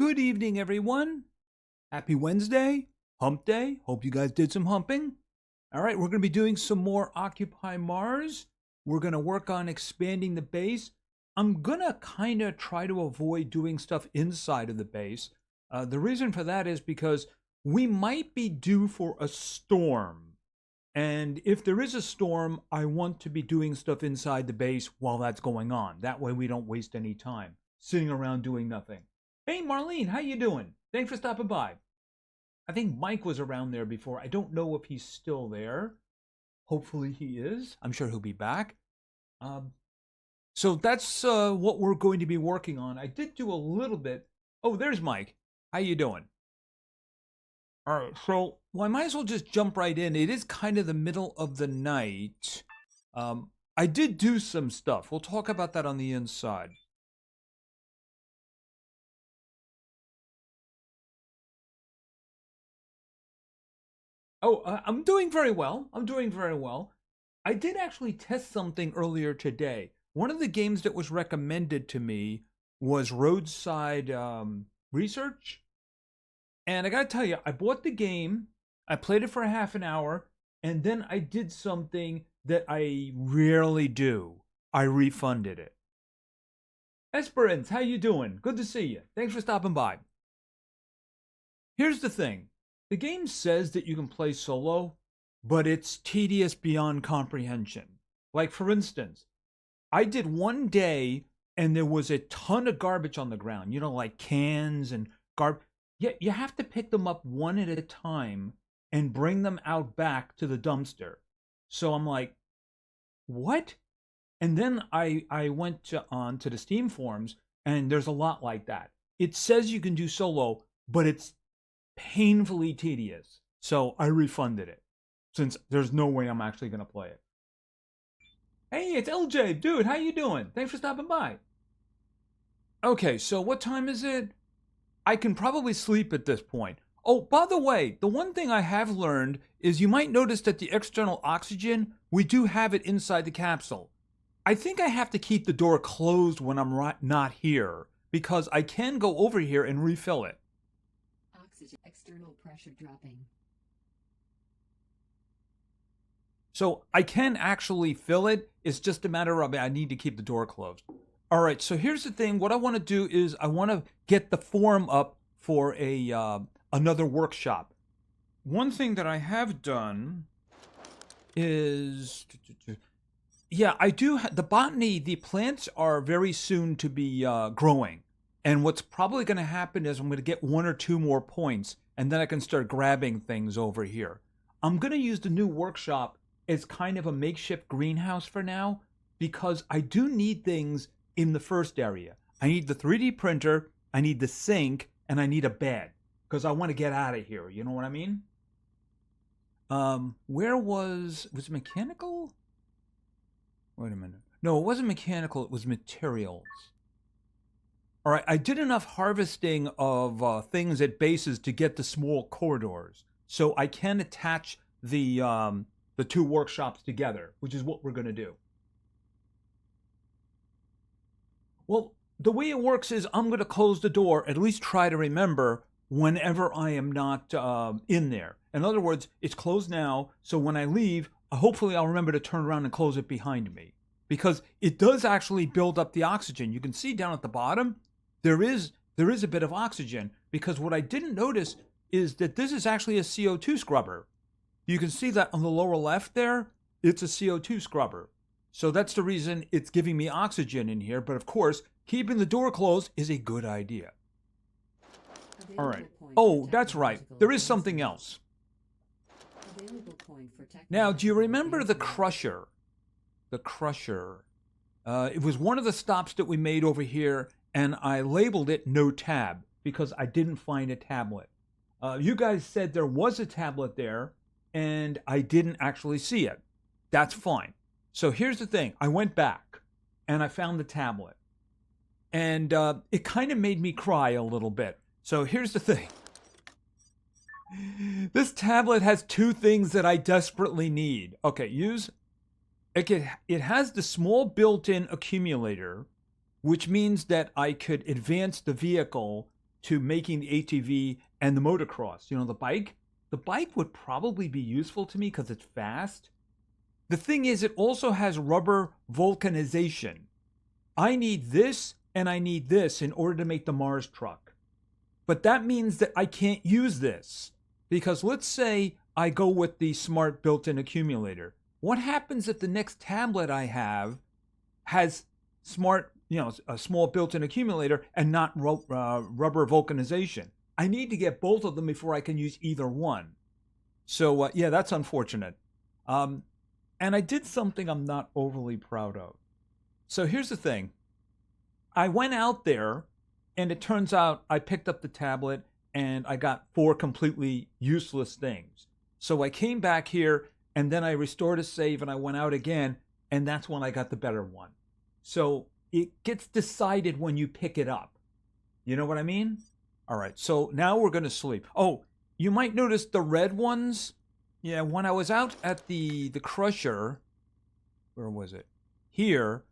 Good evening, everyone. Happy Wednesday, hump day. Hope you guys did some humping. All right, we're going to be doing some more Occupy Mars. We're going to work on expanding the base. I'm going to kind of try to avoid doing stuff inside of the base. The reason for that is because we might be due for a storm. And if there is a storm, I want to be doing stuff inside the base while that's going on. That way we don't waste any time sitting around doing nothing. Hey, Marlene, how you doing? Thanks for stopping by. I think Mike was around there before. I don't know if he's still there. Hopefully he is. I'm sure he'll be back. So that's what we're going to be working on. I did do a little bit. Oh, there's Mike. How you doing? All right, so I might as well just jump right in. It is kind of the middle of the night. I did do some stuff. We'll talk about that on the inside. Oh, I'm doing very well. I'm doing very well. I did actually test something earlier today. One of the games that was recommended to me was Roadside Research. And I gotta tell you, I bought the game, I played it for a half an hour, and then I did something that I rarely do. I refunded it. Esperance, how you doing? Good to see you. Thanks for stopping by. Here's the thing. The game says that you can play solo, but it's tedious beyond comprehension. Like, for instance, I did one day and there was a ton of garbage on the ground, like cans and garbage. Yet you have to pick them up one at a time and bring them out back to the dumpster. So I'm like, what? And then I went on to the Steam forums, and there's a lot like that. It says you can do solo, but it's painfully tedious. So I refunded it, since there's no way I'm actually going to play it. Hey, it's LJ. Dude, how you doing? Thanks for stopping by. Okay, so what time is it? I can probably sleep at this point. Oh, by the way, the one thing I have learned is you might notice that the external oxygen, we do have it inside the capsule. I think I have to keep the door closed when I'm not here, because I can go over here and refill it. Oxygen external pressure dropping. So I can actually fill it. It's just a matter of I need to keep the door closed. All right, so here's the thing. What I want to do is I want to get the forum up for another workshop. One thing that I have done is, yeah, I do. The botany, the plants are very soon to be growing. And what's probably going to happen is I'm going to get 1 or 2 more points, and then I can start grabbing things over here. I'm going to use the new workshop as kind of a makeshift greenhouse for now, because I do need things in the first area. I need the 3D printer, I need the sink, and I need a bed, because I want to get out of here. You know what I mean? Where was it mechanical? Wait a minute. No, it wasn't mechanical, it was materials. All right, I did enough harvesting of things at bases to get the small corridors, so I can attach the 2 workshops together, which is what we're going to do. Well, the way it works is I'm going to close the door, at least try to remember, whenever I am not in there. In other words, it's closed now, so when I leave, hopefully I'll remember to turn around and close it behind me. Because it does actually build up the oxygen. You can see down at the bottom, there is a bit of oxygen, because what I didn't notice is that this is actually a CO2 scrubber. You can see that on the lower left there, it's a CO2 scrubber. So that's the reason it's giving me oxygen in here. But of course, keeping the door closed is a good idea. All right. Oh, that's right. There is something else. Now, do you remember the Crusher? The Crusher. It was one of the stops that we made over here, and I labeled it No Tab because I didn't find a tablet. You guys said there was a tablet there, and I didn't actually see it. That's fine. So here's the thing. I went back and I found the tablet. And it kind of made me cry a little bit. So here's the thing. This tablet has 2 things that I desperately need. Okay, it has the small built-in accumulator, which means that I could advance the vehicle to making the ATV and the motocross. You know, the bike? The bike would probably be useful to me because it's fast. The thing is, it also has rubber vulcanization. I need this and I need this in order to make the Mars truck. But that means that I can't use this. Because let's say I go with the smart built-in accumulator. What happens if the next tablet I have has smart, a small built-in accumulator and not rubber vulcanization? I need to get both of them before I can use either one. So, yeah, that's unfortunate. And I did something I'm not overly proud of. So here's the thing. I went out there, and it turns out I picked up the tablet, and I got 4 completely useless things. So I came back here, and then I restored a save, and I went out again, and that's when I got the better one. So it gets decided when you pick it up. You know what I mean? All right, so now we're going to sleep. Oh, you might notice the red ones. Yeah, when I was out at the crusher, where was it? Here,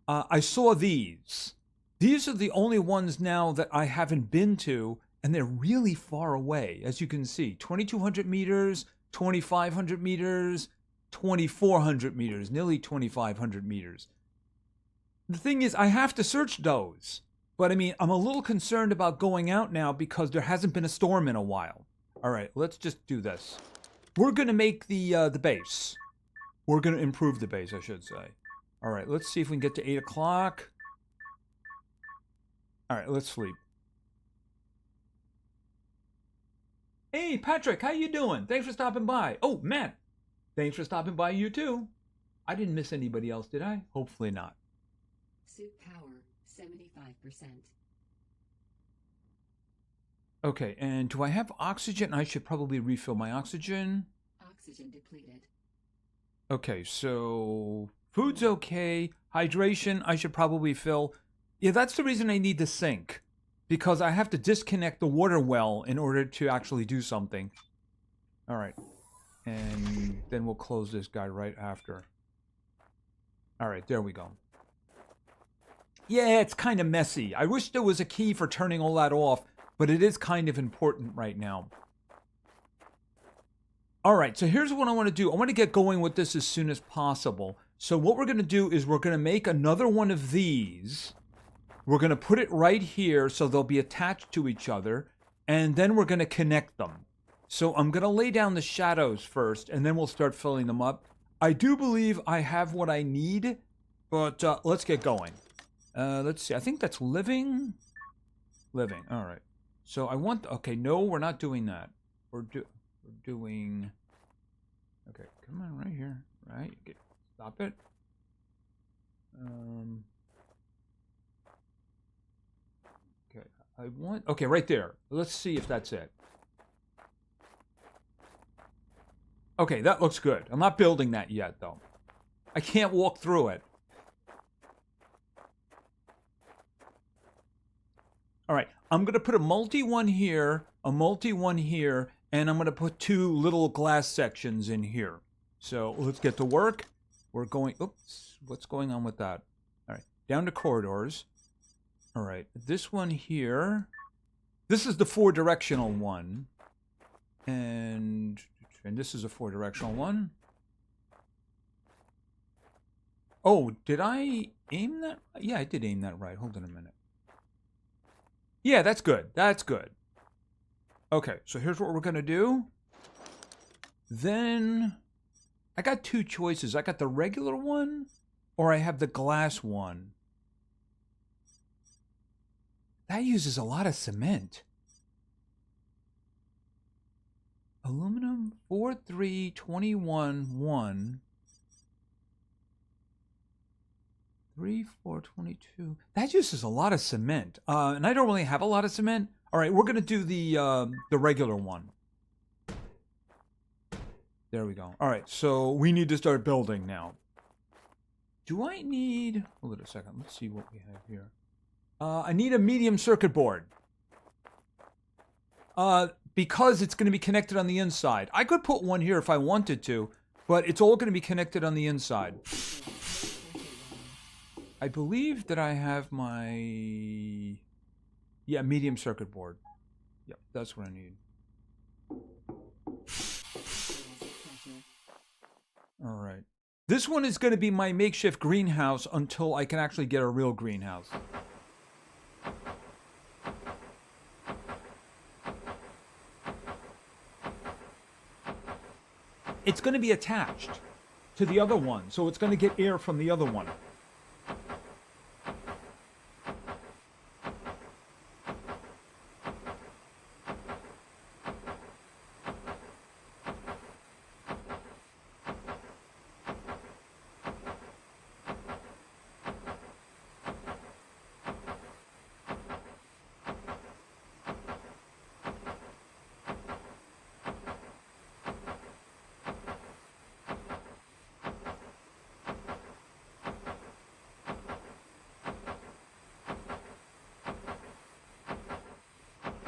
I saw these. These are the only ones now that I haven't been to, and they're really far away, as you can see. 2,200 meters, 2,500 meters, 2,400 meters, nearly 2,500 meters. The thing is, I have to search those. But, I mean, I'm a little concerned about going out now because there hasn't been a storm in a while. All right, let's just do this. We're going to make the base. We're going to improve the base, I should say. All right, let's see if we can get to 8 o'clock. All right, let's sleep. Hey, Patrick, how you doing? Thanks for stopping by. Oh, Matt, thanks for stopping by, you too. I didn't miss anybody else, did I? Hopefully not. Suit power, 75%. Okay, and do I have oxygen? I should probably refill my oxygen. Oxygen depleted. Okay, so food's okay. Hydration, I should probably fill. Yeah, that's the reason I need the sink. Because I have to disconnect the water well in order to actually do something. All right. And then we'll close this guy right after. All right, there we go. Yeah, it's kind of messy. I wish there was a key for turning all that off, but it is kind of important right now. All right, so here's what I want to do. I want to get going with this as soon as possible. So what we're going to do is we're going to make another one of these. We're going to put it right here so they'll be attached to each other, and then we're going to connect them. So I'm going to lay down the shadows first, and then we'll start filling them up. I do believe I have what I need, but let's get going. Let's see. I think that's living. Living. All right. So I want... Okay, no, we're not doing that. We're doing... Okay, come on, right here. Right. Okay, stop it. Okay, I want... Okay, right there. Let's see if that's it. Okay, that looks good. I'm not building that yet, though. I can't walk through it. All right, I'm going to put a multi-one here, a multi-one here, and I'm going to put 2 little glass sections in here. So let's get to work. We're going... Oops, what's going on with that? All right, down to corridors. All right, this one here. This is the 4-directional one. And this is a 4-directional one. Oh, did I aim that? Yeah, I did aim that right. Hold on a minute. Yeah, that's good. That's good. Okay, so here's what we're going to do. Then I got 2 choices. I got the regular one or I have the glass one. That uses a lot of cement. Aluminum 4321 3422. That uses a lot of cement. And I don't really have a lot of cement. All right, we're going to do the regular one. There we go. All right, so we need to start building now. Do I need... Hold on a second. Let's see what we have here. I need a medium circuit board. Because it's going to be connected on the inside. I could put one here if I wanted to, but it's all going to be connected on the inside. I believe that I have my... Yeah, medium circuit board. Yep, that's what I need. All right. This one is going to be my makeshift greenhouse until I can actually get a real greenhouse. It's going to be attached to the other one, so it's going to get air from the other one.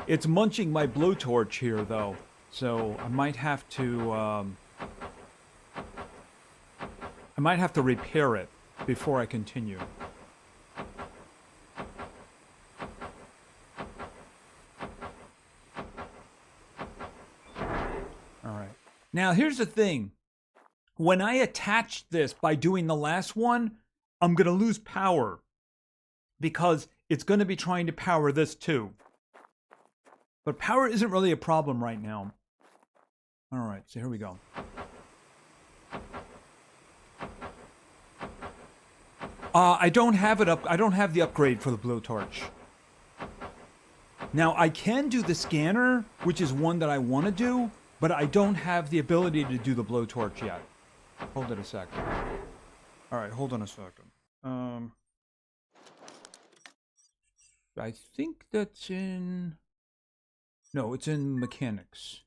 It's munching my blowtorch here, though, so I might have to repair it before I continue. All right. Now, here's the thing. When I attach this by doing the last one, I'm going to lose power because it's going to be trying to power this too. But power isn't really a problem right now. All right, so here we go. I don't have it up. I don't have the upgrade for the blowtorch. Now, I can do the scanner, which is one that I want to do, but I don't have the ability to do the blowtorch yet. Hold it a second. All right, hold on a second. I think that's in... No, it's in mechanics.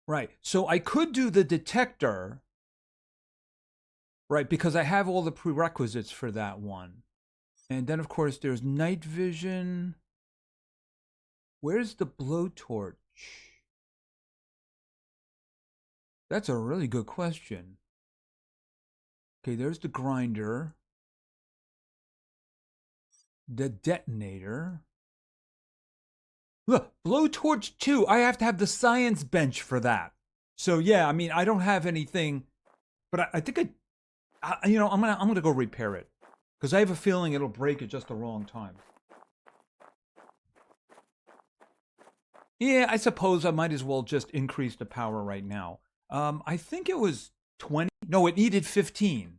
Right, so I could do the detector, right, because I have all the prerequisites for that one. And then, of course, there's night vision. Where's the blowtorch? That's a really good question. Okay, there's the grinder. The detonator. Look, blowtorch 2. I have to have the science bench for that. So yeah, I mean, I don't have anything, but I think you know, I'm gonna go repair it because I have a feeling it'll break at just the wrong time. Yeah, I suppose I might as well just increase the power right now. I think it was 20. No, it needed 15.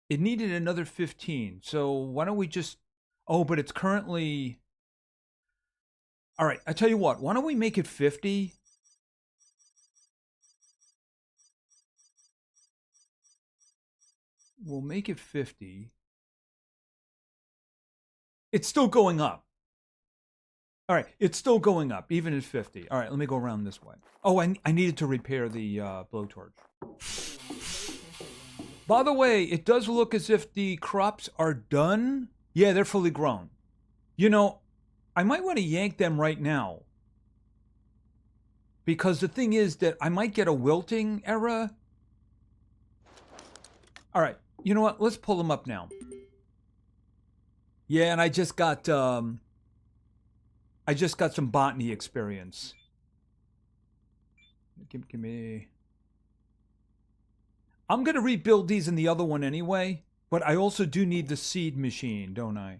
It needed another 15. So why don't we just... Oh, but it's currently... All right, I tell you what. Why don't we make it 50? We'll make it 50. It's still going up. All right, it's still going up, even at 50. All right, let me go around this way. Oh, I needed to repair the blowtorch. By the way, it does look as if the crops are done. Yeah, they're fully grown. You know, I might want to yank them right now. Because the thing is that I might get a wilting error. All right, you know what? Let's pull them up now. Yeah, and I just got some botany experience. Give me... I'm going to rebuild these in the other one anyway, but I also do need the seed machine, don't I?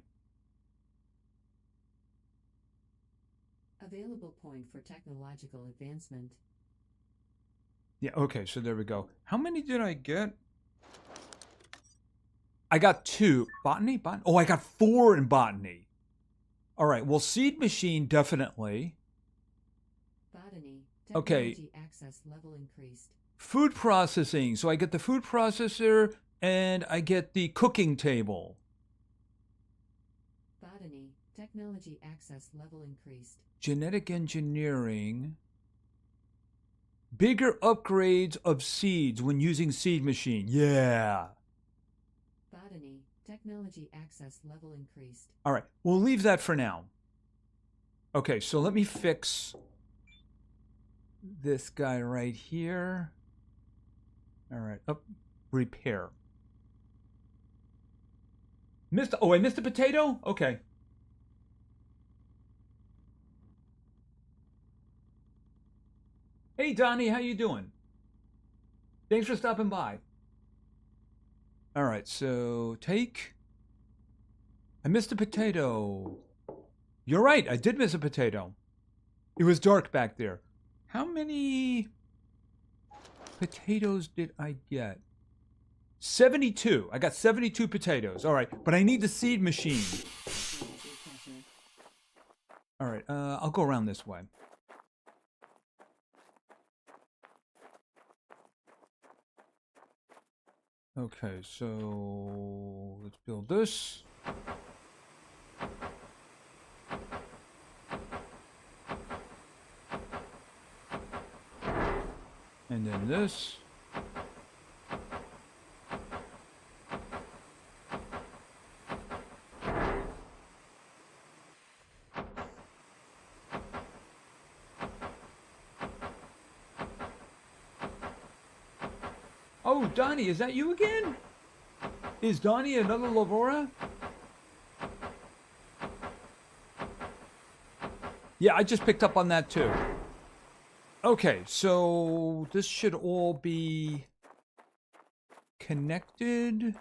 Available point for technological advancement. Yeah, okay, so there we go. How many did I get? I got 2. Botany? Oh, I got 4 in botany. All right, well, seed machine, definitely. Botany. Okay. Technology access level increased. Food processing. So I get the food processor and I get the cooking table. Botany. Technology access level increased. Genetic engineering. Bigger upgrades of seeds when using seed machine. Yeah. Botany. Technology access level increased. All right. We'll leave that for now. Okay, so let me fix this guy right here. All right. Repair. Missed. Oh, I missed a potato? Okay. Hey, Donnie, how you doing? Thanks for stopping by. All right, so take. I missed a potato. You're right, I did miss a potato. It was dark back there. How many potatoes did I get? 72. I got 72 potatoes. All right, but I need the seed machine. All right, I'll go around this way. Okay, so let's build this. And then this. Oh, Donnie, is that you again? Is Donnie another Lavora? Yeah, I just picked up on that too. Okay, so this should all be connected.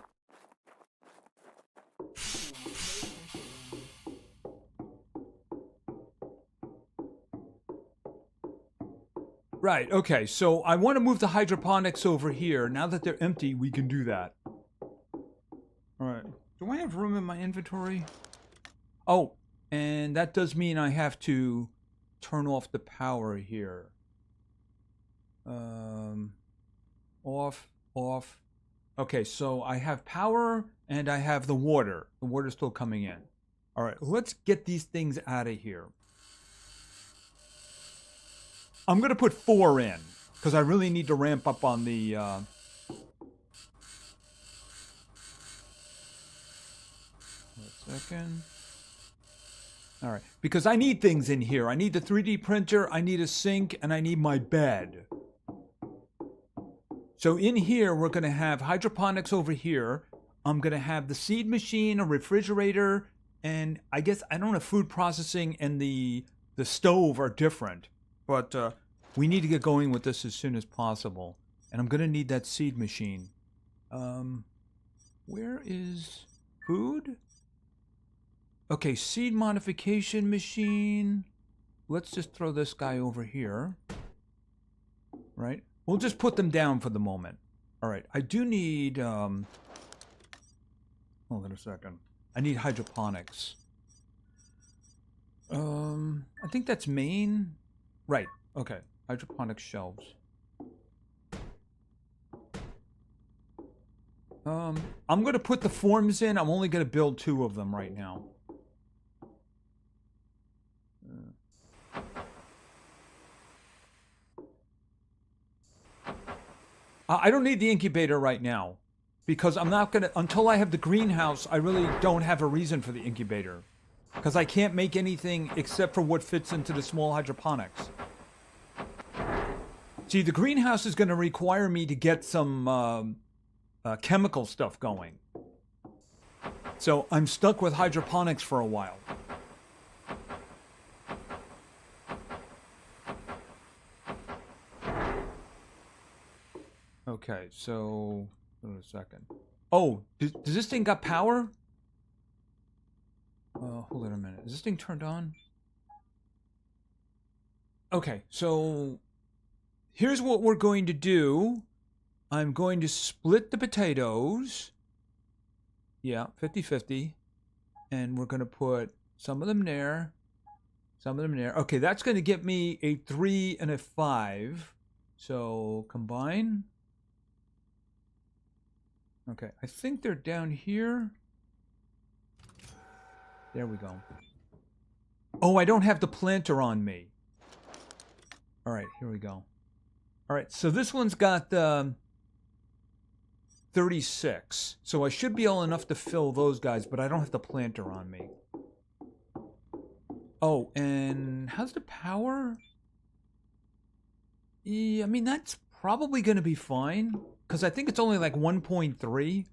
Right, okay, so I want to move the hydroponics over here. Now that they're empty, we can do that. Alright, do I have room in my inventory? Oh, and that does mean I have to turn off the power here. Off, off. Okay, so I have power and I have the water. The water's still coming in. Alright, let's get these things out of here. I'm going to put 4 in, because I really need to ramp up on the... Wait a second. Alright, because I need things in here. I need the 3D printer, I need a sink, and I need my bed. So in here, we're going to have hydroponics over here. I'm going to have the seed machine, a refrigerator, and I guess, I don't know, food processing and the stove are different. But we need to get going with this as soon as possible. And I'm going to need that seed machine. Where is food? Okay, seed modification machine. Let's just throw this guy over here. Right? We'll just put them down for the moment. All right, I do need... hold on a second. I need hydroponics. I think that's main. Right, okay. Hydroponic shelves. I'm going to put the forms in. I'm only going to build 2 of them right now. I don't need the incubator right now. Because I'm not going to... Until I have the greenhouse, I really don't have a reason for the incubator. Because I can't make anything except for what fits into the small hydroponics. See, the greenhouse is going to require me to get some chemical stuff going. So I'm stuck with hydroponics for a while. Okay, so... Hold on a second. Oh, does this thing got power? Hold on a minute. Is this thing turned on? Okay, so... Here's what we're going to do. I'm going to split the potatoes. Yeah, 50-50. And we're going to put some of them there. Some of them there. Okay, that's going to get me a 3 and a 5. So, combine. Okay, I think they're down here. There we go. Oh, I don't have the planter on me. All right, here we go. All right, so this one's got 36. So I should be all enough to fill those guys, but I don't have the planter on me. Oh, and how's the power? Yeah, I mean, that's probably going to be fine. Because I think it's only like 1.3.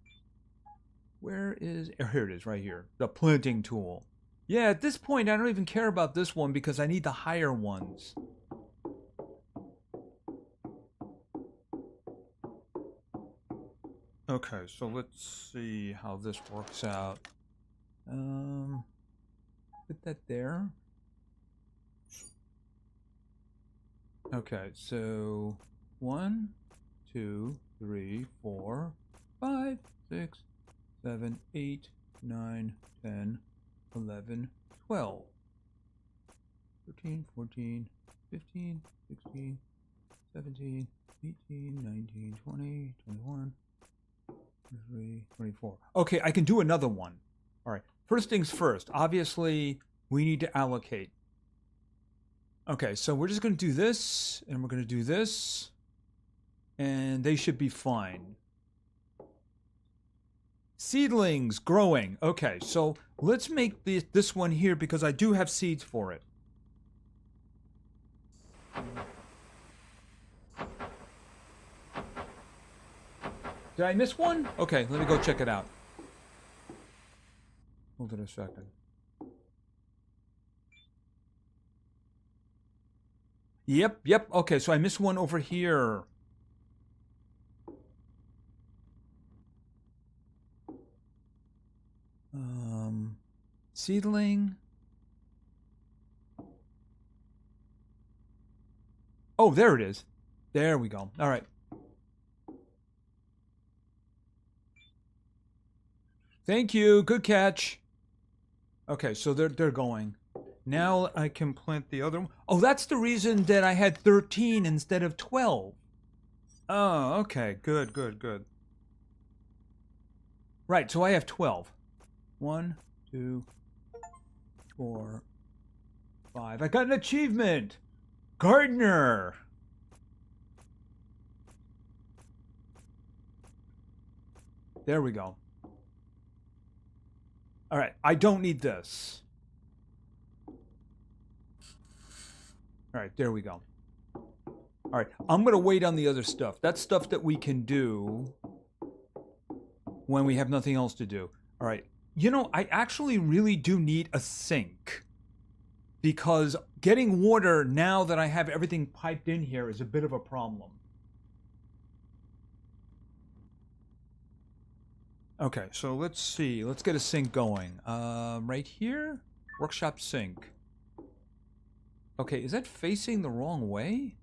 Where is... Oh, here it is, right here. The planting tool. Yeah, at this point, I don't even care about this one because I need the higher ones. Okay, so let's see how this works out. Put that there. Okay, so 1, 2, 3, 4, 5, 6, 7, 8, 9, 10, 11, 12, 13, 14, 15, 16, 17, 18, 19, 20, 21, 23, 24. Okay, I can do another one. All right, first things first. Obviously, we need to allocate. Okay, so we're just going to do this, and we're going to do this, and they should be fine. Seedlings growing. Okay, so let's make this one here because I do have seeds for it. Did I miss one? Okay, let me go check it out. Hold it a second. Yep. Okay, so I missed one over here. Seedling. Oh, there it is. There we go. All right. Thank you. Good catch. Okay, so they're going. Now I can plant the other one. Oh, that's the reason that I had 13 instead of 12. Oh, okay. Good. Right, so I have 12. 1, 2, 4, 5. I got an achievement! Gardener! There we go. Alright, I don't need this. Alright, there we go. Alright, I'm going to wait on the other stuff. That's stuff that we can do when we have nothing else to do. Alright, you know, I actually really do need a sink. Because getting water now that I have everything piped in here is a bit of a problem. Okay, so let's see. Let's get a sink going. Right here? Workshop sink. Okay, is that facing the wrong way?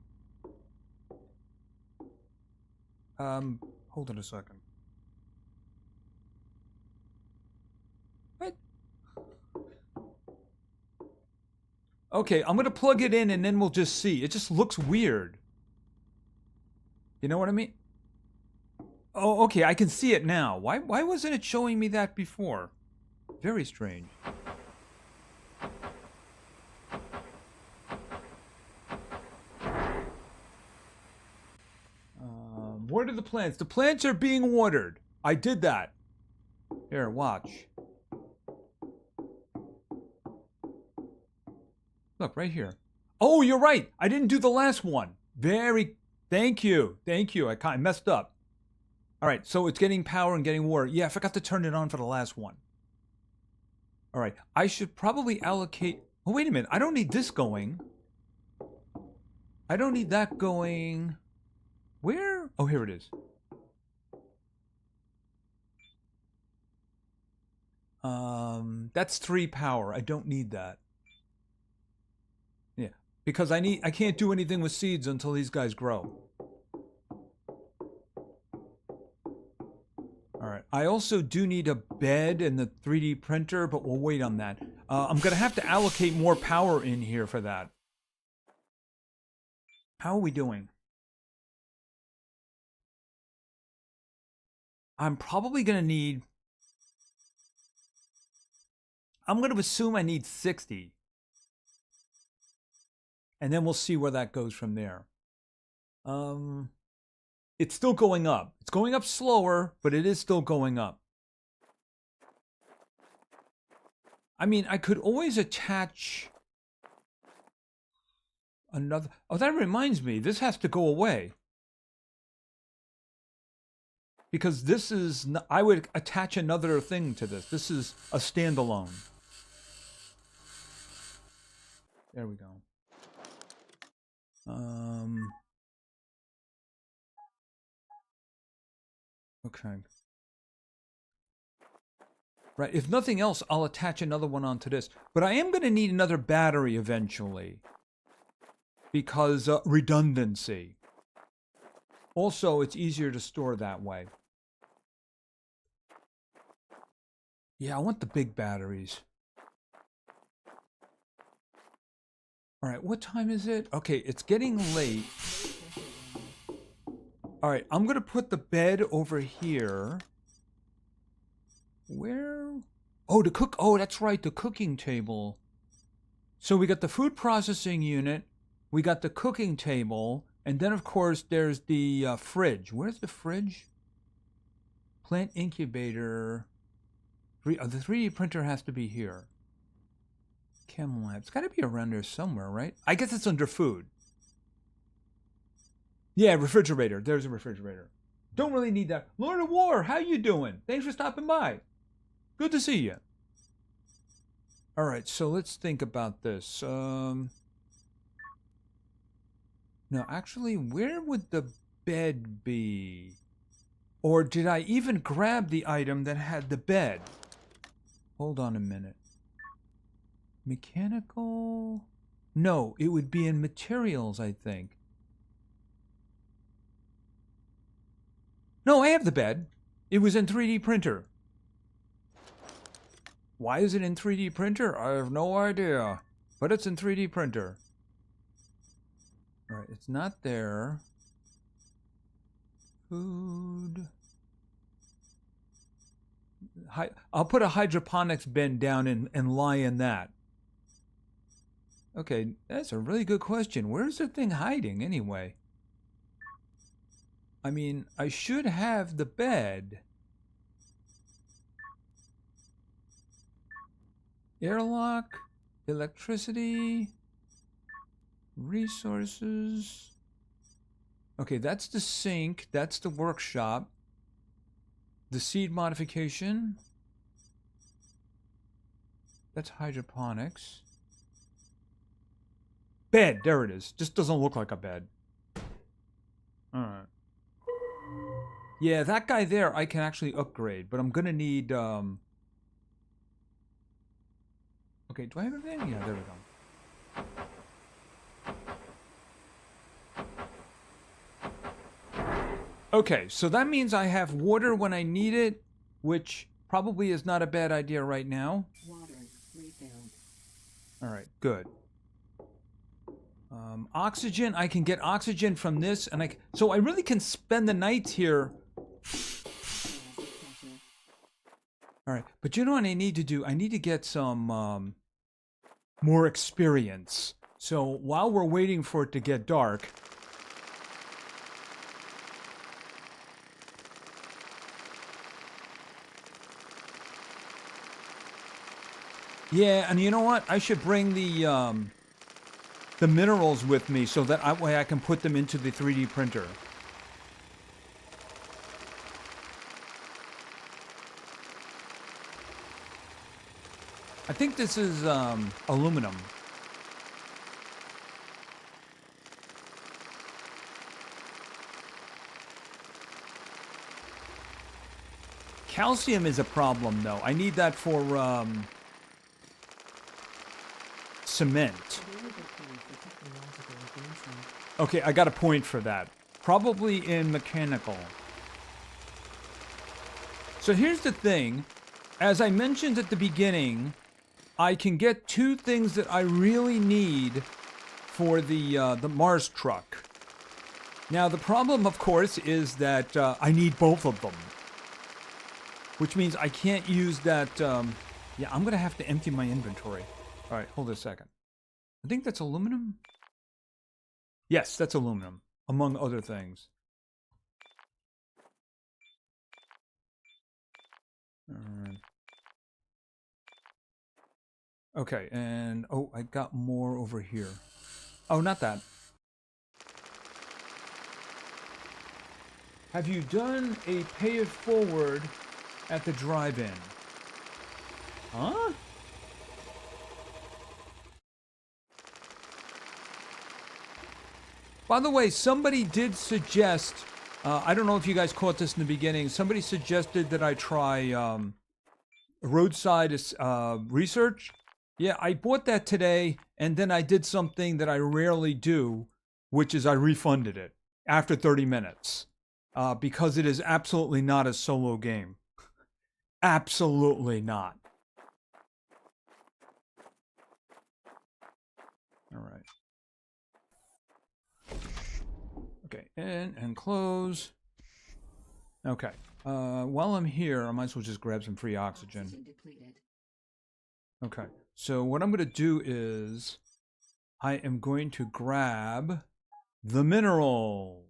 Hold on a second. What? Okay, I'm gonna plug it in and then we'll just see. It just looks weird. You know what I mean? Oh, okay, I can see it now. Why wasn't it showing me that before? Very strange. Water the plants. The plants are being watered. I did that. Here, watch. Look, right here. Oh, you're right. I didn't do the last one. Thank you. I messed up. All right, so it's getting power and getting water. Yeah, I forgot to turn it on for the last one. All right, I should probably allocate... Oh, wait a minute. I don't need this going. I don't need that going... Where? Oh, here it is. That's 3 power. I don't need that. Yeah, because I can't do anything with seeds until these guys grow. All right. I also do need a bed and the 3D printer, but we'll wait on that. I'm going to have to allocate more power in here for that. How are we doing? I'm probably going to need... I'm going to assume I need 60. And then we'll see where that goes from there. It's still going up. It's going up slower, but it is still going up. I mean, I could always attach another... Oh, that reminds me. This has to go away. because this is, I would attach another thing to this. This is a standalone. There we go. Okay. Right, if nothing else, I'll attach another one onto this. But I am going to need another battery eventually. Because redundancy. Also, it's easier to store that way. Yeah, I want the big batteries. All right, what time is it? Okay, it's getting late. All right, I'm going to put the bed over here. Where? Oh, the cook. Oh, that's right, the cooking table. So we got the food processing unit. We got the cooking table. And then, of course, there's the fridge. Where's the fridge? Plant incubator. The 3D printer has to be here. Chem lab. It's got to be around there somewhere, right? I guess it's under food. Yeah, refrigerator. There's a refrigerator. Don't really need that. Lord of War, how you doing? Thanks for stopping by. Good to see you. All right, so let's think about this. No, actually, where would the bed be? Or did I even grab the item that had the bed? Hold on a minute. Mechanical? No, it would be in materials, I think. No, I have the bed. It was in 3D printer. Why is it in 3D printer? I have no idea. But it's in 3D printer. Alright, it's not there. Food. I'll put a hydroponics bin down and lie in that. Okay, that's a really good question. Where's the thing hiding anyway? I mean, I should have the bed. Airlock, electricity, resources. Okay, that's the sink. That's the workshop. The seed modification. That's hydroponics. Bed, there it is. Just doesn't look like a bed. Alright. Yeah, that guy there I can actually upgrade, but I'm gonna need, Okay, do I have everything? Yeah, there we go. Okay, so that means I have water when I need it, which probably is not a bad idea right now. Water refilled. Alright, good. Oxygen, I can get oxygen from this, and so I really can spend the nights here. Alright, but you know what I need to do? I need to get some, more experience. So while we're waiting for it to get dark, yeah, and you know what? I should bring the minerals with me so that way I can put them into the 3D printer. I think this is aluminum. Calcium is a problem, though. I need that for cement. Okay, I got a point for that. Probably in mechanical. So here's the thing. As I mentioned at the beginning, I can get two things that I really need for the Mars truck. Now, the problem, of course, is that I need both of them. Which means I can't use that... yeah, I'm going to have to empty my inventory. All right, hold a second. I think that's aluminum? Yes, that's aluminum, among other things. All right. Okay, and... oh, I got more over here. Oh, not that. Have you done a pay it forward at the drive-in? Huh? By the way, somebody did suggest, I don't know if you guys caught this in the beginning, somebody suggested that I try roadside research. Yeah, I bought that today, and then I did something that I rarely do, which is I refunded it after 30 minutes because it is absolutely not a solo game. Absolutely not. All right. Okay, in and close. Okay. While I'm here, I might as well just grab some free oxygen. Oxygen depleted. Okay. So what I'm going to do is I am going to grab the minerals.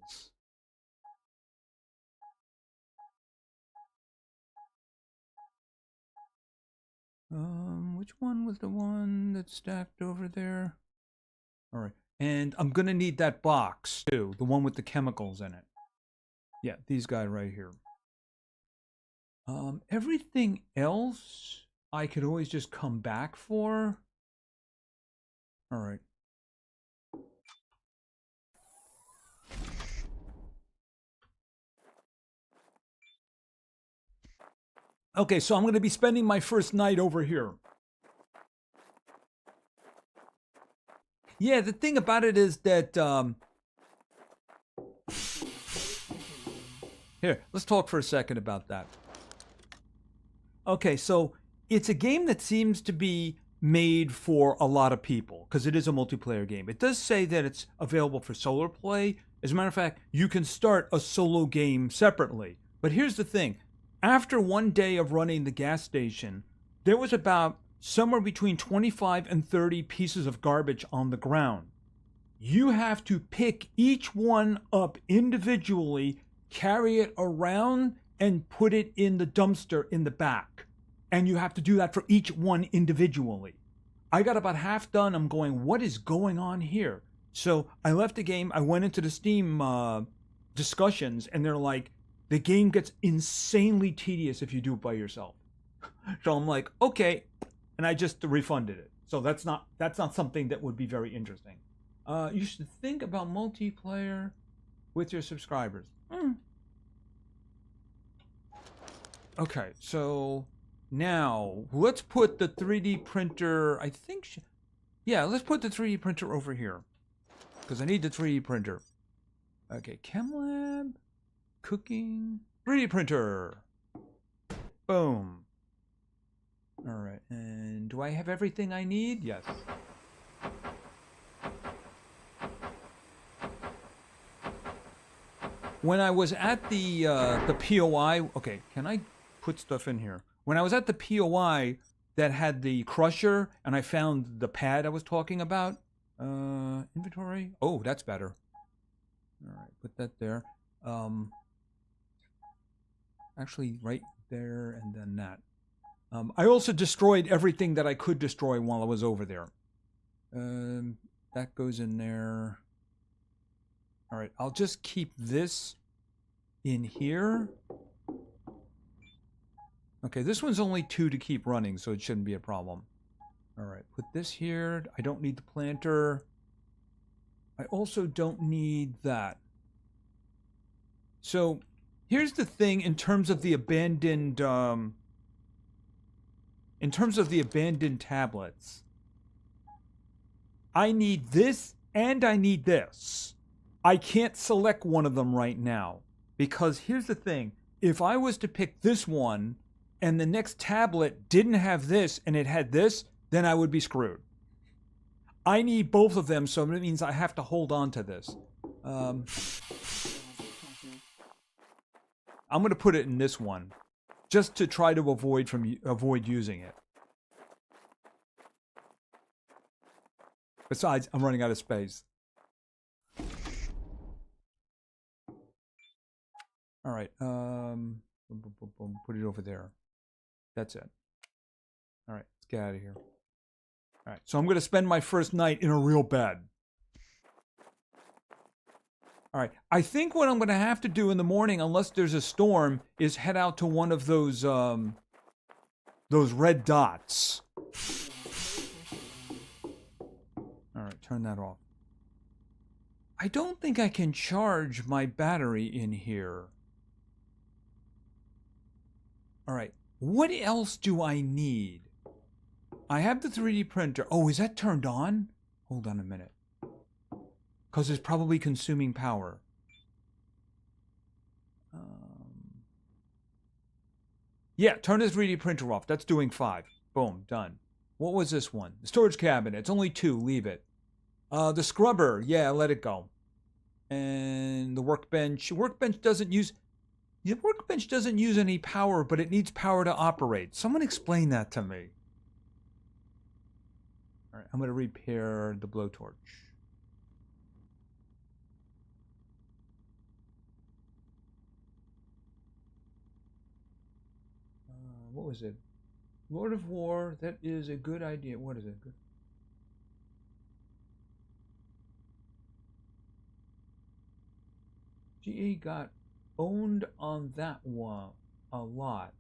Which one was the one that's stacked over there? All right. And I'm going to need that box too, the one with the chemicals in it. Yeah, these guys right here. Everything else I could always just come back for. All right. Okay, so I'm going to be spending my first night over here. Yeah, the thing about it is that here, let's talk for a second about that. Okay, so it's a game that seems to be made for a lot of people because it is a multiplayer game. It does say that it's available for solo play. As a matter of fact, you can start a solo game separately. But here's the thing. After one day of running the gas station, there was about somewhere between 25 and 30 pieces of garbage on the ground. You have to pick each one up individually, carry it around, and put it in the dumpster in the back. And you have to do that for each one individually. I got about half done. I'm going, what is going on here? So I left the game. I went into the Steam discussions, and they're like, the game gets insanely tedious if you do it by yourself. So I'm like, okay, and I just refunded it. So that's not something that would be very interesting. You should think about multiplayer with your subscribers. Okay, so now let's put the 3D printer. I think, yeah, let's put the 3D printer over here because I need the 3D printer. Okay, Chem Lab, cooking, 3D printer. Boom. All right, and do I have everything I need? Yes. When I was at the POI, okay, can I put stuff in here? When I was at the POI that had the crusher, and I found the pad I was talking about, inventory. Oh, that's better. All right, put that there. Actually, right there, and then that. I also destroyed everything that I could destroy while I was over there. That goes in there. All right, I'll just keep this in here. Okay, this one's only 2 to keep running, so it shouldn't be a problem. All right, put this here. I don't need the planter. I also don't need that. So here's the thing in terms of the abandoned tablets. I need this and I need this. I can't select one of them right now because here's the thing. If I was to pick this one and the next tablet didn't have this and it had this, then I would be screwed. I need both of them, so it means I have to hold on to this. I'm going to put it in this one just to try to avoid using it. Besides, I'm running out of space. All right. Boom, boom, boom, boom. Put it over there. That's it. All right. Let's get out of here. All right. So I'm going to spend my first night in a real bed. All right. I think what I'm going to have to do in the morning, unless there's a storm, is head out to one of those red dots. All right, turn that off. I don't think I can charge my battery in here. All right. What else do I need? I have the 3D printer. Oh, is that turned on? Hold on a minute. Because it's probably consuming power. Yeah, turn the 3D printer off. That's doing 5. Boom, done. What was this one? The storage cabinet. It's only 2. Leave it. The scrubber. Yeah, let it go. And the workbench. Workbench doesn't use... The workbench doesn't use any power, but it needs power to operate. Someone explain that to me. All right, I'm going to repair the blowtorch. What was it? Lord of War. That is a good idea. What is it? Good. GA got owned on that one a lot.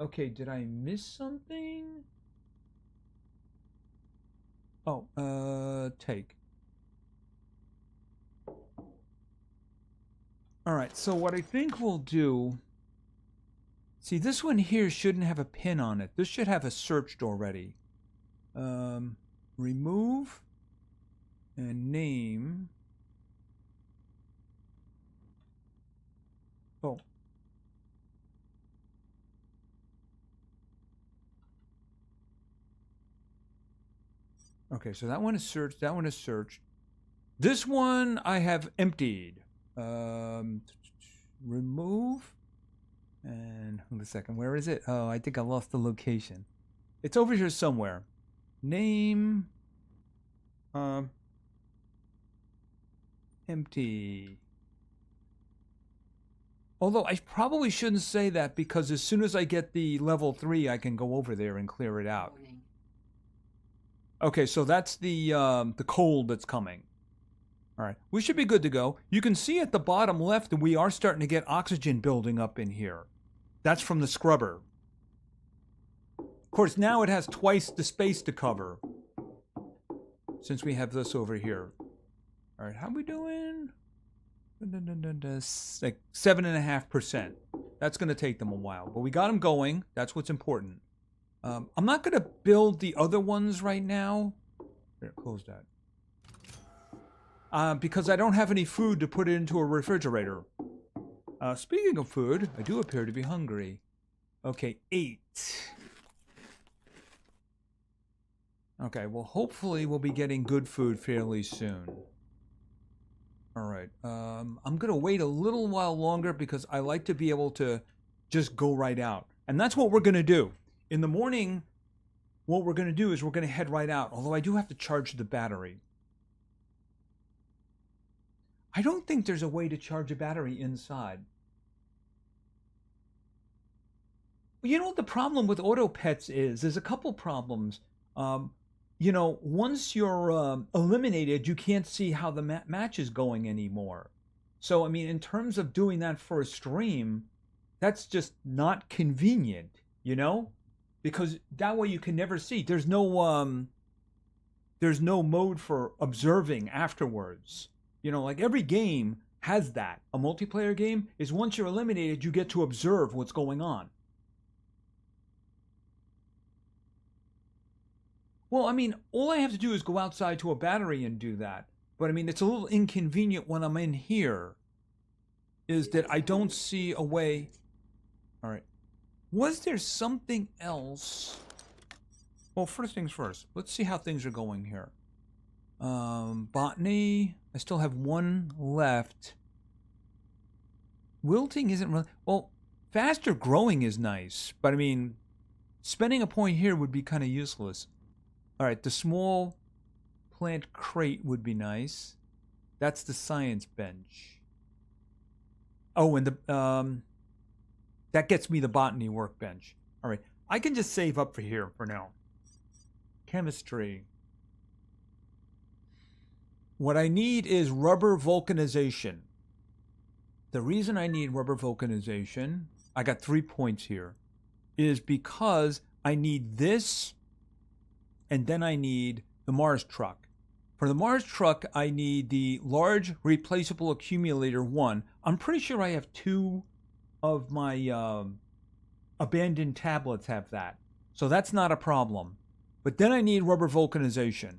Okay, did I miss something? Oh, take. All right, so what I think we'll do... See, this one here shouldn't have a pin on it. This should have a searched already. Remove and name. Oh. Okay, so that one is searched. That one is searched. This one I have emptied. Remove. And hold a second. Where is it? Oh, I think I lost the location. It's over here somewhere. Name. Empty. Although I probably shouldn't say that because as soon as I get the level 3, I can go over there and clear it out. Okay, so that's the cold that's coming. All right, we should be good to go. You can see at the bottom left that we are starting to get oxygen building up in here. That's from the scrubber. Of course, now it has twice the space to cover since we have this over here. All right, how we doing? Like 7.5%. That's going to take them a while, but we got them going. That's what's important. I'm not going to build the other ones right now. Here, close that. Because I don't have any food to put it into a refrigerator. Speaking of food, I do appear to be hungry. Okay, 8. Okay, well, hopefully we'll be getting good food fairly soon. All right, I'm going to wait a little while longer because I like to be able to just go right out. And that's what we're going to do. In the morning, what we're going to do is we're going to head right out, although I do have to charge the battery. I don't think there's a way to charge a battery inside. You know what the problem with auto pets is? There's a couple problems. You know, once you're eliminated, you can't see how the match is going anymore. So, I mean, in terms of doing that for a stream, that's just not convenient, you know? Because that way you can never see. There's no mode for observing afterwards. You know, like every game has that. A multiplayer game is once you're eliminated, you get to observe what's going on. Well, I mean, all I have to do is go outside to a battery and do that. But I mean, it's a little inconvenient when I'm in here. Is that I don't see a way. All right. Was there something else? Well, first things first. Let's see how things are going here. Botany. I still have 1 left. Wilting isn't really... Well, faster growing is nice. But I mean, spending a point here would be kind of useless. All right, the small plant crate would be nice. That's the science bench. Oh, and the that gets me the botany workbench. All right, I can just save up for here for now. Chemistry. what I need is rubber vulcanization. The reason I need rubber vulcanization, I got 3 points here, is because I need this, and then I need the Mars truck. For the Mars truck, I need the large replaceable accumulator 1. I'm pretty sure I have 2 of my abandoned tablets have that. So that's not a problem. But then I need rubber vulcanization.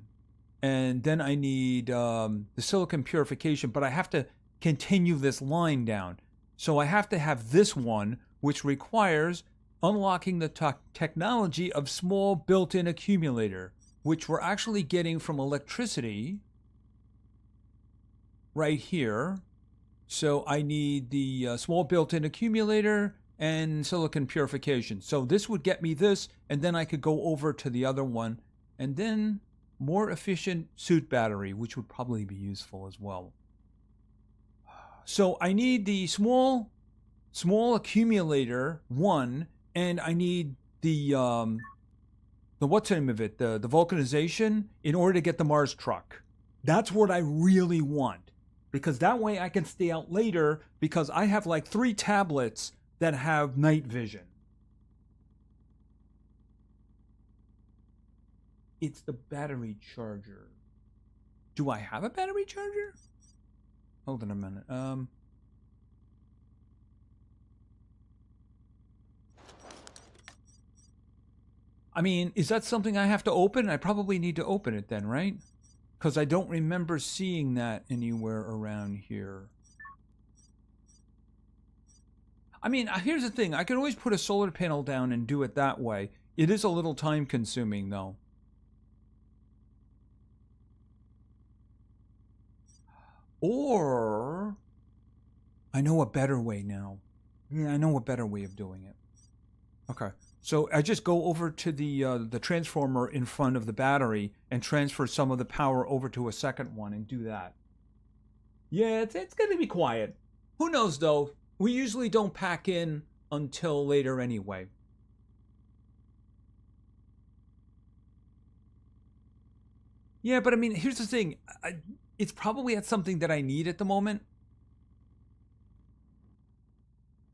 And then I need the silicon purification. But I have to continue this line down. So I have to have this one, which requires unlocking the technology of small built-in accumulator, which we're actually getting from electricity right here. So I need the small built-in accumulator and silicon purification. So this would get me this, and then I could go over to the other one, and then more efficient suit battery, which would probably be useful as well. So I need the small accumulator 1, and I need the what's the name of it? The vulcanization in order to get the Mars truck. That's what I really want, because that way I can stay out later, because I have like 3 tablets that have night vision. It's the battery charger. Do I have a battery charger? Hold on a minute. I mean, is that something I have to open? I probably need to open it then, right? Because I don't remember seeing that anywhere around here. I mean, here's the thing. I could always put a solar panel down and do it that way. It is a little time consuming, though. Or I know a better way now. Yeah, I know a better way of doing it. Okay. So I just go over to the transformer in front of the battery and transfer some of the power over to a second one and do that. Yeah, it's going to be quiet. Who knows, though? We usually don't pack in until later anyway. Yeah, but I mean, here's the thing. It's probably at something that I need at the moment.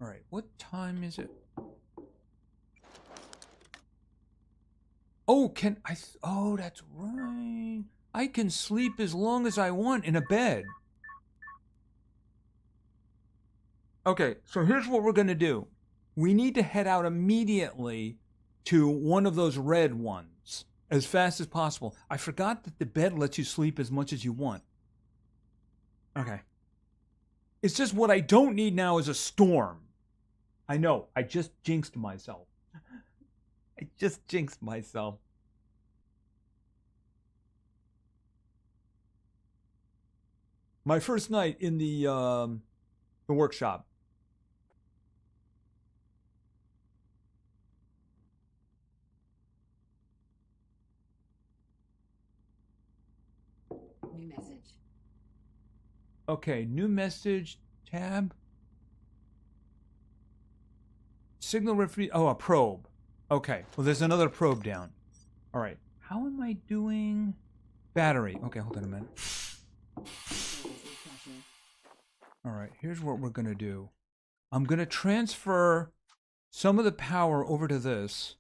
All right, what time is it? Oh, can I? Oh, that's right. I can sleep as long as I want in a bed. Okay, so here's what we're going to do. We need to head out immediately to one of those red ones as fast as possible. I forgot that the bed lets you sleep as much as you want. Okay. It's just what I don't need now is a storm. I know, I just jinxed myself. I just jinxed myself. My first night in the workshop. New message. Okay, new message tab. Signal referee. Oh, a probe. Okay, well, there's another probe down. All right, how am I doing? Battery. Okay, hold on a minute. All right, here's what we're going to do. I'm going to transfer some of the power over to this.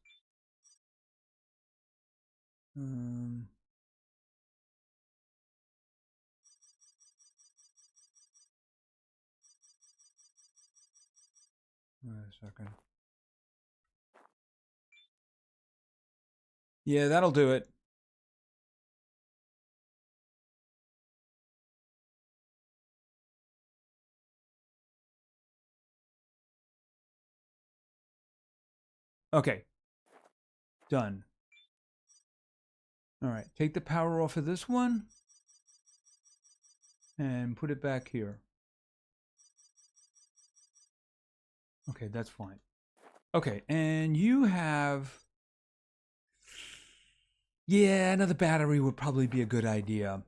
Wait a second. Yeah, that'll do it. Okay. Done. All right, take the power off of this one and put it back here. Okay, that's fine. Okay, and you have... Yeah, another battery would probably be a good idea.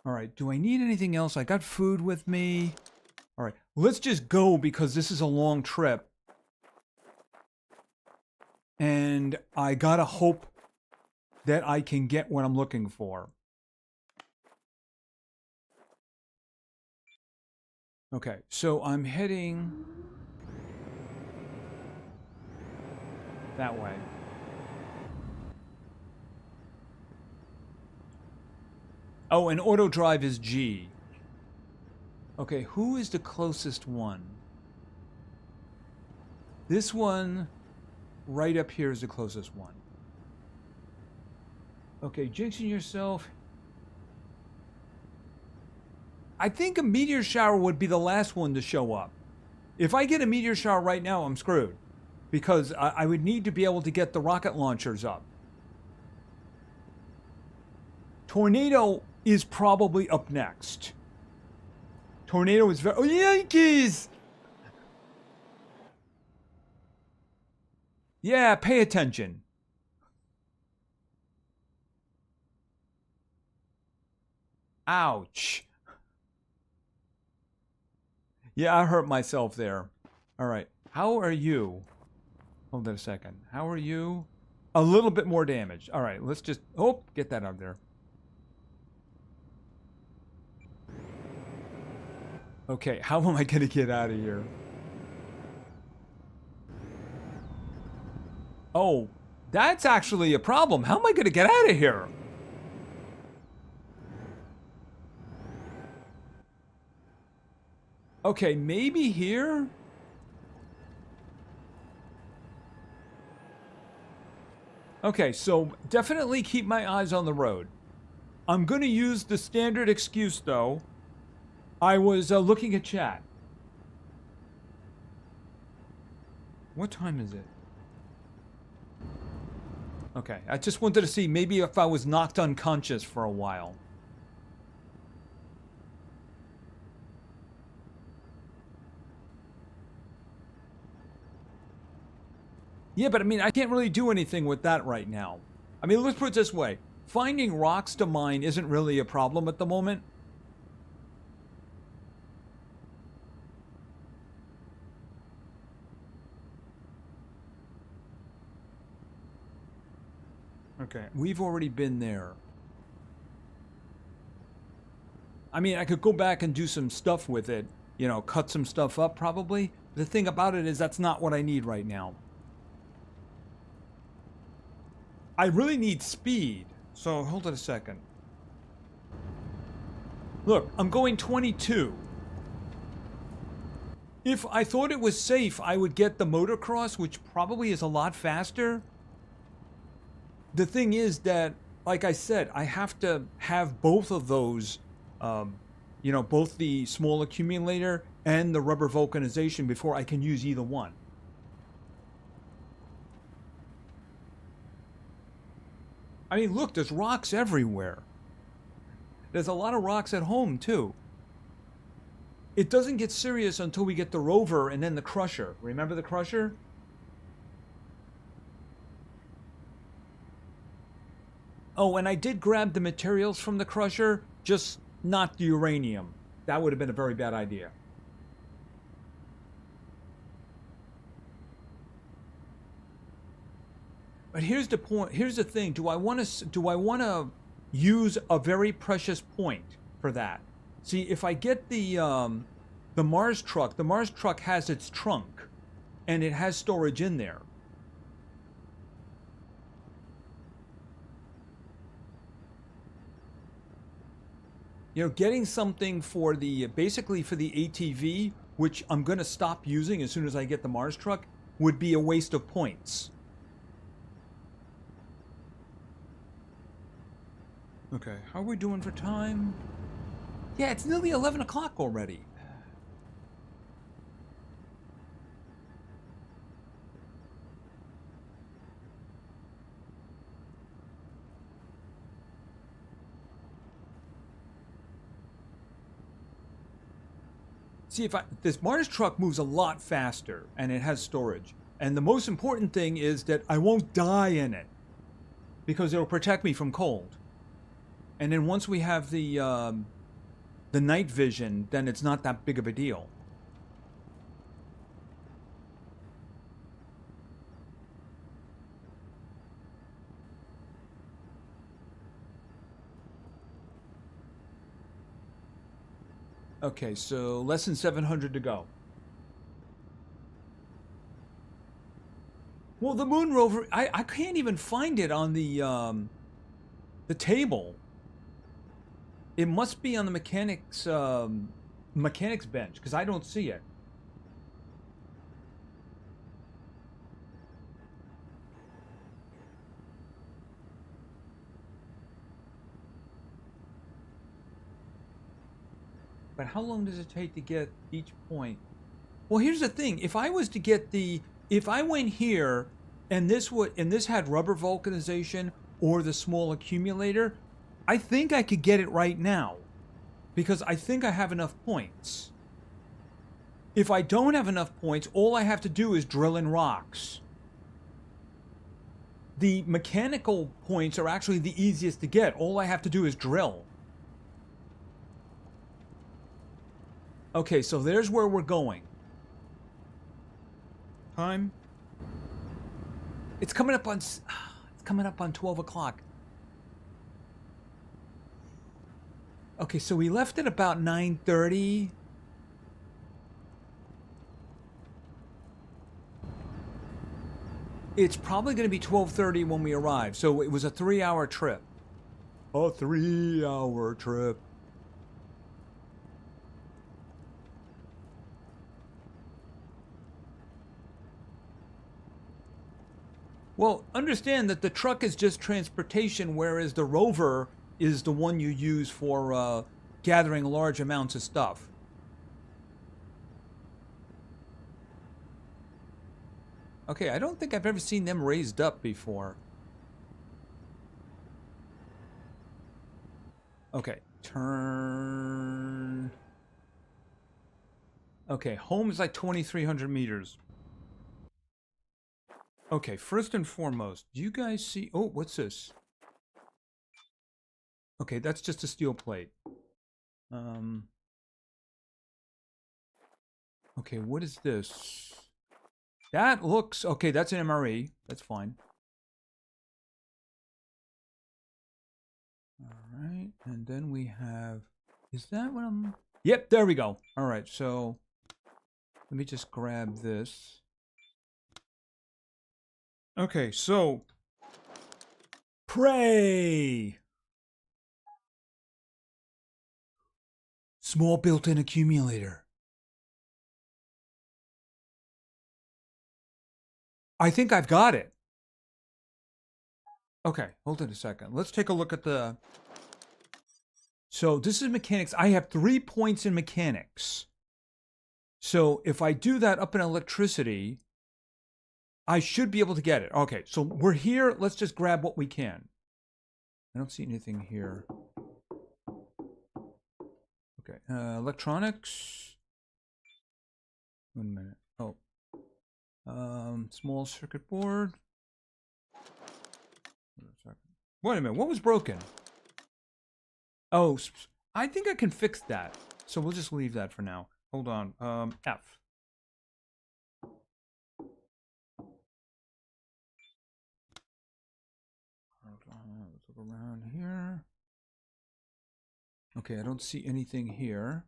All right, do I need anything else? I got food with me. All right, let's just go because this is a long trip. And I gotta hope that I can get what I'm looking for. Okay, so I'm heading that way. Oh, and auto drive is G. Okay, who is the closest one? This one right up here is the closest one. Okay, jinxing yourself. I think a meteor shower would be the last one to show up. If I get a meteor shower right now, I'm screwed. Because I would need to be able to get the rocket launchers up. Tornado is probably up next. Tornado is very... Oh, Yankees! Yeah, pay attention. Ouch. Yeah, I hurt myself there. All right. How are you? Hold on a second. How are you? A little bit more damage. All right, let's just... Oh, get that out there. Okay, how am I going to get out of here? Oh, that's actually a problem. How am I going to get out of here? Okay, maybe here? Okay, so definitely keep my eyes on the road. I'm going to use the standard excuse, though. I was looking at chat. What time is it? Okay, I just wanted to see maybe if I was knocked unconscious for a while. Yeah, but I mean, I can't really do anything with that right now. I mean, let's put it this way. Finding rocks to mine isn't really a problem at the moment. Okay, we've already been there. I mean, I could go back and do some stuff with it. You know, cut some stuff up probably. The thing about it is that's not what I need right now. I really need speed. So, hold on a second. Look, I'm going 22. If I thought it was safe, I would get the motocross, which probably is a lot faster. The thing is that, like I said, I have to have both of those, you know, both the small accumulator and the rubber vulcanization before I can use either one. I mean, look, there's rocks everywhere. There's a lot of rocks at home, too. It doesn't get serious until we get the rover and then the crusher. Remember the crusher? Oh, and I did grab the materials from the crusher, just not the uranium. That would have been a very bad idea. But here's the point. Here's the thing. Do I want to use a very precious point for that? See, if I get the Mars truck has its trunk, and it has storage in there. You know, getting something for the basically for the ATV, which I'm going to stop using as soon as I get the Mars truck, would be a waste of points. Okay, how are we doing for time? Yeah, it's nearly 11 o'clock already. See, if this Mars truck moves a lot faster, and it has storage. And the most important thing is that I won't die in it, because it'll protect me from cold. And then once we have the night vision, then it's not that big of a deal. Okay, so less than 700 to go. Well, the moon rover, I can't even find it on the table. It must be on the mechanics bench because I don't see it. But how long does it take to get each point? Well, here's the thing. If I was to get if I went here and this had rubber vulcanization or the small accumulator, I think I could get it right now because I think I have enough points. If I don't have enough points, all I have to do is drill in rocks. The mechanical points are actually the easiest to get. All I have to do is drill. Okay, so there's where we're going. Time. It's coming up on 12 o'clock. Okay, so we left at about 9:30. It's probably going to be 12:30 when we arrive. So it was a 3-hour trip. A 3-hour trip. Well, understand that the truck is just transportation, whereas the rover is the one you use for gathering large amounts of stuff. Okay, I don't think I've ever seen them raised up before. Okay, turn. Okay, home is like 2,300 meters. Okay, first and foremost, do you guys see... Oh, what's this? Okay, that's just a steel plate. Okay, what is this? That looks... Okay, that's an MRE. That's fine. Alright, and then we have... Is that what I'm... Yep, there we go. Alright, so... Let me just grab this. Okay, so... Pray! Small built-in accumulator. I think I've got it. Okay, hold on a second. Let's take a look at the... So this is mechanics. I have 3 points in mechanics. So if I do that up in electricity, I should be able to get it. Okay, so we're here. Let's just grab what we can. I don't see anything here. Okay, electronics. 1 minute. Oh. Small circuit board. Wait a minute, what was broken? Oh, I think I can fix that. So we'll just leave that for now. Hold on. F. Let's look around here. Okay, I don't see anything here.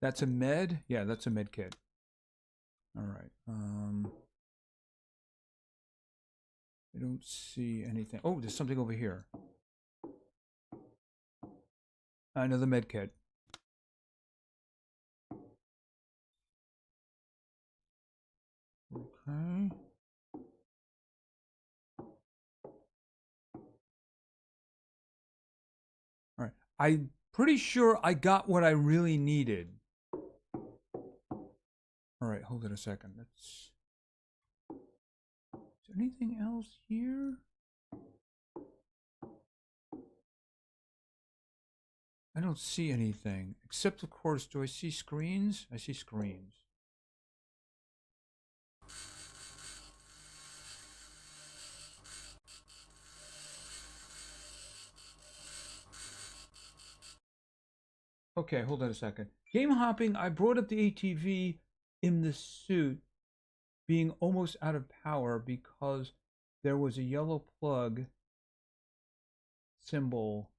That's a med? Yeah, that's a med kit. All right. I don't see anything. Oh, there's something over here. Another med kit. Okay. All right. I'm pretty sure I got what I really needed. All right, hold it a second. Is there anything else here? I don't see anything. Except, of course, do I see screens? I see screens. Okay, hold on a second. Game hopping, I brought up the ATV in the suit being almost out of power because there was a yellow plug symbol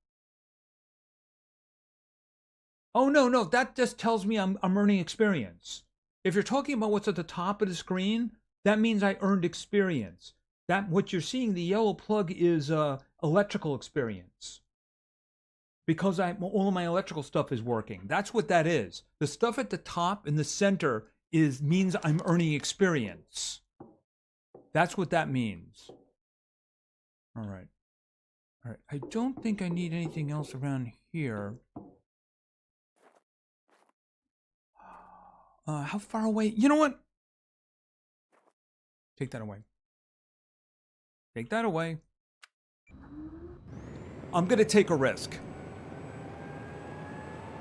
Oh, no, no, that just tells me I'm earning experience. If you're talking about what's at the top of the screen, that means I earned experience. That what you're seeing, the yellow plug is electrical experience. Because all of my electrical stuff is working. That's what that is. The stuff at the top in the center means I'm earning experience. That's what that means. All right. All right. I don't think I need anything else around here. How far away? You know what? Take that away. Take that away. I'm going to take a risk.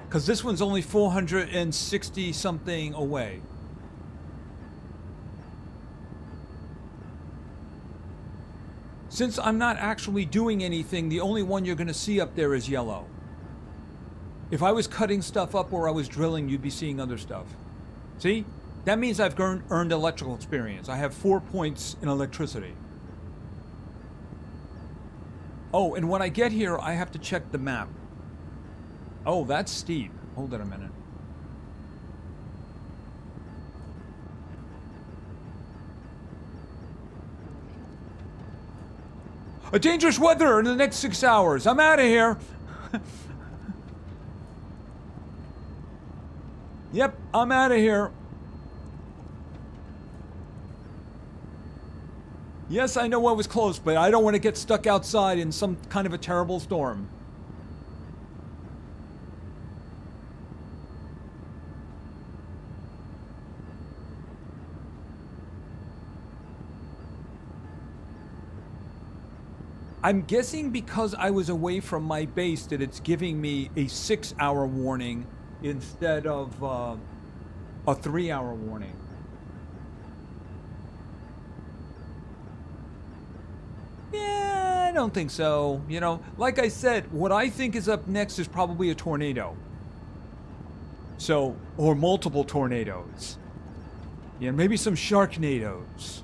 Because this one's only 460 something away. Since I'm not actually doing anything, the only one you're going to see up there is yellow. If I was cutting stuff up or I was drilling, you'd be seeing other stuff. See? That means I've earned electrical experience. I have 4 points in electricity. Oh, and when I get here, I have to check the map. Oh, that's steep. Hold it a minute. A dangerous weather in the next 6 hours. I'm out of here. Yep, I'm out of here. Yes, I know I was close, but I don't want to get stuck outside in some kind of a terrible storm. I'm guessing because I was away from my base that it's giving me a 6-hour warning instead of a 3-hour warning. Yeah, I don't think so. You know, like I said, what I think is up next is probably a tornado. So, or multiple tornadoes. Yeah, maybe some sharknadoes.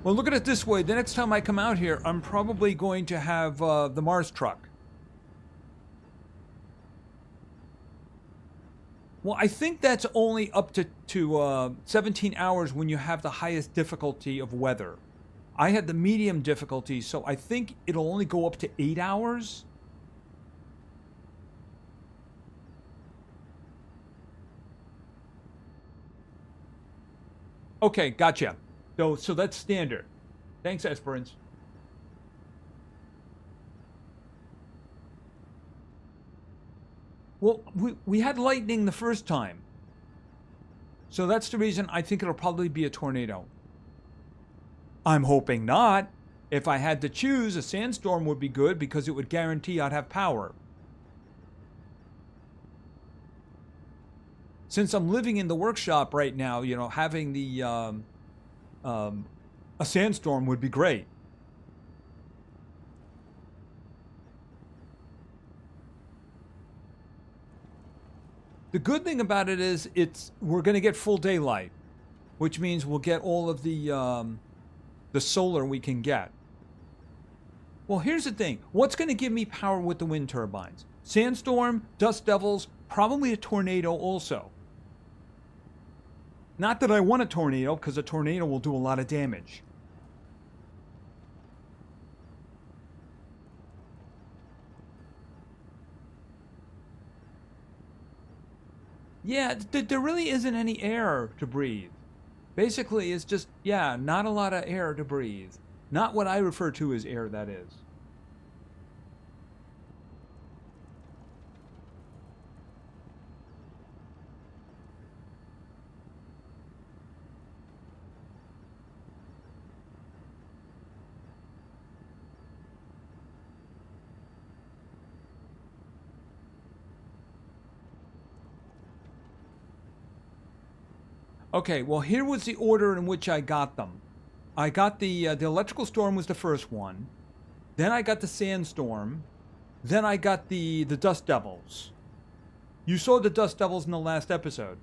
Well, look at it this way. The next time I come out here, I'm probably going to have the Mars truck. Well, I think that's only up to 17 hours when you have the highest difficulty of weather. I had the medium difficulty, so I think it'll only go up to 8 hours. Okay, gotcha. So that's standard. Thanks, Esperance. Well, we had lightning the first time. So that's the reason I think it'll probably be a tornado. I'm hoping not. If I had to choose, a sandstorm would be good because it would guarantee I'd have power. Since I'm living in the workshop right now, you know, having the a sandstorm would be great. The good thing about it is we're going to get full daylight, which means we'll get all of the solar we can get. Well, here's the thing. What's going to give me power with the wind turbines? Sandstorm, dust devils, probably a tornado also. Not that I want a tornado, because a tornado will do a lot of damage. Yeah, there really isn't any air to breathe. Basically, it's just, yeah, not a lot of air to breathe. Not what I refer to as air, that is. Okay, well, here was the order in which I got them. I got the electrical storm was the first one. Then I got the sandstorm. Then I got the dust devils. You saw the dust devils in the last episode.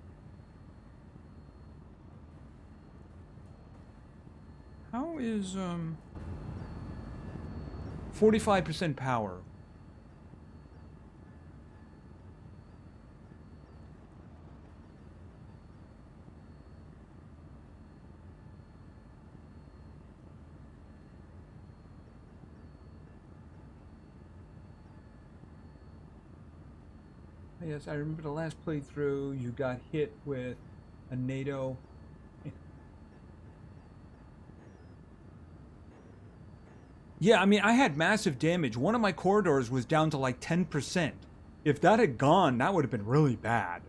How is 45% power. Yes, I remember the last playthrough, you got hit with a NATO. Yeah, I mean, I had massive damage. One of my corridors was down to like 10%. If that had gone, that would have been really bad.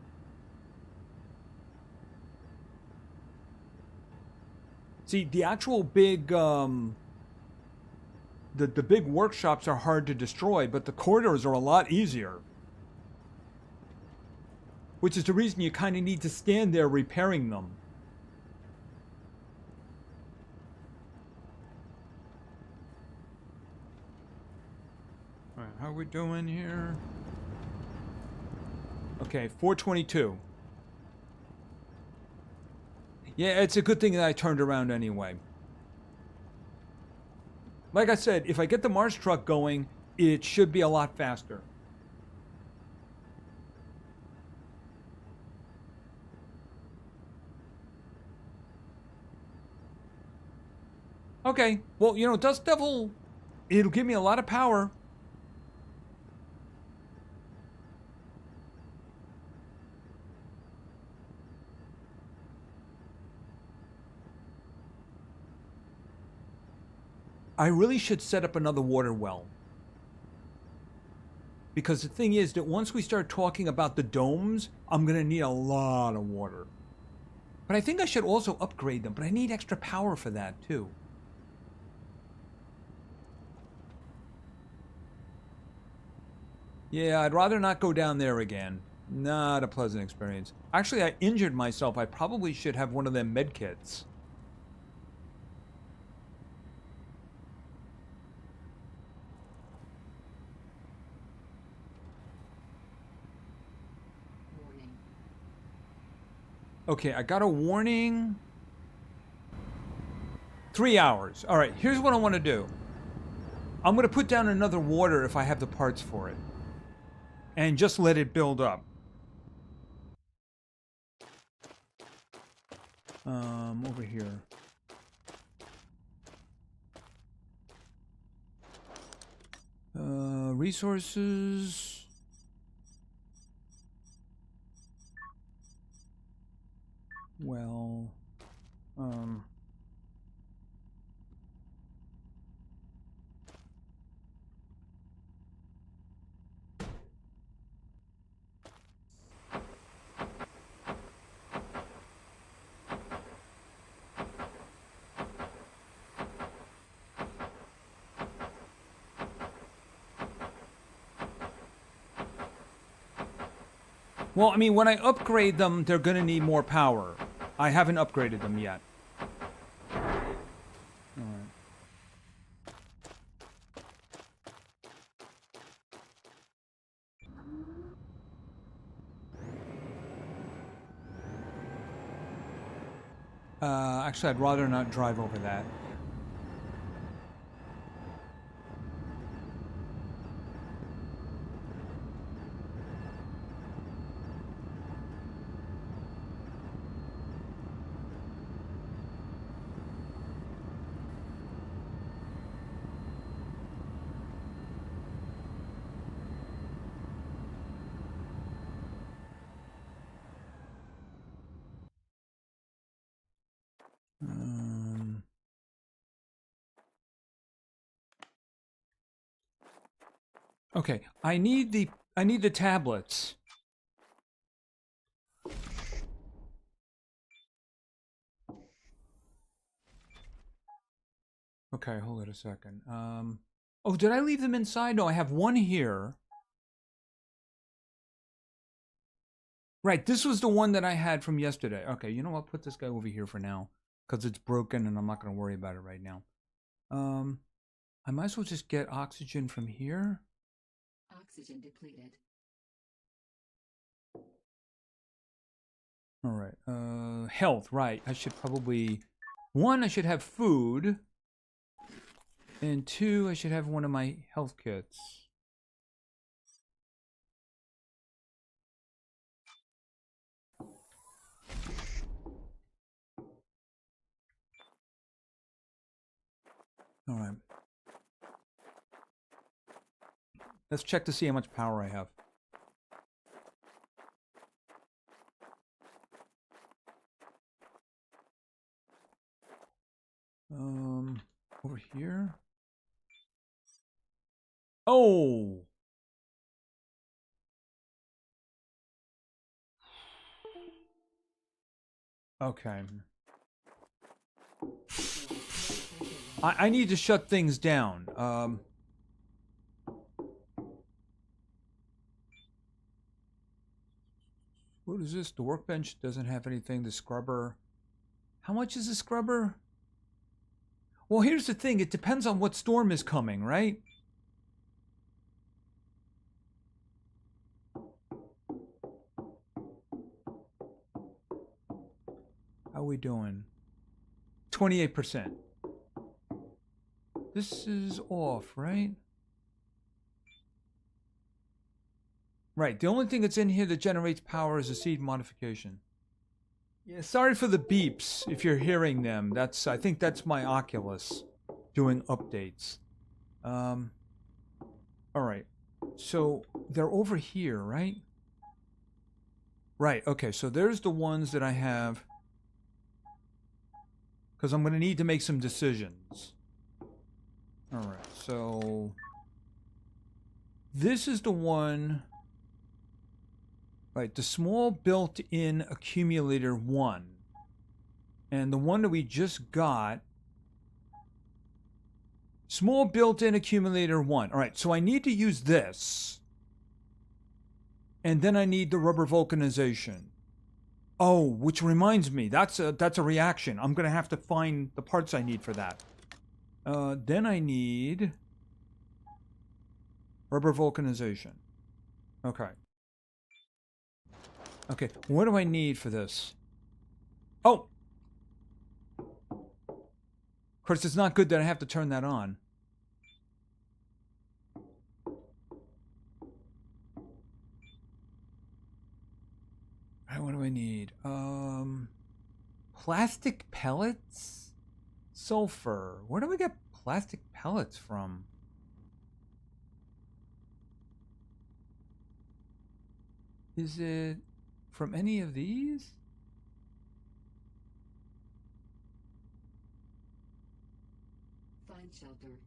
See, the actual big, the big workshops are hard to destroy, but the corridors are a lot easier. Which is the reason you kind of need to stand there repairing them. All right, how are we doing here? Okay, 422. Yeah, it's a good thing that I turned around anyway. Like I said, if I get the Mars truck going, it should be a lot faster. Okay, well, you know, Dust Devil, it'll give me a lot of power. I really should set up another water well. Because the thing is that once we start talking about the domes, I'm going to need a lot of water. But I think I should also upgrade them, but I need extra power for that too. Yeah, I'd rather not go down there again. Not a pleasant experience. Actually, I injured myself. I probably should have one of them med kits. Warning. Okay, I got a warning. 3 hours. All right, here's what I want to do. I'm going to put down another water if I have the parts for it. And just let it build up. Over here. Resources. Well, well, I mean, when I upgrade them, they're going to need more power. I haven't upgraded them yet. Actually, I'd rather not drive over that. Okay, I need the tablets. Okay, hold it a second. Oh, did I leave them inside? No, I have one here. Right, this was the one that I had from yesterday. Okay, you know what? Put this guy over here for now. Because it's broken and I'm not going to worry about it right now. I might as well just get oxygen from here. Oxygen depleted. All right. Health, right. I should probably... One, I should have food. And 2, I should have one of my health kits. All right. Let's check to see how much power I have. Over here. Oh! Okay. I need to shut things down. What is this? The workbench doesn't have anything. The scrubber. How much is the scrubber? Well, here's the thing. It depends on what storm is coming, right? How are we doing? 28%. This is off, right? Right. The only thing that's in here that generates power is a seed modification. Yeah, sorry for the beeps if you're hearing them. I think that's my Oculus doing updates. All right. So they're over here, right? Right. Okay. So there's the ones that I have. Because I'm going to need to make some decisions. All right. So this is the one. Right. The small built-in accumulator 1. And the one that we just got. Small built-in accumulator 1. All right. So I need to use this. And then I need the rubber vulcanization. Oh, which reminds me, that's a reaction. I'm going to have to find the parts I need for that. Then I need rubber vulcanization. Okay. Okay, what do I need for this? Oh! Of course, it's not good that I have to turn that on. What do I need? Plastic pellets? Sulfur. Where do we get plastic pellets from? Is it from any of these? Find shelter.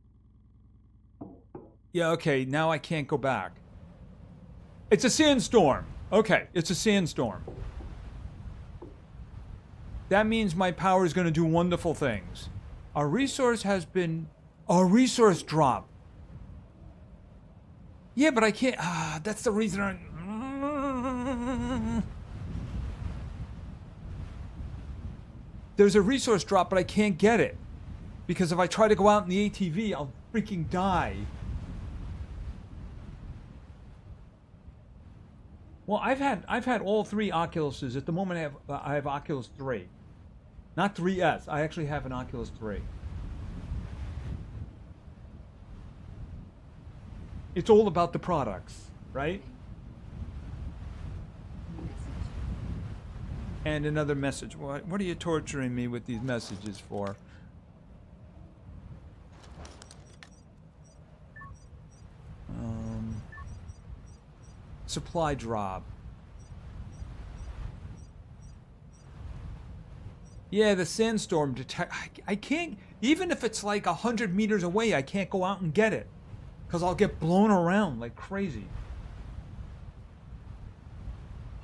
Yeah, okay, now I can't go back. It's a sandstorm. Okay, it's a sandstorm. That means my power is going to do wonderful things. Our resource has been... Our resource drop. Yeah, but I can't... that's the reason I... There's a resource drop, but I can't get it. Because if I try to go out in the ATV, I'll freaking die. Well, I've had all 3 Oculuses. At the moment, I have Oculus 3. Not 3S. I actually have an Oculus 3. It's all about the products, right? Message. And another message. What are you torturing me with these messages for? Supply drop. Yeah, the sandstorm detect. I can't, even if it's like 100 meters away, I can't go out and get it. Because I'll get blown around like crazy.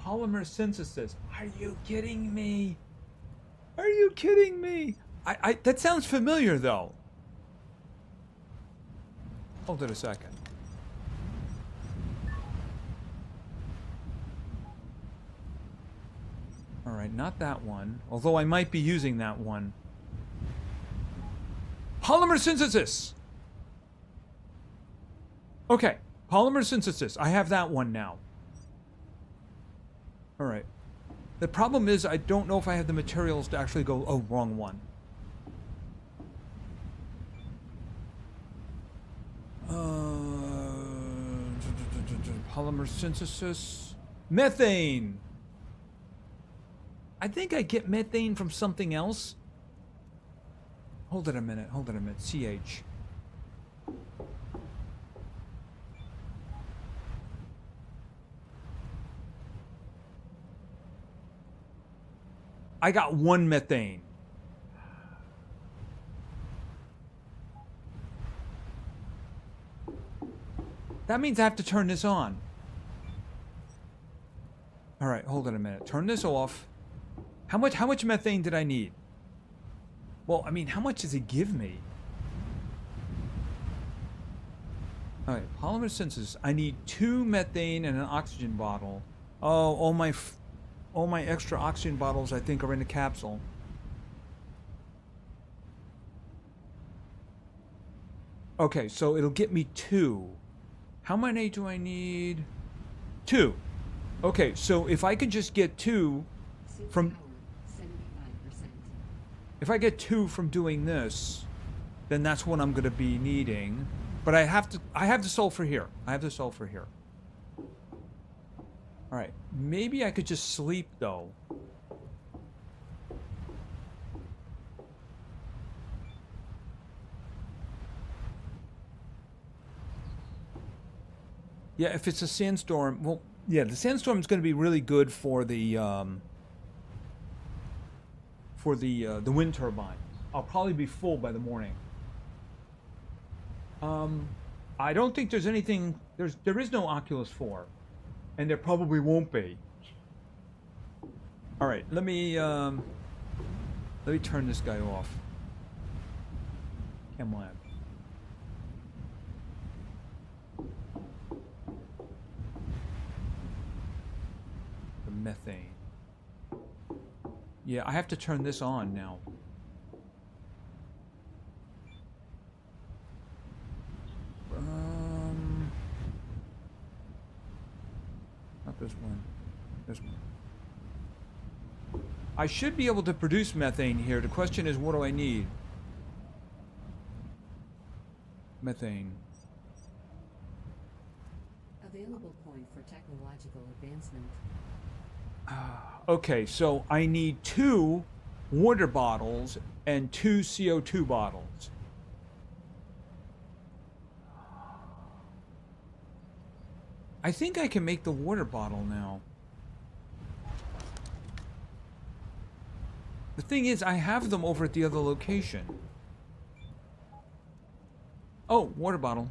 Polymer synthesis. Are you kidding me? Are you kidding me? That sounds familiar though. Hold it a second. Alright, not that one. Although I might be using that one. Polymer synthesis! Okay, polymer synthesis. I have that one now. Alright. The problem is I don't know if I have the materials to actually go... Oh, wrong one. Polymer synthesis. Methane. I think I get methane from something else. Hold it a minute. Hold it a minute. CH. I got 1 methane. That means I have to turn this on. All right, hold it a minute. Turn this off. How much methane did I need? Well, I mean, how much does it give me? All right, polymer synthesis. I need 2 methane and an oxygen bottle. Oh, all my extra oxygen bottles I think are in the capsule. Okay, so it'll get me 2. How many do I need? 2. Okay, so if I could just get 2 from... Power, 75%. If I get 2 from doing this, then that's what I'm going to be needing. But I have the sulfur here. I have the sulfur here. All right, maybe I could just sleep though. Yeah, if it's a sandstorm, well, yeah, the sandstorm is going to be really good for the wind turbine. I'll probably be full by the morning. I don't think there's anything. There is no Oculus 4, and there probably won't be. All right, let me turn this guy off. ChemLab. The methane. Yeah, I have to turn this on now. Not this one. This one. I should be able to produce methane here. The question is, what do I need? Methane. Available point for technological advancement. Okay, so I need 2 water bottles and 2 CO2 bottles. I think I can make the water bottle now. The thing is, I have them over at the other location. Oh, water bottle.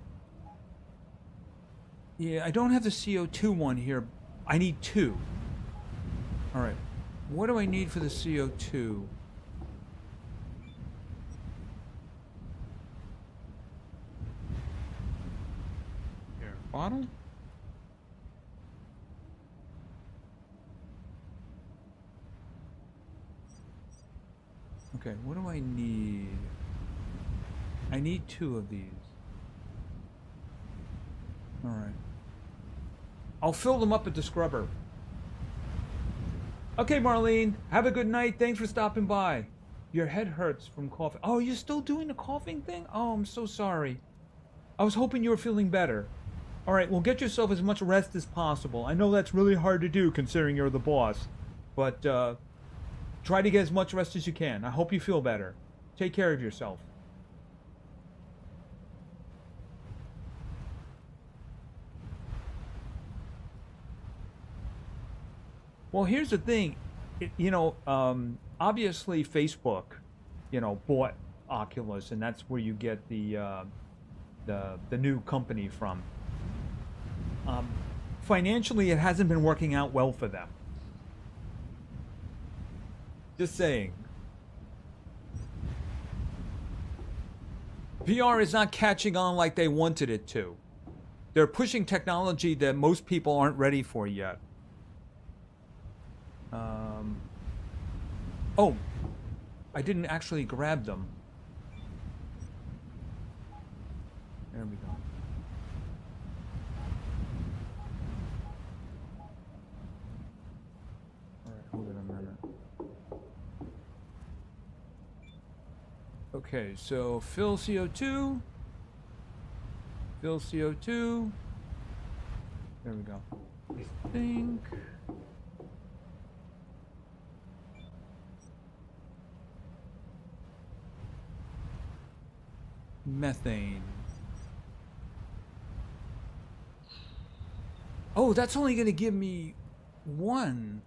Yeah, I don't have the CO2 one here. I need 2. All right. What do I need for the CO2? Here, bottle? Okay, what do I need? I need 2 of these. All right. I'll fill them up at the scrubber. Okay, Marlene, have a good night. Thanks for stopping by. Your head hurts from coughing. Oh, you're still doing the coughing thing? Oh, I'm so sorry. I was hoping you were feeling better. All right, well, get yourself as much rest as possible. I know that's really hard to do considering you're the boss. But, try to get as much rest as you can. I hope you feel better. Take care of yourself. Well, here's the thing. Obviously Facebook, bought Oculus, and that's where you get the new company from. Financially, it hasn't been working out well for them. Just saying. VR is not catching on like they wanted it to. They're pushing technology that most people aren't ready for yet. Oh, I didn't actually grab them. There we go. All right, hold it a minute. Okay, so fill CO2. Fill CO2. There we go. I think. Methane. Oh, that's only going to give me one.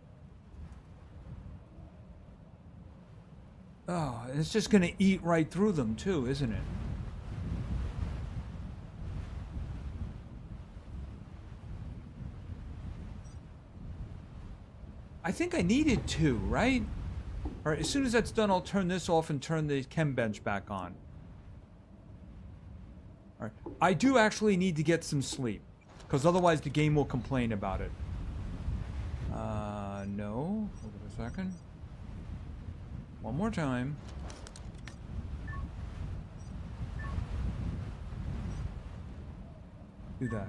Oh, it's just going to eat right through them too, isn't it? I think I needed two, right? All right, as soon as that's done, I'll turn this off and turn the chem bench back on. All right, I do actually need to get some sleep, because otherwise the game will complain about it. No. Hold on a second. One more time. Do that.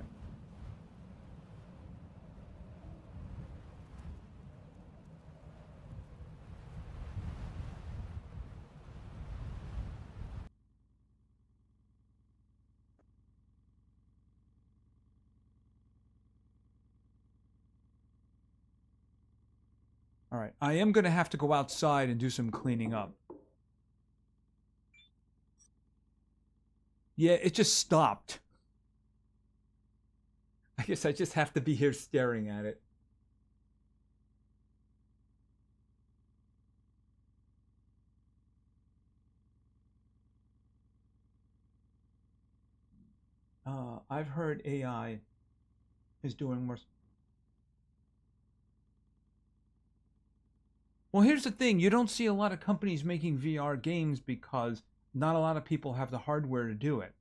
All right, I am going to have to go outside and do some cleaning up. Yeah, it just stopped. I guess I just have to be here staring at it. I've heard AI is doing more. Well, here's the thing. You don't see a lot of companies making VR games because not a lot of people have the hardware to do it.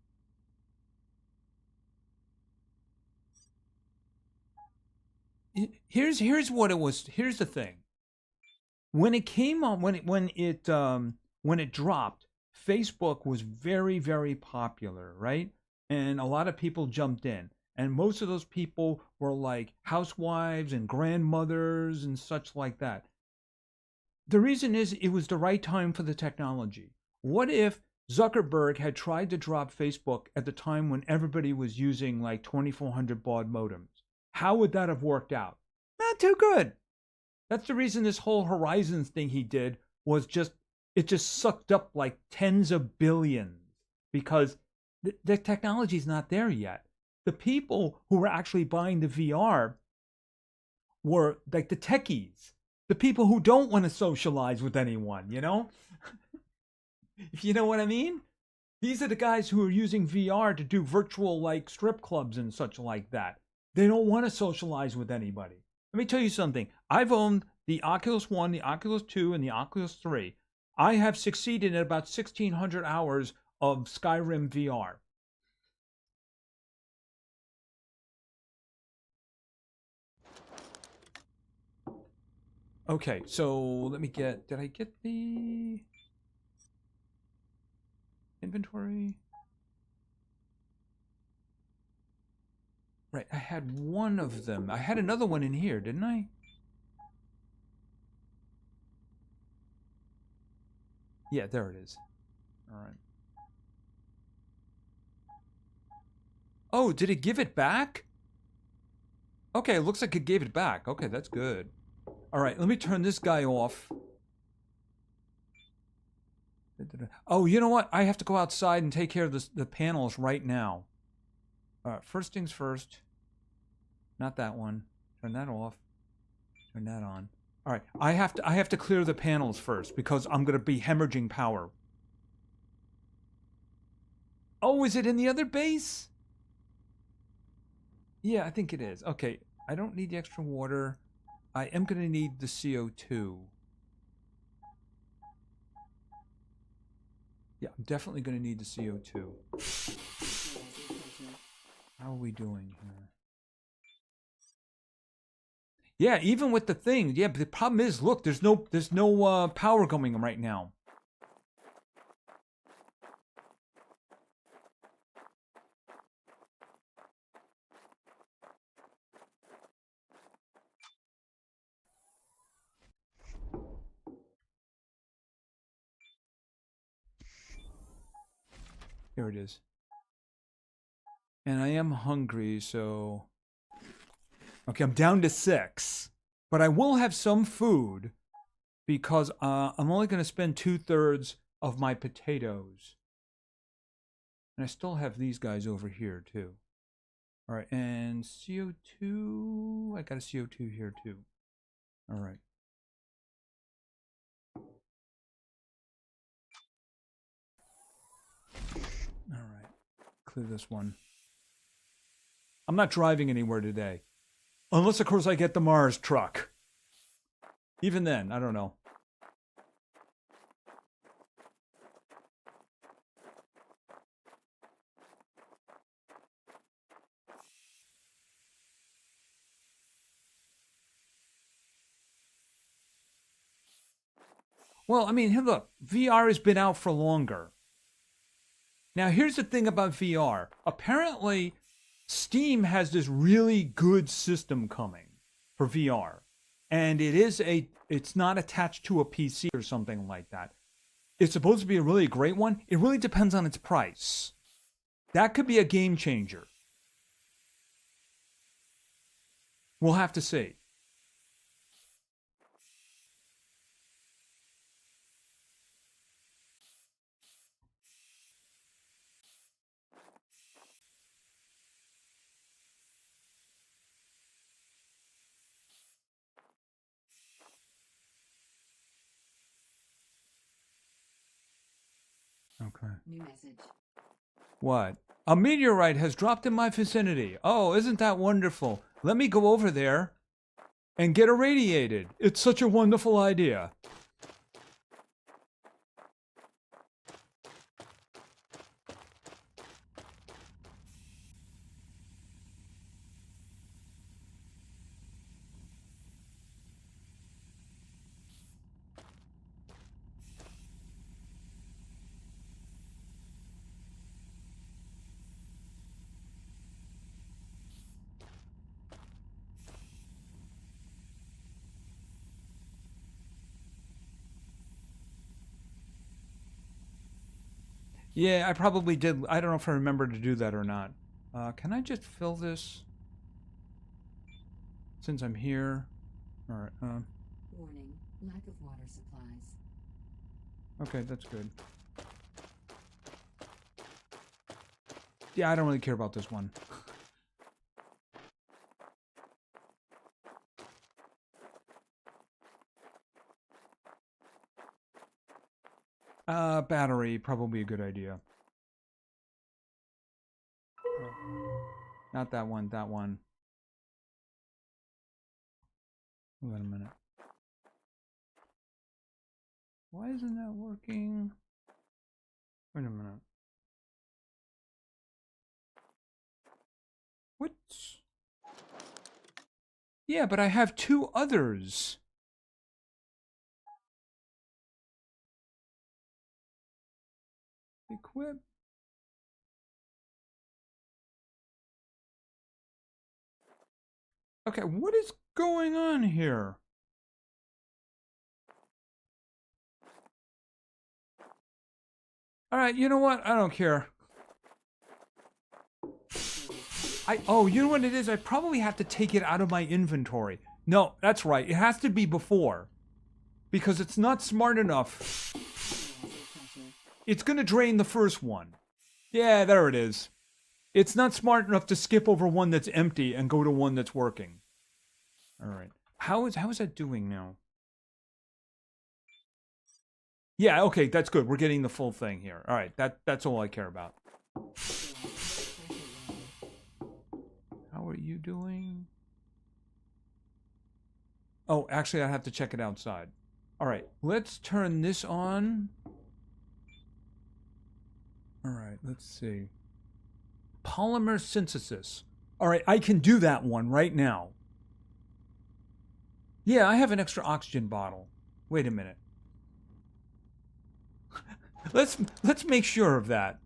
Here's what it was. Here's the thing. When it came on, when it dropped, Facebook was very popular, right? And a lot of people jumped in, and most of those people were like housewives and grandmothers and such like that. The reason is it was the right time for the technology. What if Zuckerberg had tried to drop Facebook at the time when everybody was using like 2400 baud modems? How would that have worked out? Not too good. That's the reason this whole Horizons thing he did was it just sucked up like tens of billions because the technology's not there yet. The people who were actually buying the VR were like the techies, the people who don't want to socialize with anyone, you know? If you know what I mean? These are the guys who are using VR to do virtual like strip clubs and such like that. They don't want to socialize with anybody. Let me tell you something. I've owned the Oculus 1, the Oculus 2, and the Oculus 3. I have succeeded in about 1,600 hours of Skyrim VR. Okay, so let me get... Did I get the inventory? Right, I had one of them. I had another one in here, didn't I? Yeah, there it is. All right. Oh, did it give it back? Okay, it looks like it gave it back. Okay, that's good. All right, let me turn this guy off. Oh, you know what? I have to go outside and take care of the panels right now. All right, first things first. Not that one. Turn that off. Turn that on. All right, I have to clear the panels first because I'm going to be hemorrhaging power. Oh, is it in the other base? Yeah, I think it is. Okay, I don't need the extra water. I am going to need the CO2. Yeah, I'm definitely going to need the CO2. How are we doing here? Yeah, even with the thing. Yeah, but the problem is, look, there's no power going right now. Here it is. And I am hungry, so... Okay, I'm down to 6. But I will have some food because I'm only going to spend 2/3 of my potatoes. And I still have these guys over here, too. All right, and CO2... I got a CO2 here, too. All right. All right. Clear this one. I'm not driving anywhere today. Unless, of course, I get the Mars truck. Even then, I don't know. Well, I mean, here, look, VR has been out for longer. Now, here's the thing about VR. Apparently, Steam has this really good system coming for VR. And it's not attached to a PC or something like that. It's supposed to be a really great one. It really depends on its price. That could be a game changer. We'll have to see. Okay. New message. What? A meteorite has dropped in my vicinity. Oh, isn't that wonderful? Let me go over there and get irradiated. It's such a wonderful idea. Yeah, I probably did. I don't know if I remember to do that or not. Can I just fill this since I'm here? All right. Warning. Lack of water supplies. Okay, that's good. Yeah, I don't really care about this one. Battery, probably a good idea. Not that one, that one. Wait a minute. Why isn't that working? Wait a minute. What? Yeah, but I have 2 others. Equip. Okay, what is going on here? All right, you know what? I don't care. Oh, you know what it is? I probably have to take it out of my inventory. No, that's right. It has to be before. Because it's not smart enough. It's going to drain the first one. Yeah, there it is. It's not smart enough to skip over one that's empty and go to one that's working. All right. How is that doing now? Yeah, okay, that's good. We're getting the full thing here. All right, that's all I care about. How are you doing? Oh, actually, I have to check it outside. All right, let's turn this on. All right, let's see. Polymer synthesis. All right, I can do that one right now. Yeah, I have an extra oxygen bottle. Wait a minute. Let's make sure of that.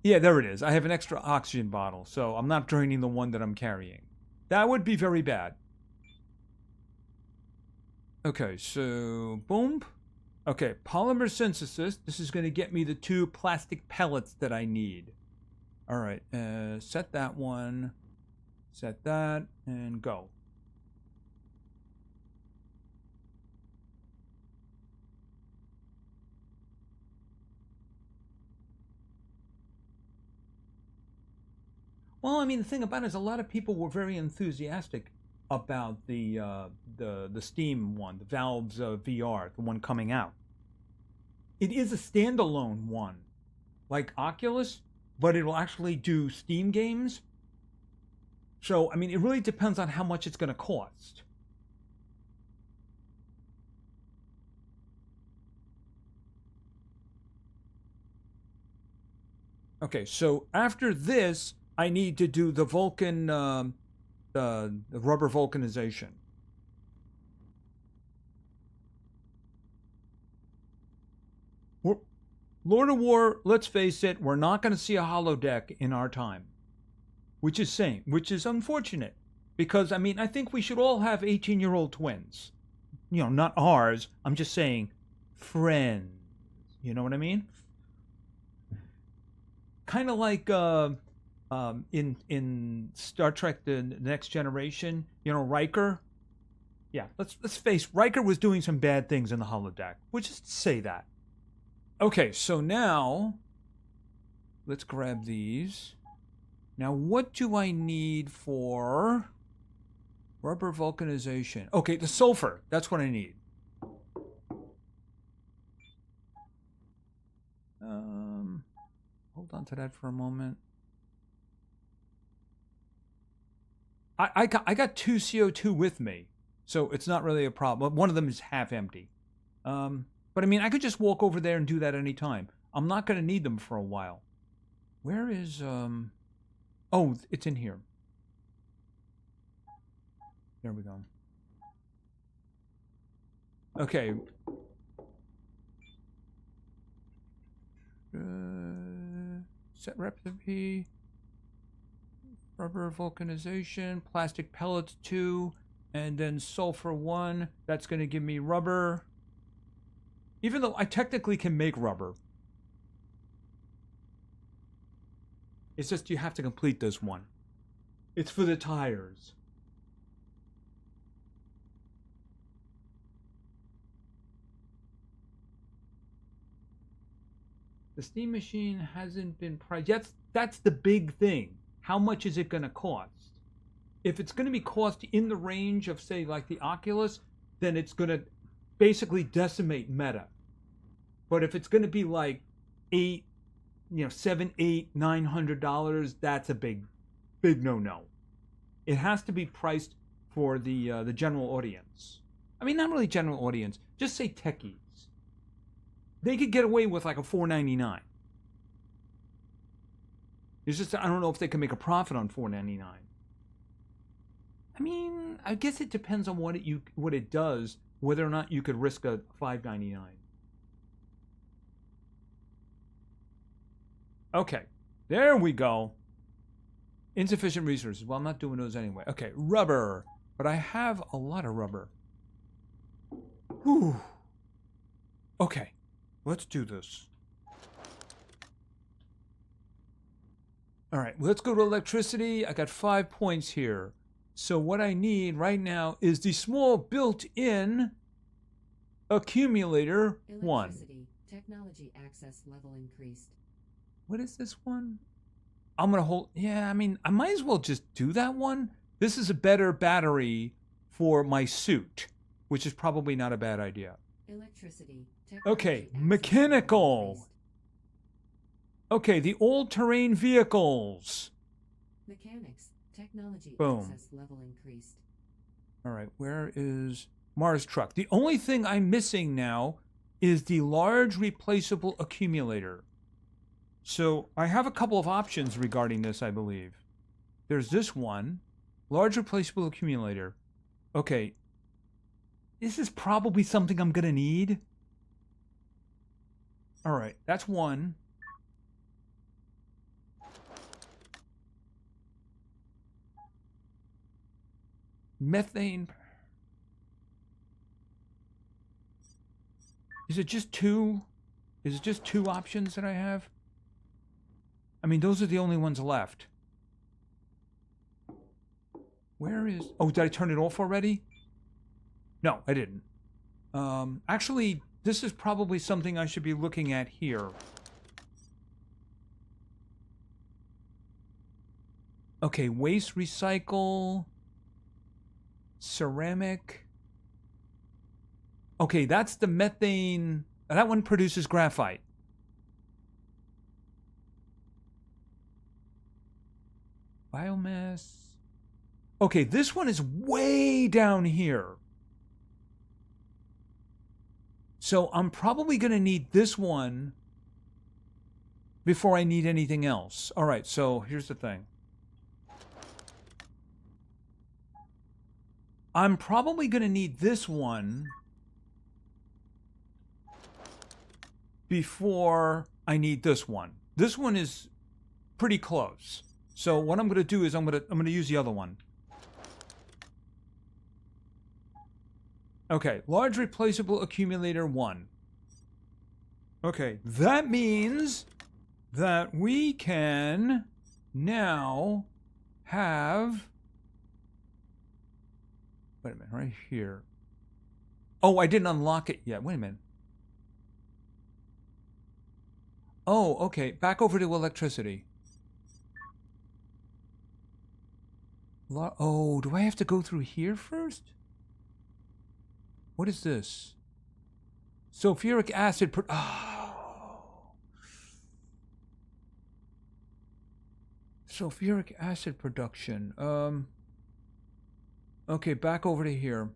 Yeah, there it is. I have an extra oxygen bottle, so I'm not draining the one that I'm carrying. That would be very bad. Okay, so boom. Okay, polymer synthesis. This is going to get me the 2 plastic pellets that I need. All right, set that one, set that, and go. Well, I mean, the thing about it is a lot of people were very enthusiastic about the Steam one, the Valve's VR, the one coming out. It is a standalone one, like Oculus, but it'll actually do Steam games. So, I mean, it really depends on how much it's going to cost. Okay, so after this, I need to do the Vulcan, the rubber vulcanization. Lord of War, let's face it, we're not going to see a holodeck in our time, which is unfortunate, because I mean, I think we should all have 18-year-old twins. You know, not ours. I'm just saying, friends. You know what I mean? Kind of like in Star Trek: The Next Generation. You know, Riker. Yeah, let's face. Riker was doing some bad things in the holodeck. We'll just say that. Okay, so now let's grab these. Now, what do I need for rubber vulcanization? Okay, the sulfur. That's what I need. Hold on to that for a moment. I got 2 CO2 with me, so it's not really a problem. One of them is half empty. But I mean, I could just walk over there and do that anytime. I'm not going to need them for a while. Where is, oh, it's in here. There we go. Okay. Set recipe. Rubber vulcanization. Plastic pellets 2. And then sulfur 1. That's going to give me rubber. Even though I technically can make rubber. It's just you have to complete this one. It's for the tires. The steam machine hasn't been priced. That's the big thing. How much is it going to cost? If it's going to be cost in the range of, say, like the Oculus, then it's going to basically decimate meta. But if it's going to be like $7, $8, $900, that's a big no. It has to be priced for the general audience. I mean, not really general audience. Just say techies. They could get away with like a $4.99. It's just I don't know if they can make a profit on $4.99. I mean, I guess it depends on what it does, whether or not you could risk a $5.99. Okay, there we go. Insufficient resources. Well, I'm not doing those anyway. Okay, rubber. But I have a lot of rubber. Whew. Okay, let's do this. All right, let's go to electricity. I got 5 points here. So what I need right now is the small built-in accumulator 1. Electricity. Technology access level increased. What is this one? I'm going to hold... Yeah, I mean, I might as well just do that one. This is a better battery for my suit, which is probably not a bad idea. Electricity. Okay, mechanical. Okay, the all-terrain vehicles. Mechanics. Technology Boom. access level increased. All right, where is Mars truck? The only thing I'm missing now is the large replaceable accumulator. So I have a couple of options regarding this, I believe. There's this one, large replaceable accumulator. Okay, this is probably something I'm going to need. All right, that's one. Methane. Is it just two? Is it just two options that I have? I mean, those are the only ones left. Where is... Oh, did I turn it off already? No, I didn't. Actually, this is probably something I should be looking at here. Okay, waste recycle, ceramic. Okay, that's the methane. That one produces graphite. Biomass. Okay, this one is way down here. So I'm probably going to need this one before I need anything else. All right, so here's the thing. I'm probably going to need this one before I need this one. This one is pretty close. So what I'm going to do is I'm going to use the other one. Okay, large replaceable accumulator 1. Okay, that means that we can now have... Wait a minute, right here. Oh, I didn't unlock it yet. Wait a minute. Oh, okay. Back over to electricity. Oh, do I have to go through here first? What is this? Sulfuric acid... Oh. Sulfuric acid production. Okay, back over to here.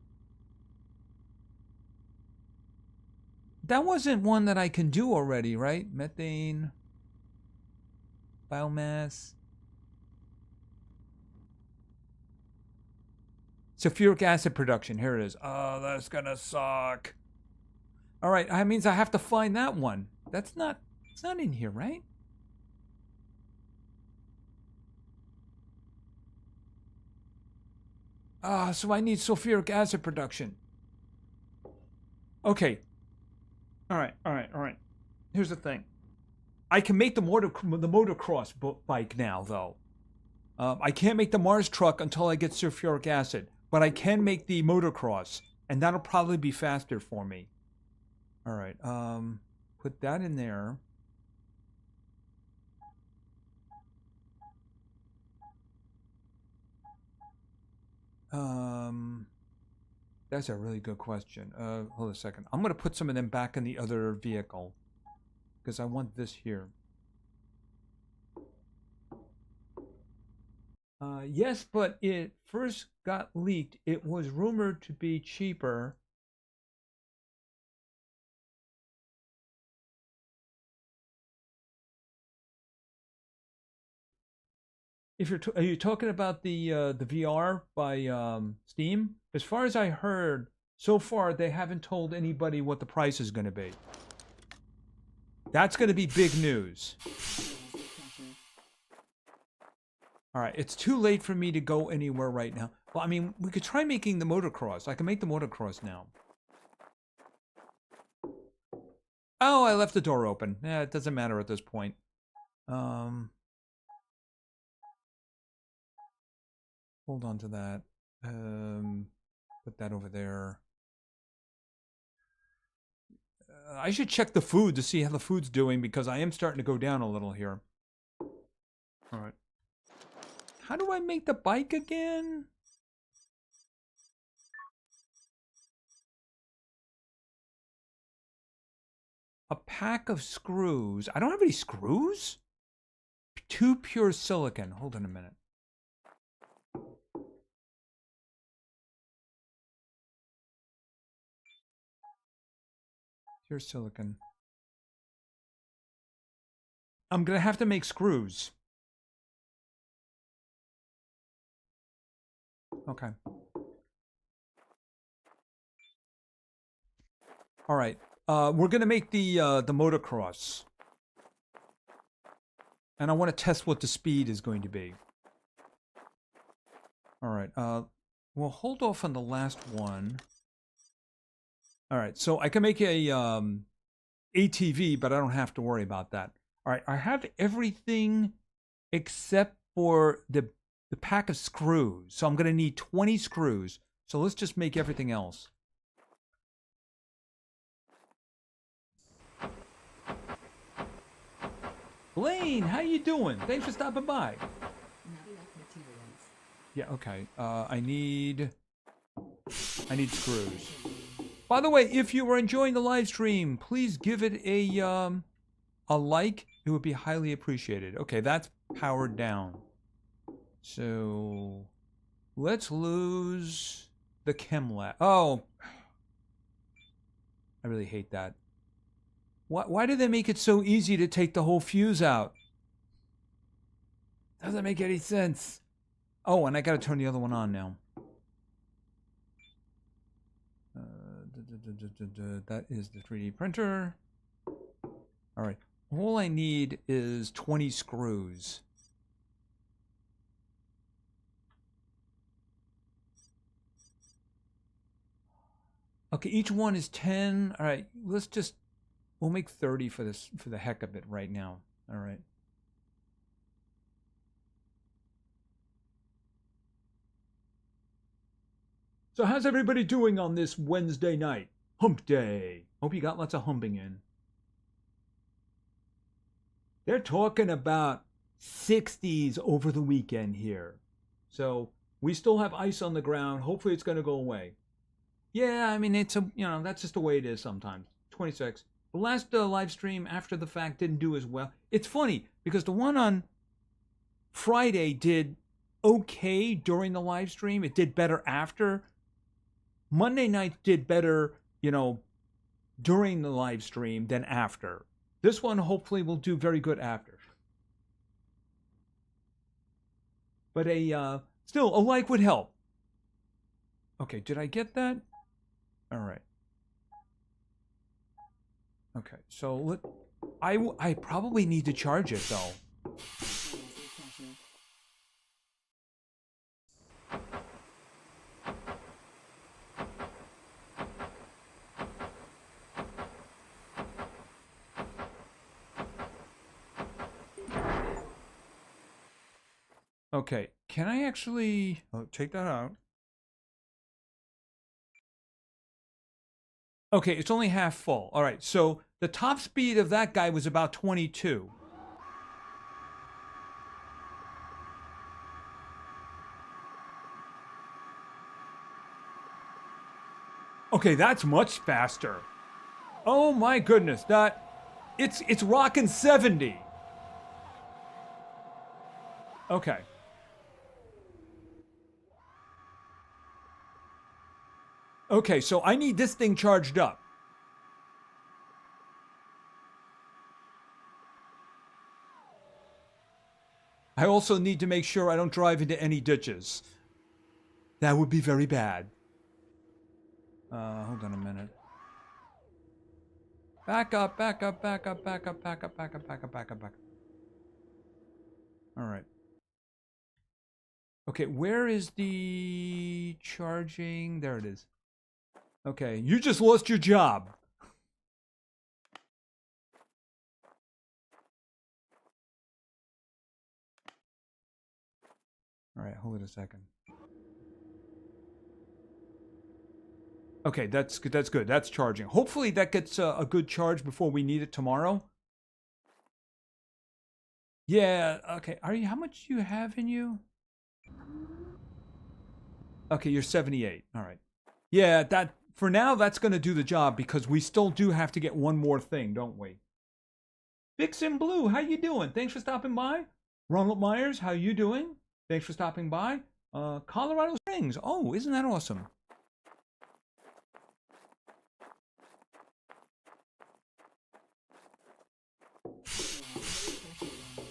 That wasn't one that I can do already, right? Methane. Biomass. Sulfuric acid production. Here it is. Oh, that's gonna suck. All right, that means I have to find that one. It's not in here, right? So I need sulfuric acid production. Okay. All right. Here's the thing. I can make the motocross bike now, though. I can't make the Mars truck until I get sulfuric acid, but I can make the motocross, and that'll probably be faster for me. All right. Put that in there. That's a really good question. Hold a second. I'm gonna put some of them back in the other vehicle because I want this here. Yes, but it first got leaked. It was rumored to be cheaper. If are you talking about the VR by Steam? As far as I heard, so far they haven't told anybody what the price is going to be. That's going to be big news. All right, it's too late for me to go anywhere right now. Well, I mean, we could try making the motocross. I can make the motocross now. Oh, I left the door open. Yeah, it doesn't matter at this point. Hold on to that. Put that over there. I should check the food to see how the food's doing because I am starting to go down a little here. All right. How do I make the bike again? A pack of screws. I don't have any screws? 2 pure silicon. Hold on a minute. Pure silicon. I'm going to have to make screws. Okay. All right. We're going to make the motocross. And I want to test what the speed is going to be. All right. We'll hold off on the last one. All right, so I can make a ATV, but I don't have to worry about that. All right, I have everything except for the pack of screws. So I'm going to need 20 screws. So let's just make everything else. Blaine, how you doing? Thanks for stopping by. Not enough materials. Yeah, okay. I need screws. By the way, if you were enjoying the live stream, please give it a like. It would be highly appreciated. Okay, that's powered down. So let's lose the chem lab. Oh, I really hate that. Why do they make it so easy to take the whole fuse out? Doesn't make any sense. Oh, and I gotta turn the other one on now. That is the 3D printer. All right. All I need is 20 screws. Okay, each one is 10. All right, we'll make 30 for this, for the heck of it right now. All right. So how's everybody doing on this Wednesday night? Hump day. Hope you got lots of humping in. They're talking about 60s over the weekend here. So we still have ice on the ground. Hopefully it's going to go away. Yeah, I mean, that's just the way it is sometimes. 26. The last live stream after the fact didn't do as well. It's funny because the one on Friday did okay during the live stream. It did better after. Monday night did better, during the live stream than after. This one hopefully will do very good after. But still, a like would help. Okay, did I get that? All right. Okay, so I probably need to charge it though. Okay, can I actually take that out? Okay, it's only half full. All right, so the top speed of that guy was about 22. Okay, that's much faster. Oh my goodness, it's rocking 70. Okay. Okay, so I need this thing charged up. I also need to make sure I don't drive into any ditches. That would be very bad. Hold on a minute. Back up, back up, back up, back up, back up, back up, back up, back up, back up. All right. Okay, where is the charging? There it is. Okay, you just lost your job. All right, hold it a second. Okay, that's good. That's good. That's charging. Hopefully that gets a good charge before we need it tomorrow. Yeah, okay. How much do you have in you? Okay, you're 78. All right. Yeah, for now that's going to do the job because we still do have to get one more thing, don't we? Vixen Blue, how you doing? Thanks for stopping by. Ronald Myers, how you doing? Thanks for stopping by. Colorado Springs. Oh, isn't that awesome?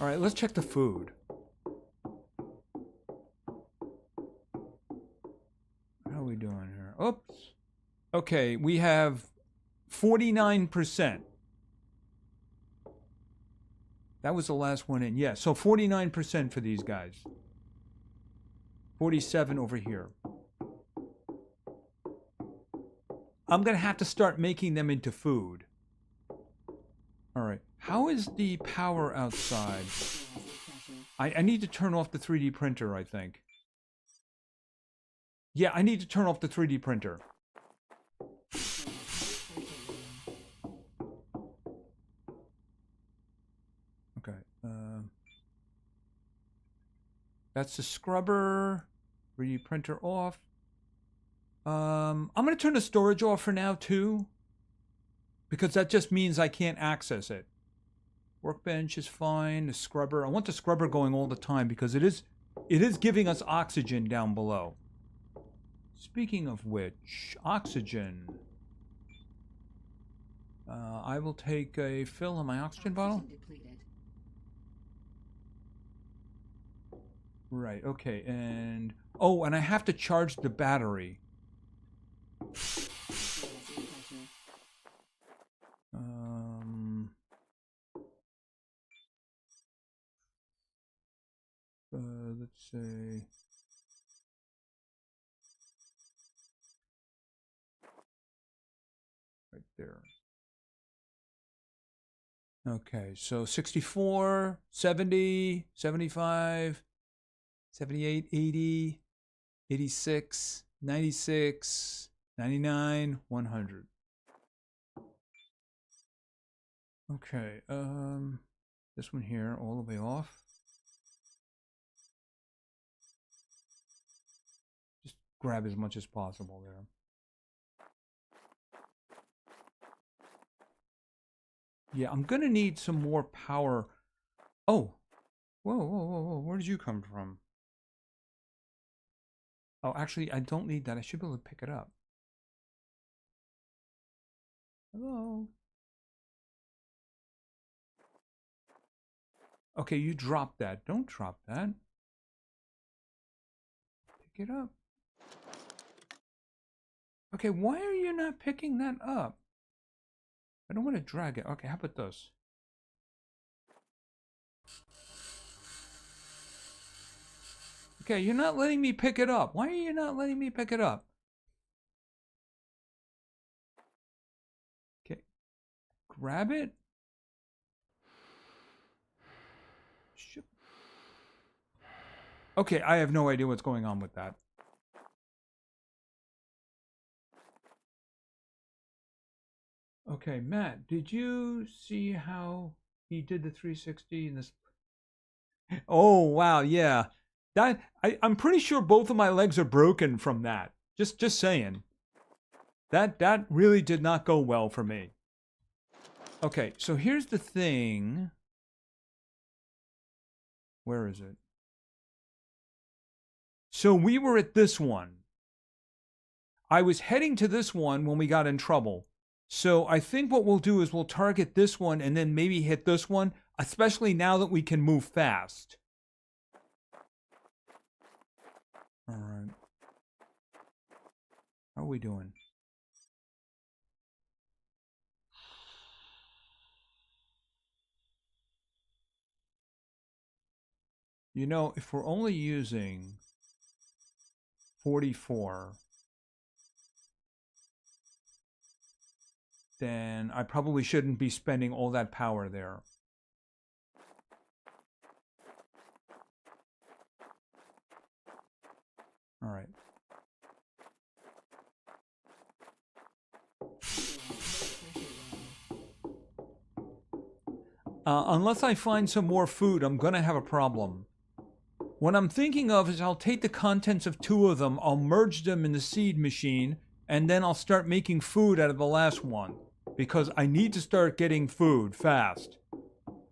All right, let's check the food. How are we doing here? Oops. Okay, we have 49%. That was the last one in. Yeah, so 49% for these guys. 47 over here. I'm going to have to start making them into food. All right. How is the power outside? I need to turn off the 3D printer, I think. Yeah, I need to turn off the 3D printer. Okay. That's the scrubber. 3D printer off. I'm going to turn the storage off for now, too. Because that just means I can't access it. Workbench is fine. The scrubber. I want the scrubber going all the time because it is giving us oxygen down below. Speaking of which, oxygen. I will take a fill on my oxygen bottle. Right, okay, and... Oh, and I have to charge the battery. Let's say... Right there. Okay, so 64, 70, 75, 78, 80, 86, 96, 99, 100. Okay, this one here, all the way off. Just grab as much as possible there. Yeah, I'm gonna need some more power. Oh, whoa, whoa, whoa, whoa, where did you come from? Oh, actually, I don't need that. I should be able to pick it up. Hello? Okay, you dropped that. Don't drop that. Pick it up. Okay, why are you not picking that up? I don't want to drag it. Okay, how about this? Okay, you're not letting me pick it up. Why are you not letting me pick it up? Okay, grab it. Okay, I have no idea what's going on with that. Okay, Matt, did you see how he did the 360 in this? Oh, wow, yeah. That I'm pretty sure both of my legs are broken from that. Just saying. That really did not go well for me. Okay, so here's the thing. Where is it? So we were at this one. I was heading to this one when we got in trouble. So I think what we'll do is we'll target this one and then maybe hit this one, especially now that we can move fast. All right. How are we doing? You know, if we're only using 44, then I probably shouldn't be spending all that power there. All right. Unless I find some more food, I'm going to have a problem. What I'm thinking of is I'll take the contents of 2 of them, I'll merge them in the seed machine, and then I'll start making food out of the last one. Because I need to start getting food fast.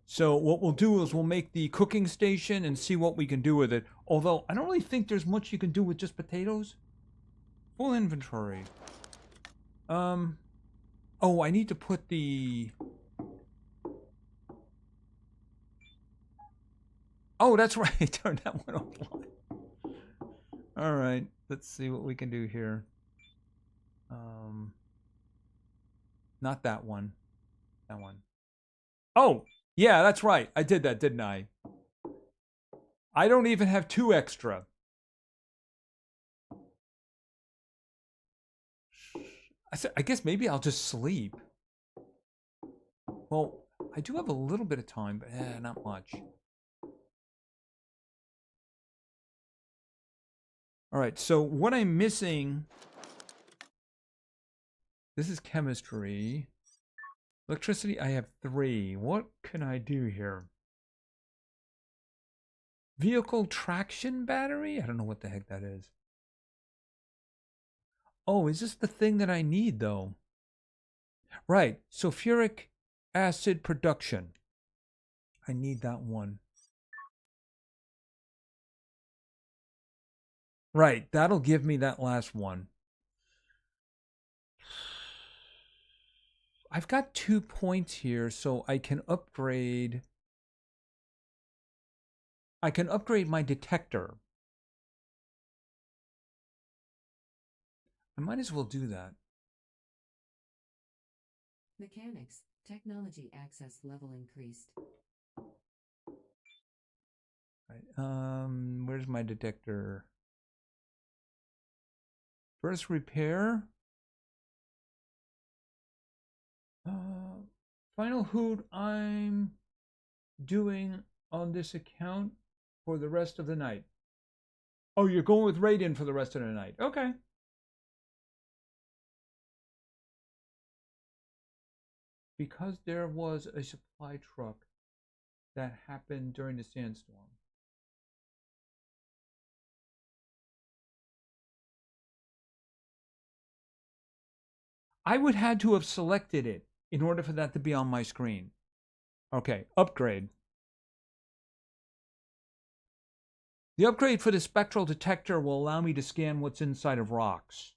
So what we'll do is we'll make the cooking station and see what we can do with it. Although, I don't really think there's much you can do with just potatoes. Full inventory. Oh, I need to put the... Oh, that's right. Turn that one offline. All right. Let's see what we can do here. Not that one. That one. Oh, yeah, that's right. I did that, didn't I? I don't even have 2 extra. I guess maybe I'll just sleep. Well, I do have a little bit of time, but not much. All right, so what I'm missing... This is chemistry. Electricity, I have 3. What can I do here? Vehicle traction battery? I don't know what the heck that is. Oh, is this the thing that I need, though? Right, sulfuric acid production. I need that one. Right, that'll give me that last one. I've got 2 points here, so I can upgrade... I can upgrade my detector. I might as well do that. Mechanics, technology access level increased. Right, where's my detector? First repair. Final hoot I'm doing on this account for the rest of the night. Oh, you're going with Raiden for the rest of the night. Okay. Because there was a supply truck that happened during the sandstorm. I would had to have selected it in order for that to be on my screen. Okay, upgrade. The upgrade for the spectral detector will allow me to scan what's inside of rocks.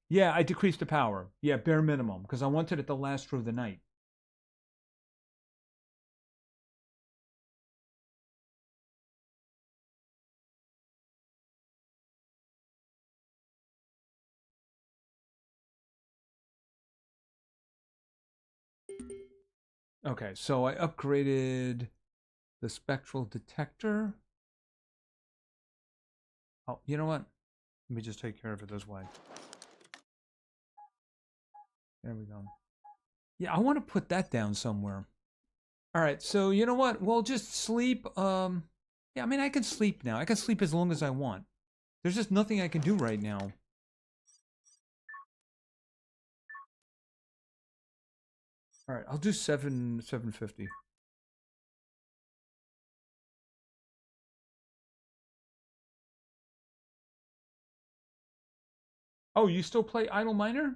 Yeah, I decreased the power. Yeah, bare minimum, because I wanted it to last through the night. Okay, so I upgraded the spectral detector. Oh, you know what? Let me just take care of it this way. There we go. Yeah, I want to put that down somewhere. All right, so you know what? We'll just sleep. Yeah, I mean, I can sleep now. I can sleep as long as I want. There's just nothing I can do right now. All right, I'll do 750. Oh, you still play Idle Miner?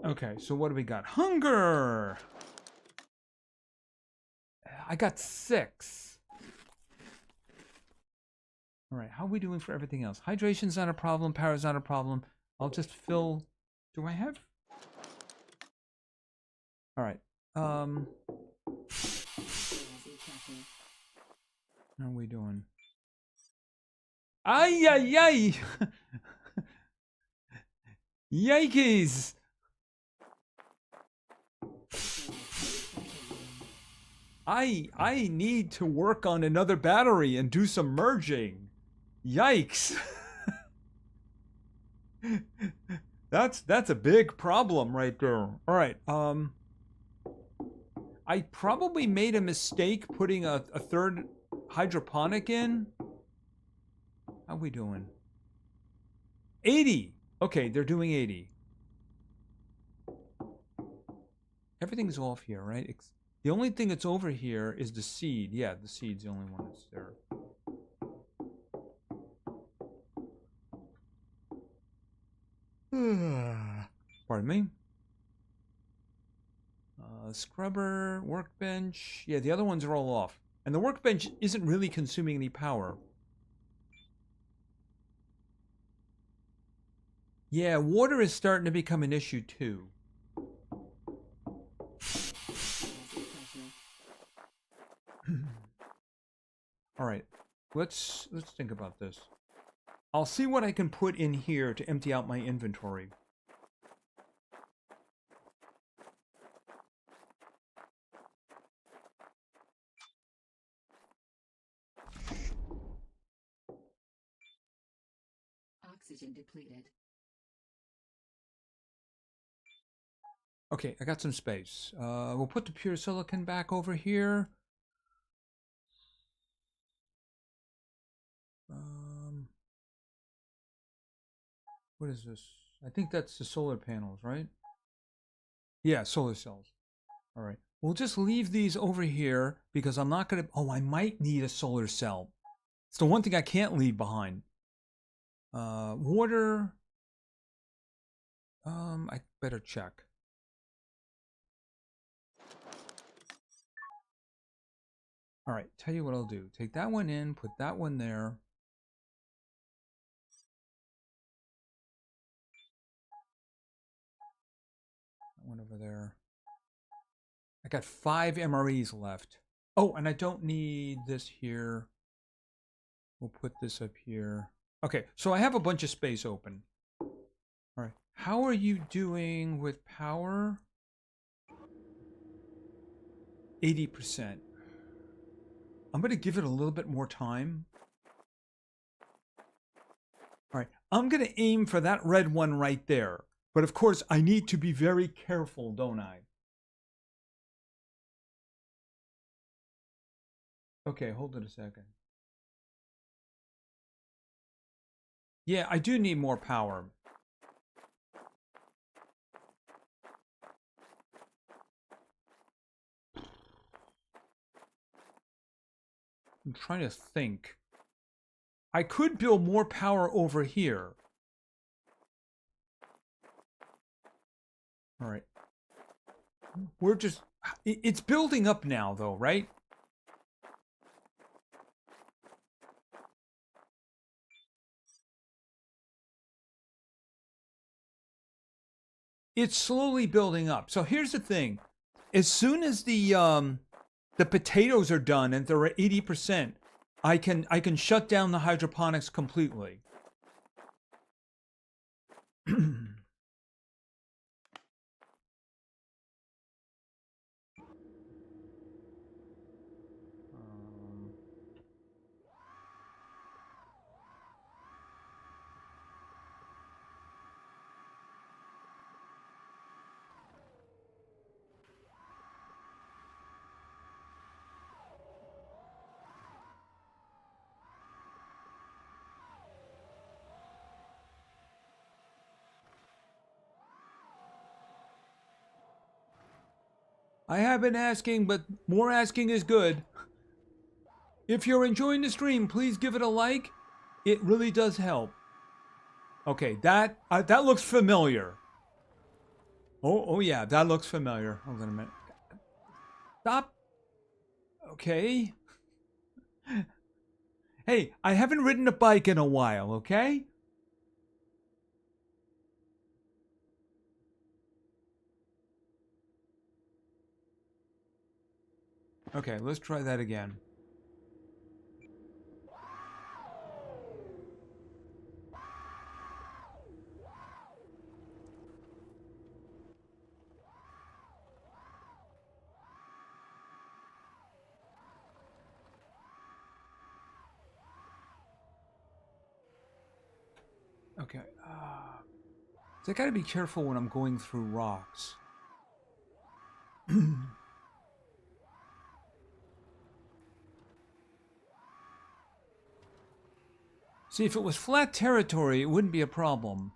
Okay, so what do we got? Hunger! I got 6. All right, how are we doing for everything else? Hydration's not a problem. Power's not a problem. I'll just fill... Do I have... All right. How are we doing? Ay, ay, ay! Yikes! I need to work on another battery and do some merging. Yikes! That's a big problem right there. All right. I probably made a mistake putting a third hydroponic in. How we doing? 80. Okay, they're doing 80. Everything's off here, right? The only thing that's over here is the seed. Yeah, the seed's the only one that's there. Pardon me. Scrubber, workbench. Yeah, the other ones are all off. And the workbench isn't really consuming any power. Yeah, water is starting to become an issue too. All right. let's think about this. I'll see what I can put in here to empty out my inventory. Oxygen depleted. Okay, I got some space. We'll put the pure silicon back over here. What is this? I think that's the solar panels, right? Yeah, solar cells. All right. We'll just leave these over here because I'm not going to... Oh, I might need a solar cell. It's the one thing I can't leave behind. Water. I better check. All right, tell you what I'll do. Take that one in, put that one there. That one over there. I got 5 MREs left. Oh, and I don't need this here. We'll put this up here. Okay, so I have a bunch of space open. All right. How are you doing with power? 80%. I'm going to give it a little bit more time. All right. I'm going to aim for that red one right there. But of course, I need to be very careful, don't I? Okay, hold it a second. Yeah, I do need more power. I'm trying to think. I could build more power over here. All right. We're just... It's building up now, though, right? It's slowly building up. So here's the thing. As soon as the potatoes are done and they're at 80%, I can shut down the hydroponics completely. I have been asking, but more asking is good. If you're enjoying the stream, please give it a like. It really does help. Okay, that looks familiar. Oh yeah, that looks familiar. Hold on a minute. Stop. Okay. Hey, I haven't ridden a bike in a while, okay? Okay, let's try that again. Okay. So I gotta be careful when I'm going through rocks. See, if it was flat territory, it wouldn't be a problem.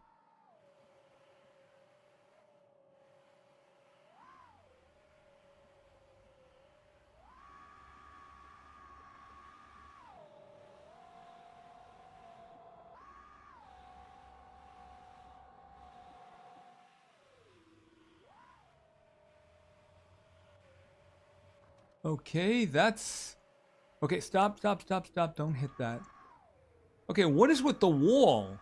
Okay, that's... Okay, stop. Don't hit that. Okay, what is with the wall?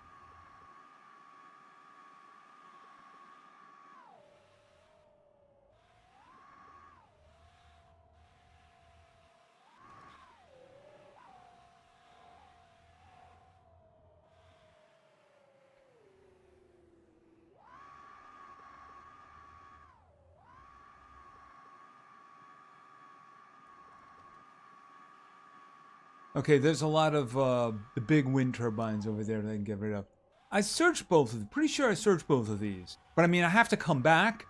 Okay, there's a lot of the big wind turbines over there that I can get rid of. I searched both of them. Pretty sure I searched both of these. But I mean, I have to come back.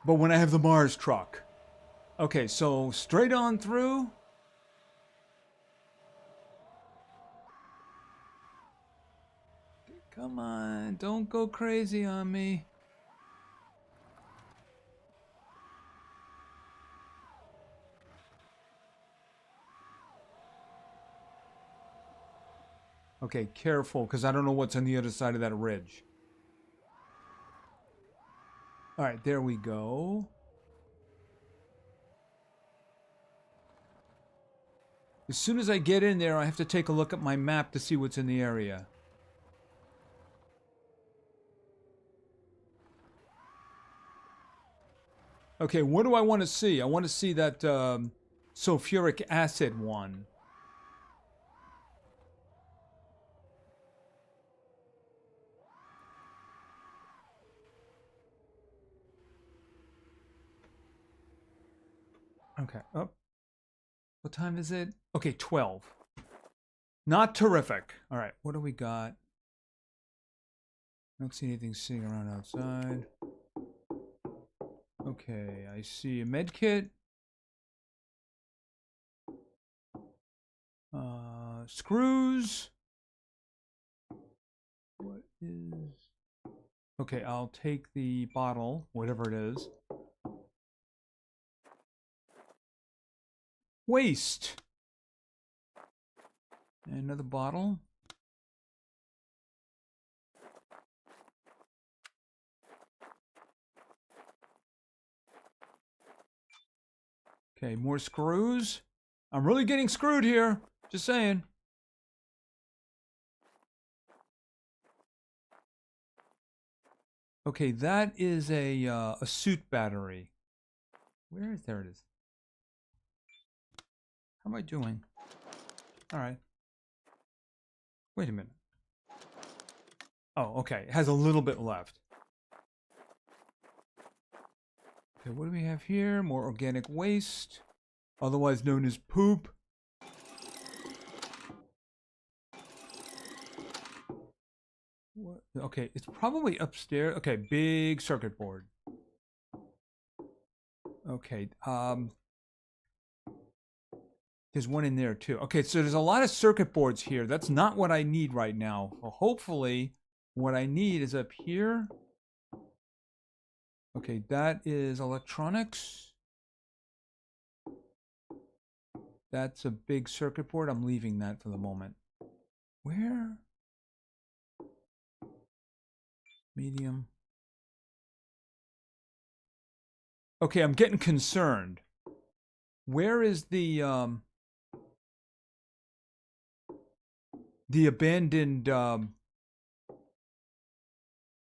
But when I have the Mars truck. Okay, so straight on through. Come on, don't go crazy on me. Okay, careful, because I don't know what's on the other side of that ridge. All right, there we go. As soon as I get in there, I have to take a look at my map to see what's in the area. Okay, what do I want to see? I want to see that sulfuric acid one. Okay. Oh, what time is it? Okay, 12. Not terrific. All right, what do we got? I don't see anything sitting around outside. Okay, I see a med kit. Screws. What is... Okay, I'll take the bottle, whatever it is. Waste. And another bottle. Okay, more screws. I'm really getting screwed here. Just saying. Okay, that is a suit battery. Where is... There it is. How am I doing? All right. Wait a minute. Oh, okay. It has a little bit left. Okay, what do we have here? More organic waste, otherwise known as poop. What? Okay, it's probably upstairs. Okay, big circuit board. Okay, there's one in there too. Okay, so there's a lot of circuit boards here. That's not what I need right now. Well, hopefully, what I need is up here. Okay, that is electronics. That's a big circuit board. I'm leaving that for the moment. Where? Medium. Okay, I'm getting concerned. Where is the abandoned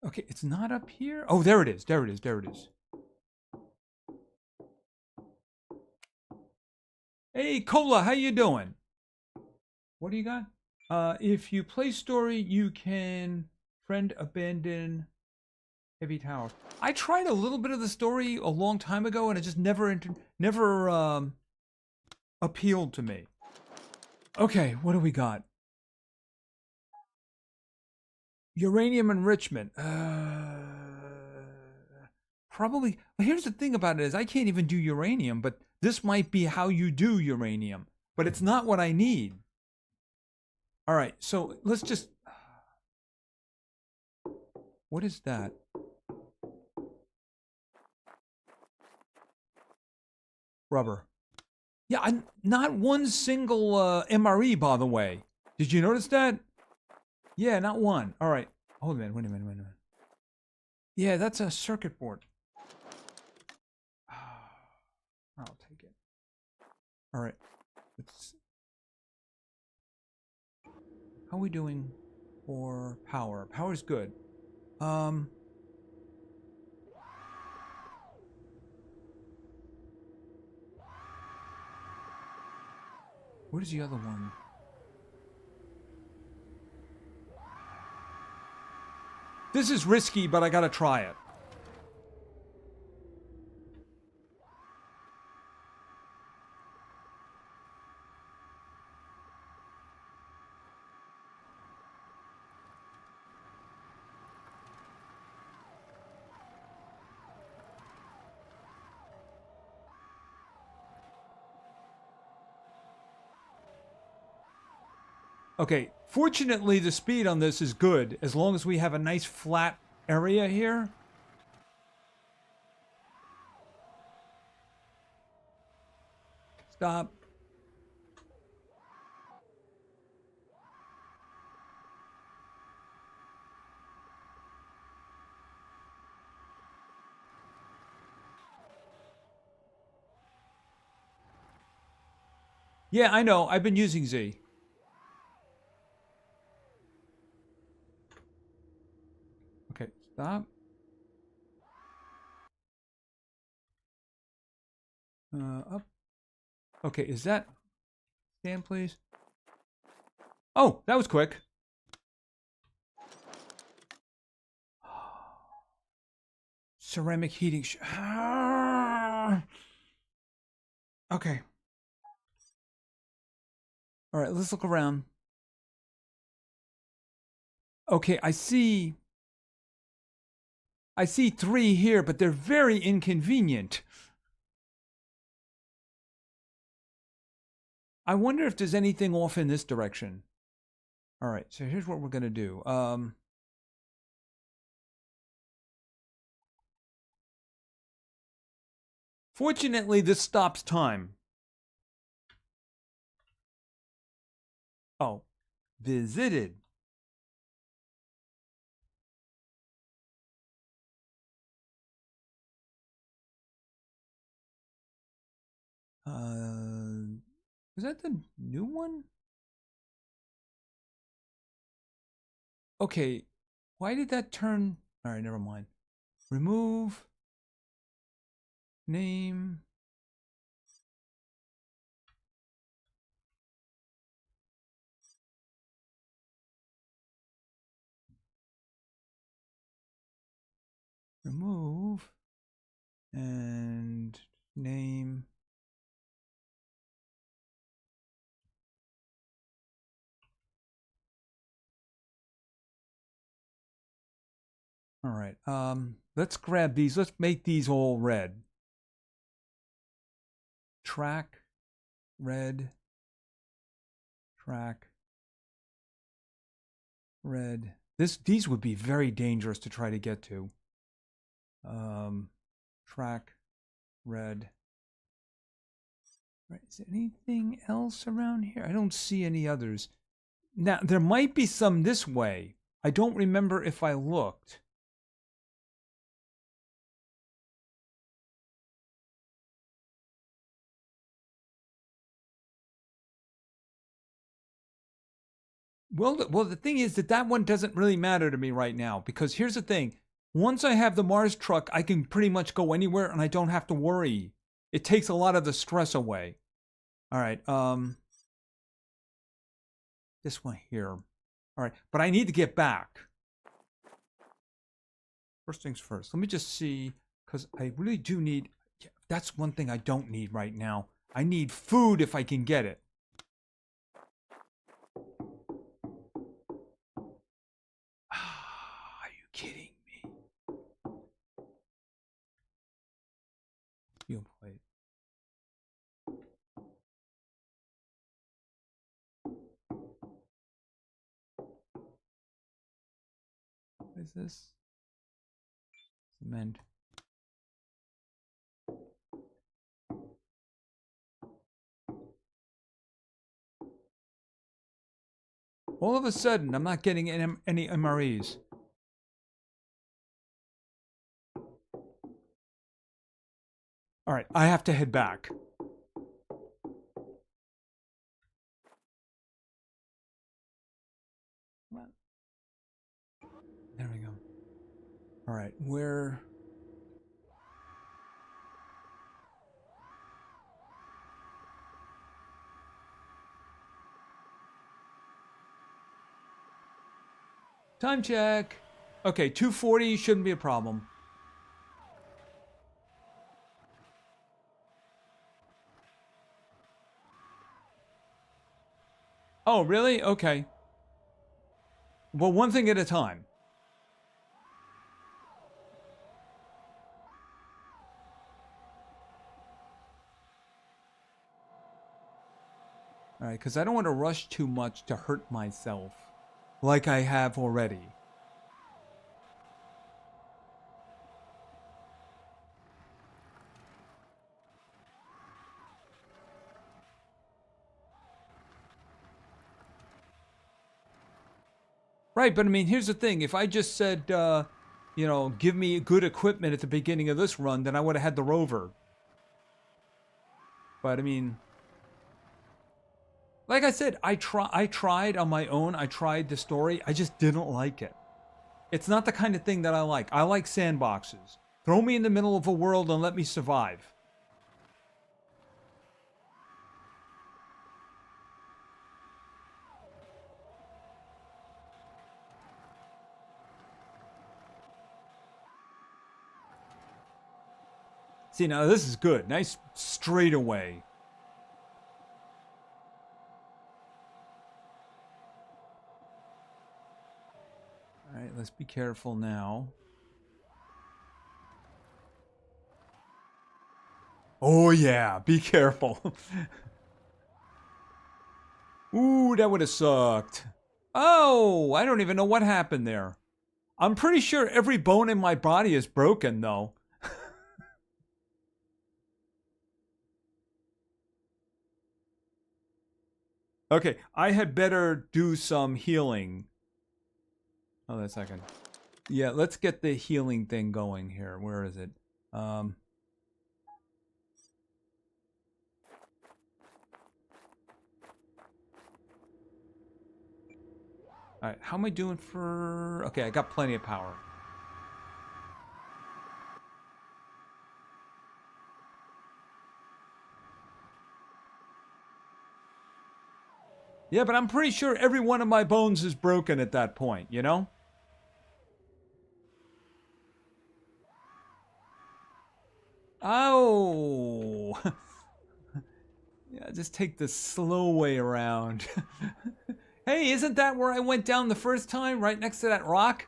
Okay, it's not up here. Oh, there it is. There it is. There it is. Hey, Cola, how you doing? What do you got? If you play story, you can friend abandon heavy tower. I tried a little bit of the story a long time ago, and it just never appealed to me. Okay, what do we got? Uranium enrichment. Probably. Well, here's the thing about it is I can't even do uranium, but this might be how you do uranium. But it's not what I need. All right, so let's just... What is that? Rubber. Yeah, not one single MRE, by the way. Did you notice that? Yeah, not one. All right. Hold a minute. Wait a minute. Wait a minute. Yeah, that's a circuit board. I'll take it. All right. How are we doing for power? Power's good. Where's the other one? This is risky, but I gotta try it. Okay, fortunately the speed on this is good as long as we have a nice flat area here. Stop. Yeah, I know. I've been using Z. Okay, stop. Up. Okay, is that... Stand, please. Oh, that was quick. Ceramic heating... Okay. All right, let's look around. Okay, I see 3 here, but they're very inconvenient. I wonder if there's anything off in this direction. All right, so here's what we're going to do. Fortunately, this stops time. Oh, visited. Is that the new one? Okay, why did that turn? All right, never mind. Remove. Name. Remove. And name. All right. Let's grab these. Let's make these all red. Track, red, track, red. These would be very dangerous to try to get to. Track, red. Right. Is there anything else around here? I don't see any others. Now, there might be some this way. I don't remember if I looked. Well, the thing is that one doesn't really matter to me right now, because here's the thing. Once I have the Mars truck, I can pretty much go anywhere and I don't have to worry. It takes a lot of the stress away. All right. This one here. All right, but I need to get back. First things first. Let me just see, because I really do need... That's one thing I don't need right now. I need food if I can get it. Are you kidding me? Fuel plate. What is this? Cement. All of a sudden, I'm not getting any MREs. All right, I have to head back. There we go. All right, where... Time check. Okay, 2:40 shouldn't be a problem. Oh, really? Okay. Well, one thing at a time. All right, because I don't want to rush too much to hurt myself, like I have already. Right, but I mean, here's the thing. If I just said, you know, give me good equipment at the beginning of this run, then I would have had the rover. But I mean, like I said, I tried on my own. I tried the story. I just didn't like it. It's not the kind of thing that I like. I like sandboxes. Throw me in the middle of a world and let me survive. See, now this is good. Nice straightaway. All right, let's be careful now. Oh, yeah, be careful. Ooh, that would have sucked. Oh, I don't even know what happened there. I'm pretty sure every bone in my body is broken, though. Okay, I had better do some healing. Hold on a second. Yeah, let's get the healing thing going here. Where is it? All right, how am I doing for... Okay, I got plenty of power. Yeah, but I'm pretty sure every one of my bones is broken at that point, you know? Oh! Yeah, just take the slow way around. Hey, isn't that where I went down the first time? Right next to that rock?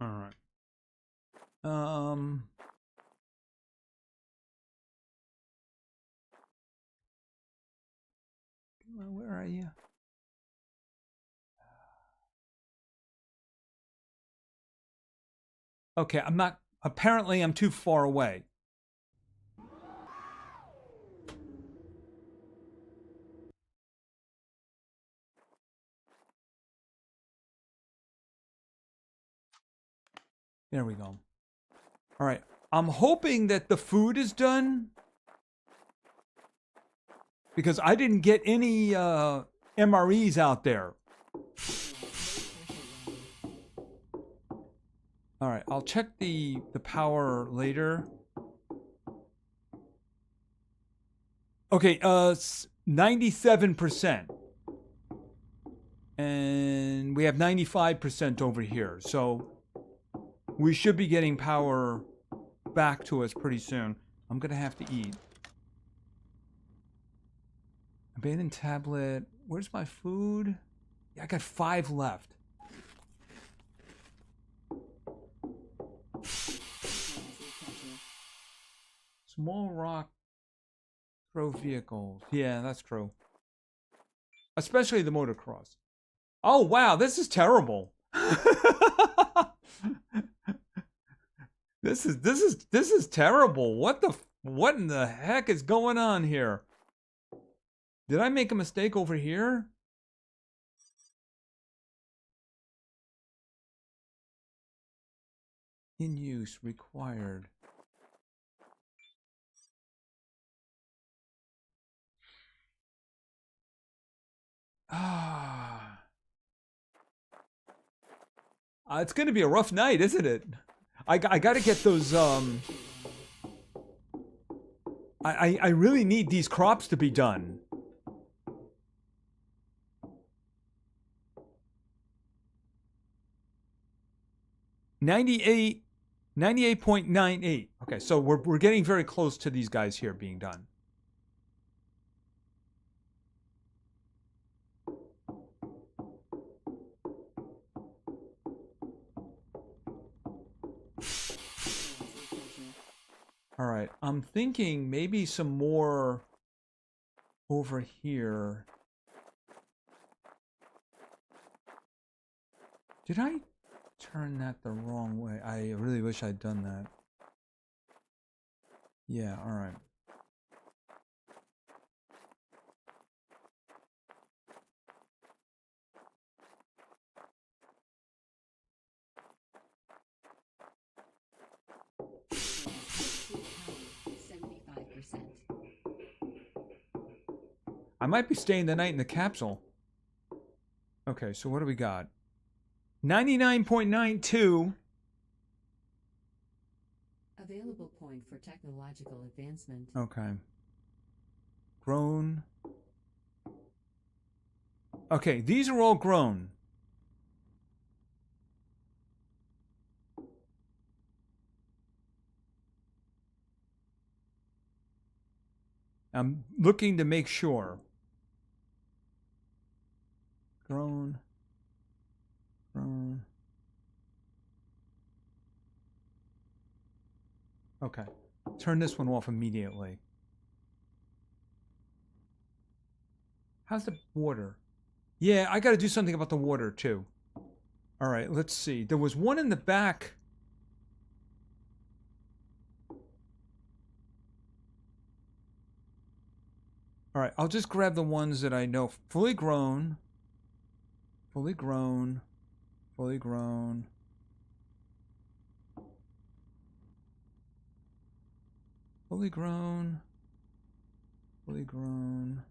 Alright. Where are you? Okay, I'm not... Apparently, I'm too far away. There we go. Alright, I'm hoping that the food is done. Because I didn't get any MREs out there. Alright, I'll check the power later. Okay, 97%. And we have 95% over here. So we should be getting power back to us pretty soon. I'm going to have to eat. Abandoned tablet. Where's my food? Yeah, I got 5 left. Small rock throw vehicles. Yeah, that's true. Especially the motocross. Oh wow, this is terrible. This is terrible. What in the heck is going on here? Did I make a mistake over here? In use, required. Ah. It's going to be a rough night, isn't it? I got to get those, I really need these crops to be done. 98, 98.98. Okay, so we're getting very close to these guys here being done. All right, I'm thinking maybe some more over here. Did I turn that the wrong way? I really wish I'd done that. Yeah, all right. I might be staying the night in the capsule. Okay, so what do we got? 99.92. Available point for technological advancement. Okay. Grown. Okay, these are all grown. I'm looking to make sure. Grown. Grown. Okay. Turn this one off immediately. How's the water? Yeah, I got to do something about the water too. All right, let's see. There was one in the back. All right, I'll just grab the ones that I know. Fully grown. Fully grown. Fully grown. Fully grown. Fully grown.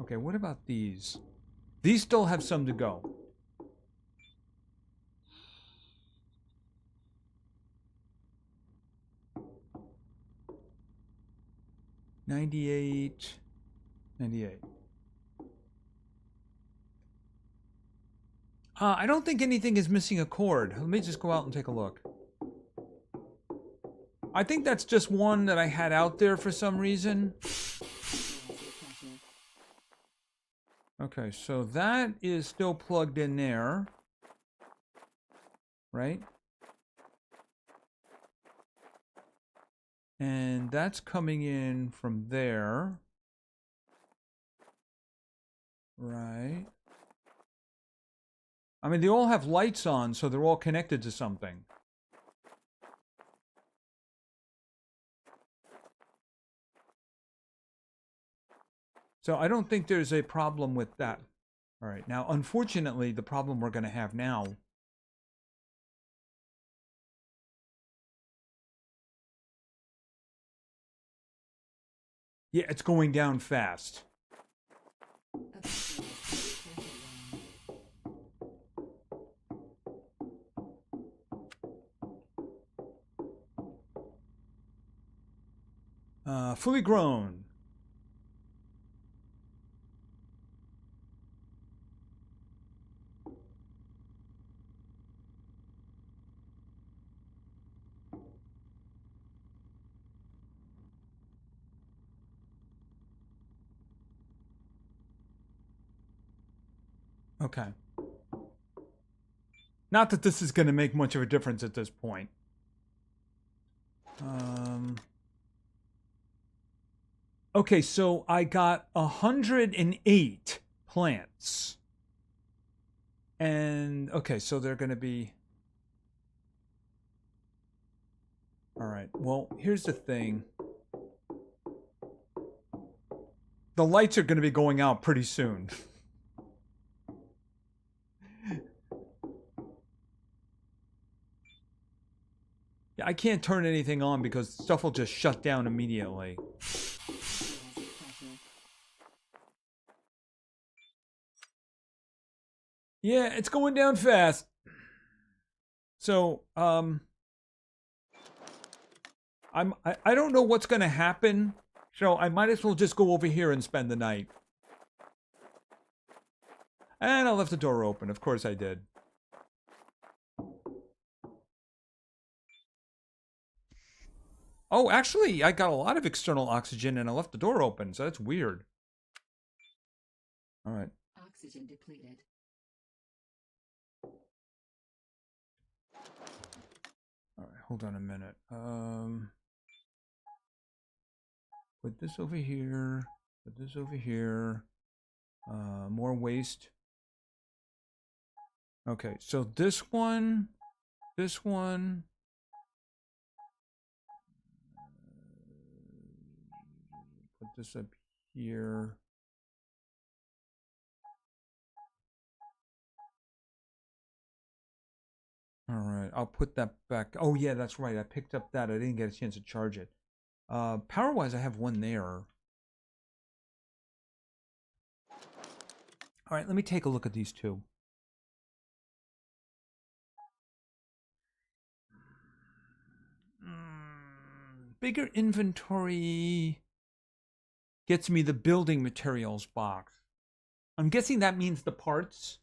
Okay, what about these? These still have some to go. $98. I don't think anything is missing a cord. Let me just go out and take a look. I think that's just one that I had out there for some reason. Okay, so that is still plugged in there. Right? And that's coming in from there. Right. I mean, they all have lights on, so they're all connected to something. So I don't think there's a problem with that. All right. Now, unfortunately, the problem we're going to have now. Yeah, it's going down fast. Fully grown. Okay. Not that this is going to make much of a difference at this point. Okay, so I got 108 plants. And, okay, so they're going to be... All right, well, here's the thing. The lights are going to be going out pretty soon. Yeah, I can't turn anything on because stuff will just shut down immediately. Yeah, it's going down fast. So, I don't know what's going to happen So I might as well just go over here and spend the night. And I left the door open. Of course I did. Oh, actually, I got a lot of external oxygen and I left the door open, so that's weird. All right. Oxygen depleted. All right, hold on a minute. Put this over here. Put this over here. More waste. Okay, so this one. Put this up here. All right, I'll put that back. Oh yeah, that's right. I picked up that. I didn't get a chance to charge it. Power-wise, I have one there. All right, let me take a look at these two. Bigger inventory gets me the building materials box. I'm guessing that means the parts.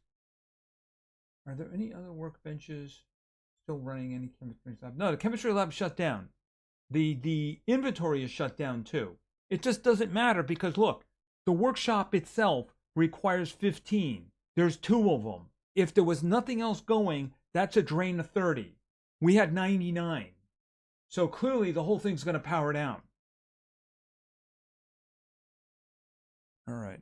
Are there any other workbenches still running? Any chemistry lab? No, the chemistry lab shut down. The inventory is shut down too. It just doesn't matter because look, the workshop itself requires 15. There's 2 of them. If there was nothing else going, that's a drain of 30. We had 99. So clearly the whole thing's going to power down. All right.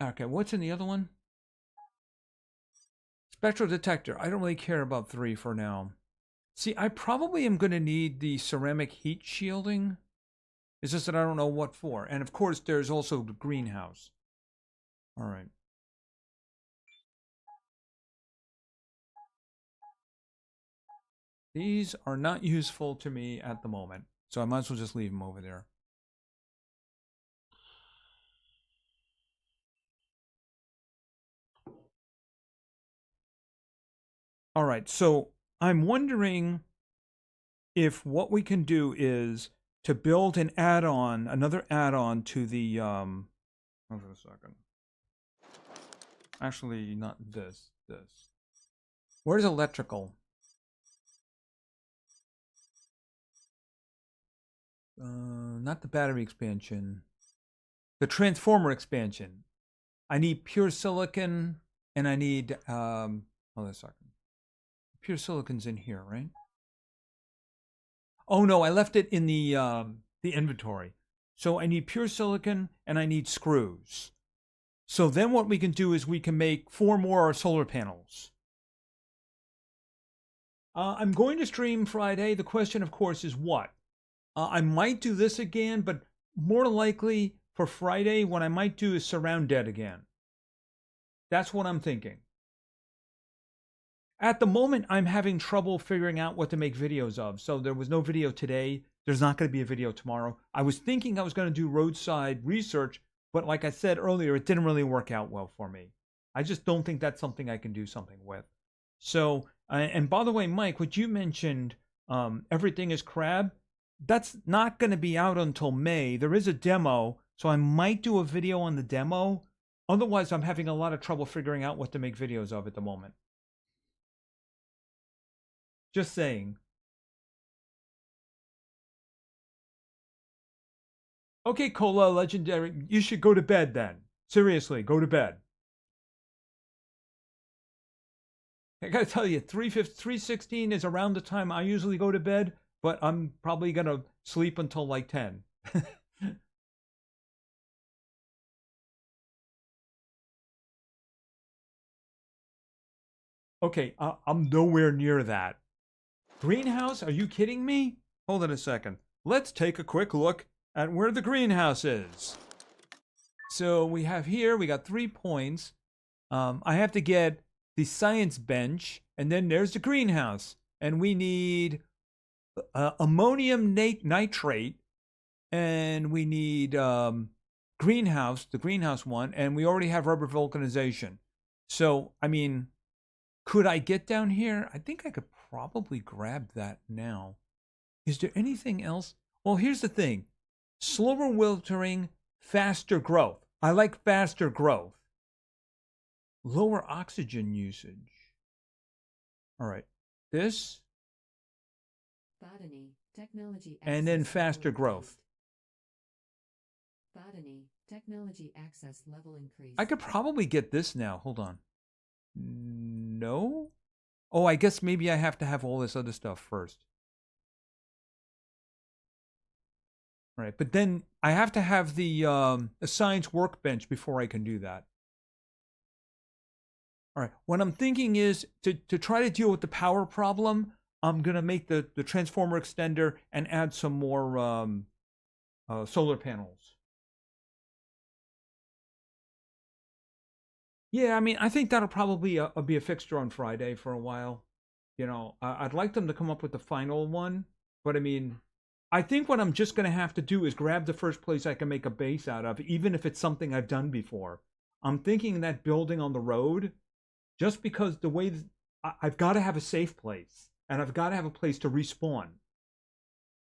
Okay, what's in the other one? Spectral detector. I don't really care about 3 for now. See, I probably am going to need the ceramic heat shielding. It's just that I don't know what for. And of course, there's also the greenhouse. All right. These are not useful to me at the moment, so I might as well just leave them over there. All right, so I'm wondering if what we can do is to build an add-on, another add-on to the, hold on a second. Actually, not this. Where's electrical? Not the battery expansion. The transformer expansion. I need pure silicon, and I need, hold on a second. Pure silicon's in here, right? Oh no, I left it in the inventory. So I need pure silicon, and I need screws. So then what we can do is we can make 4 more solar panels. I'm going to stream Friday. The question, of course, is what? I might do this again, but more likely for Friday, what I might do is Surround Dead again. That's what I'm thinking. At the moment, I'm having trouble figuring out what to make videos of. So there was no video today. There's not going to be a video tomorrow. I was thinking I was going to do roadside research, but like I said earlier, it didn't really work out well for me. I just don't think that's something I can do something with. So, and by the way, Mike, what you mentioned, Everything is Crab, that's not going to be out until May. There is a demo, so I might do a video on the demo. Otherwise, I'm having a lot of trouble figuring out what to make videos of at the moment. Just saying. Okay, Cola Legendary, you should go to bed then. Seriously, go to bed. I gotta tell you, 3:16 is around the time I usually go to bed, but I'm probably gonna sleep until like 10. Okay, I'm nowhere near that. Greenhouse? Are you kidding me? Hold on a second. Let's take a quick look at where the greenhouse is. So we have here, we got 3 points. I have to get the science bench, and then there's the greenhouse. And we need ammonium nitrate, and we need greenhouse, the greenhouse one, and we already have rubber vulcanization. So, I mean, Could I get down here? I think I could probably grab that now. Is there anything else? Well, here's the thing. Slower wiltering, faster growth. I like faster growth. Lower oxygen usage. All right. This. Botany, technology And then access faster level growth. increased. Botany, technology access level increased. I could probably get this now. Hold on. No? Oh, I guess maybe I have to have all this other stuff first. All right, but then I have to have the science workbench before I can do that. All right, what I'm thinking is to try to deal with the power problem, I'm going to make the transformer extender and add some more solar panels. Yeah, I mean, I think that'll probably be a fixture on Friday for a while. You know, I'd like them to come up with the final one, but I mean, I think what I'm just going to have to do is grab the first place I can make a base out of, even if it's something I've done before. I'm thinking that building on the road, just because the way I've got to have a safe place and I've got to have a place to respawn,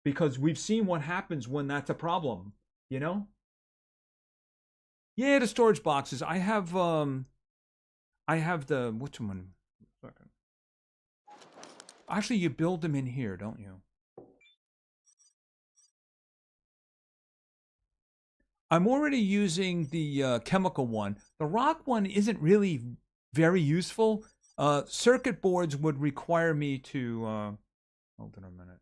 because we've seen what happens when that's a problem, you know? Yeah, the storage boxes. I have the which one? Actually, you build them in here, don't you? I'm already using the chemical one. The rock one isn't really very useful. Circuit boards would require me to. Hold on a minute.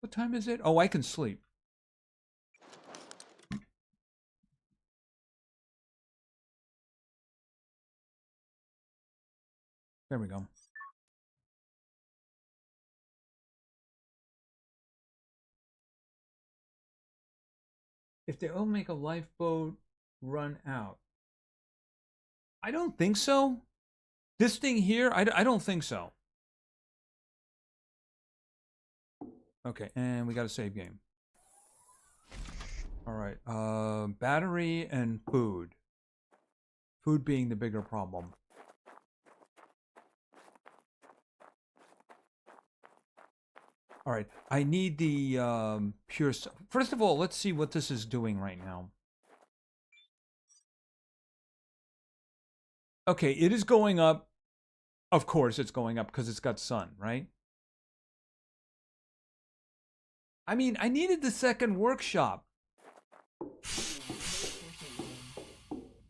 What time is it? Oh, I can sleep. There we go. If they all make a lifeboat run out, I don't think so. This thing here, I don't think so. Okay, and we got a save game. All right, battery and food. Food being the bigger problem. All right, I need the pure. First of all, let's see what this is doing right now. Okay, it is going up. Of course, it's going up because it's got sun, right? I mean, I needed the second workshop.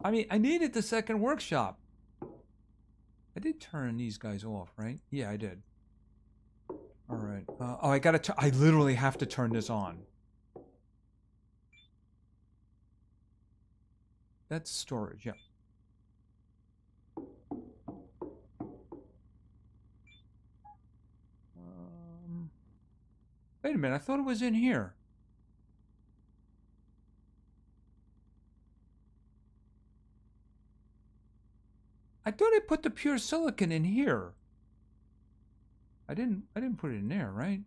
I mean, I needed the second workshop. I did turn these guys off, right? Yeah, I did. All right. Oh, I gotta. I literally have to turn this on. That's storage. Yeah. Wait a minute. I thought it was in here. I thought I put the pure silicon in here. I didn't put it in there, right?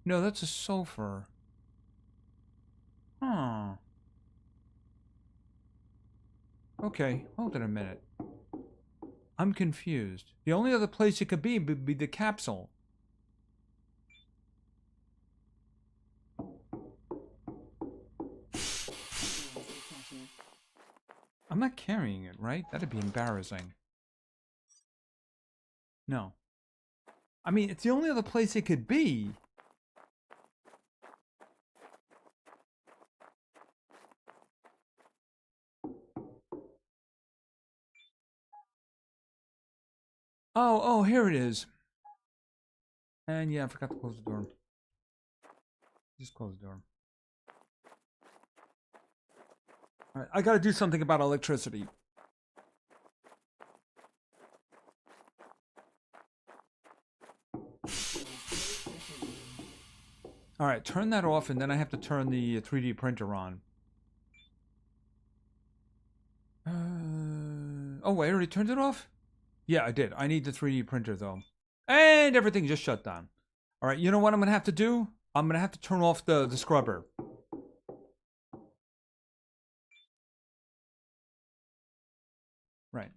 No, that's a sulfur. Huh. Okay, hold on a minute. I'm confused. The only other place it could be would be the capsule. I'm not carrying it, right? That'd be embarrassing. No. I mean, it's the only other place it could be. Oh, here it is. And yeah, I forgot to close the door. Just close the door. All right, I gotta do something about electricity. All right, turn that off, and then I have to turn the 3D printer on. Oh, wait, I already turned it off? Yeah, I did. I need the 3D printer, though. And everything just shut down. All right, you know what I'm going to have to do? I'm going to have to turn off the scrubber. Right.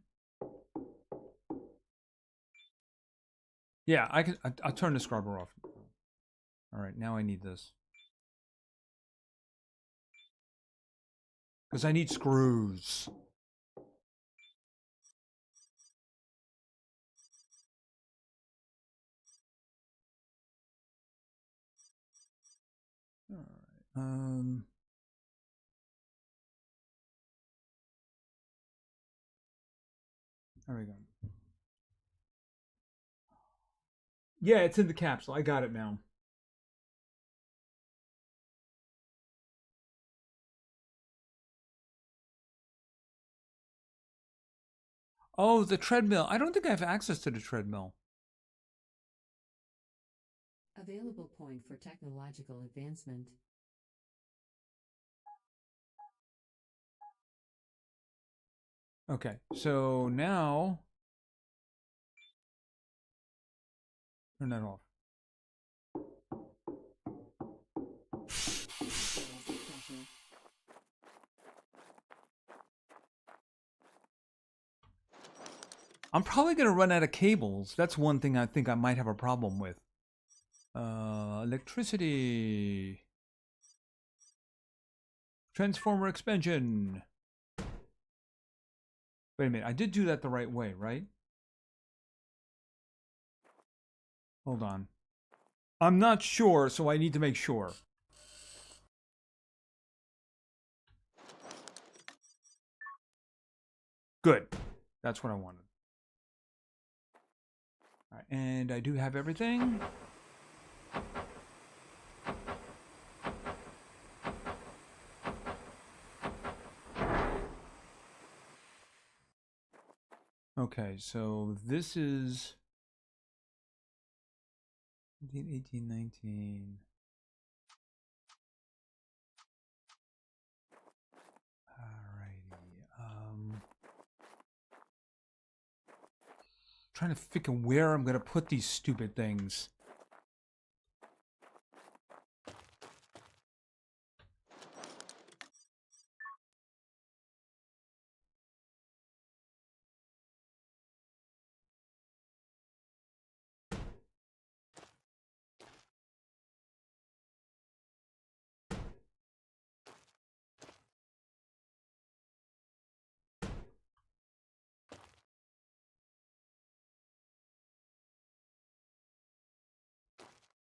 Yeah, I can. I'll turn the scrubber off. All right, now I need this because I need screws. All right. There we go. Yeah, it's in the capsule. I got it now. Oh, the treadmill. I don't think I have access to the treadmill. Available point for technological advancement. Okay, so now turn that off. I'm probably gonna run out of cables. That's one thing I think I might have a problem with. Electricity. Transformer expansion. Wait a minute, I did do that the right way, right? Hold on. I'm not sure, so I need to make sure. Good. That's what I wanted. All right, and I do have everything. Okay, so this is 17, 18, 19. Alrighty. Trying to figure where I'm gonna put these stupid things.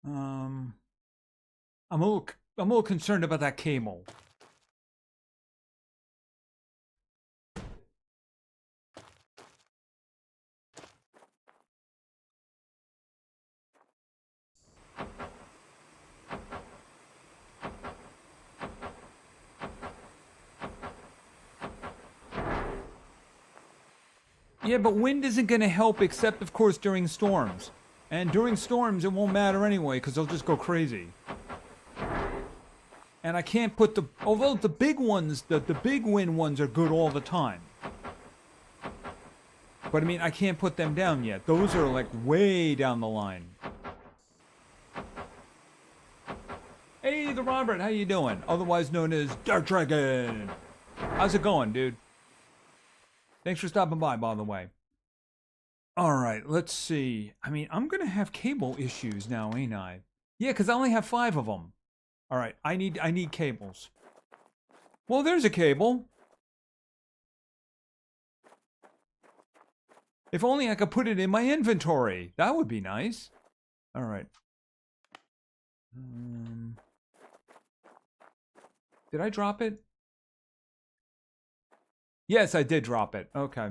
Um, I'm a little concerned about that cable. Yeah, but wind isn't going to help except, of course, during storms. And during storms, it won't matter anyway because they'll just go crazy. And I can't put the... Although the big ones, the big wind ones are good all the time. But I mean, I can't put them down yet. Those are like way down the line. Hey, the Robert, how you doing? Otherwise known as Dark Dragon. How's it going, dude? Thanks for stopping by the way. All right, let's see. I mean, I'm going to have cable issues now, ain't I? Yeah, because I only have 5 of them. All right, I need cables. Well, there's a cable. If only I could put it in my inventory. That would be nice. All right. Did I drop it? Yes, I did drop it. Okay.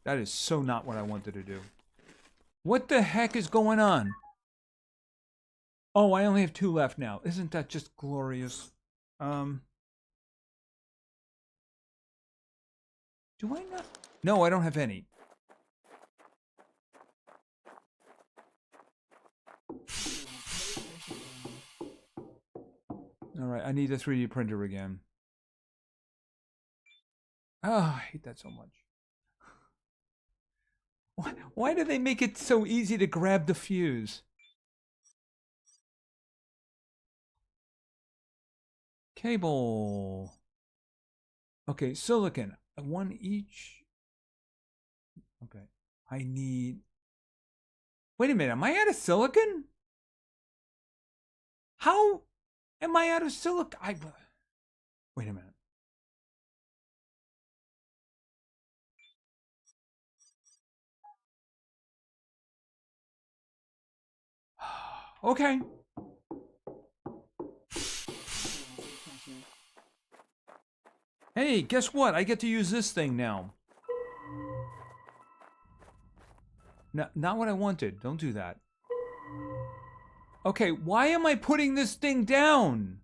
That is so not what I wanted to do. What the heck is going on? Oh, I only have 2 left now. Isn't that just glorious? Do I not? No, I don't have any. All right, I need a 3D printer again. Oh, I hate that so much. Why do they make it so easy to grab the fuse? Cable. Okay, silicon. 1 each. Okay. I need... Wait a minute. Am I out of silicon? How am I out of silicon? Wait a minute. Okay. Hey, guess what? I get to use this thing now. No, not what I wanted. Don't do that. Okay, why am I putting this thing down?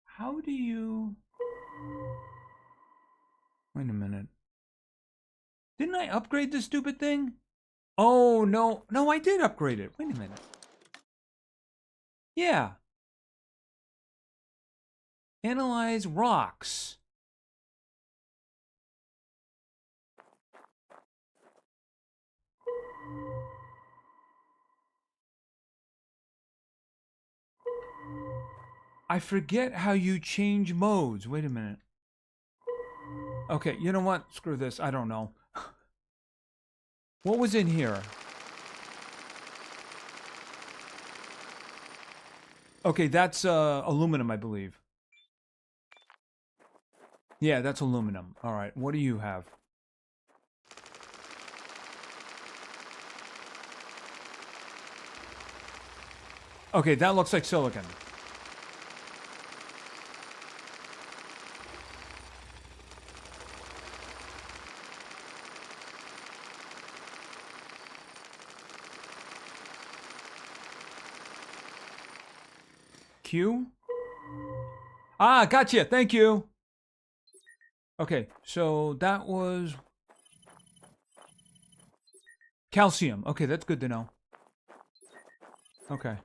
How do you... Wait a minute. Didn't I upgrade this stupid thing? Oh, no. No, I did upgrade it. Wait a minute. Yeah. Analyze rocks. I forget how you change modes. Wait a minute. Okay, you know what? Screw this. I don't know. What was in here? Okay, that's aluminum, I believe. Yeah, that's aluminum. All right, what do you have? Okay, that looks like silicon. Q? Ah, gotcha. Thank you. Okay, so that was calcium. Okay, that's good to know. Okay.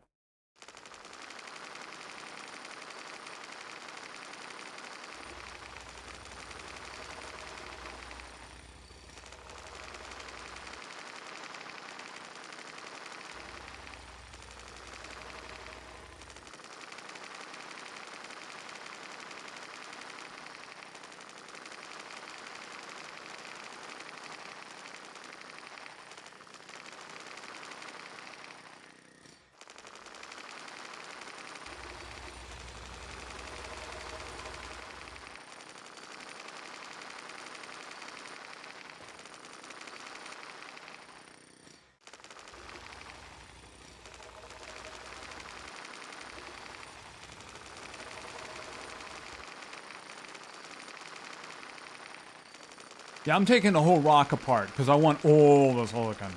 Yeah, I'm taking the whole rock apart because I want all the silicon.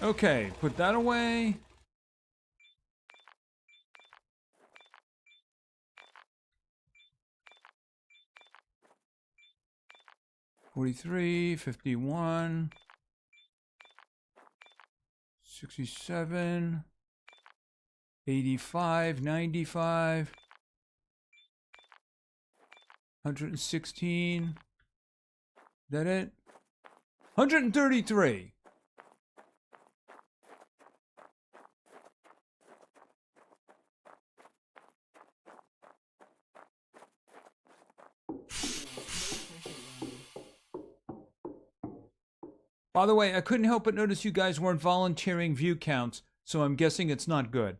Okay, put that away. $43, $51, $67, $85, $95, $116. That it? $133. By the way, I couldn't help but notice you guys weren't volunteering view counts, so I'm guessing it's not good.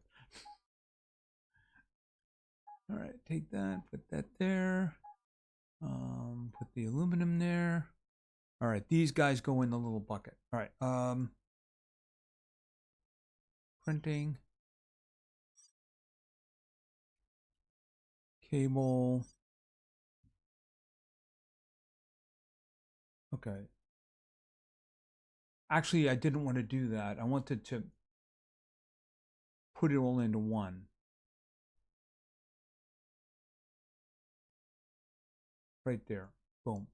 All right, take that, put that there. Put the aluminum there. All right, these guys go in the little bucket. All right, printing. Cable. Okay. Actually, I didn't want to do that. I wanted to put it all into one. Right there. Boom.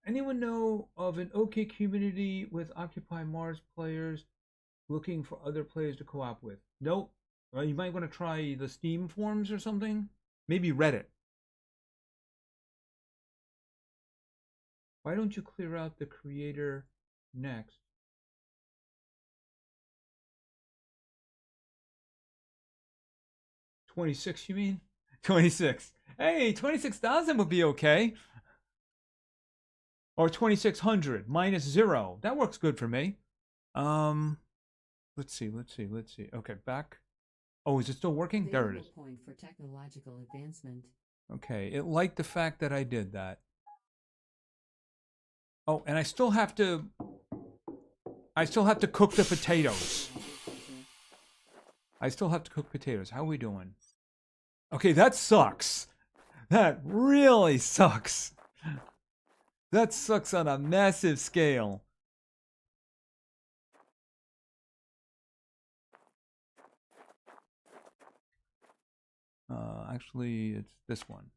Anyone know of an OK community with Occupy Mars players looking for other players to co-op with? Nope. Well, you might want to try the Steam forums or something. Maybe Reddit. Why don't you clear out the creator next? $26, you mean? 26. Hey, 26,000 would be okay. Or 2,600 minus 0. That works good for me. Let's see. Okay, back. Oh, is it still working? There it is. Point for technological advancement. Okay, it liked the fact that I did that. Oh, and I still have to cook the potatoes. I still have to cook potatoes. How are we doing? Okay, that sucks. That really sucks. That sucks on a massive scale. Actually, it's this one.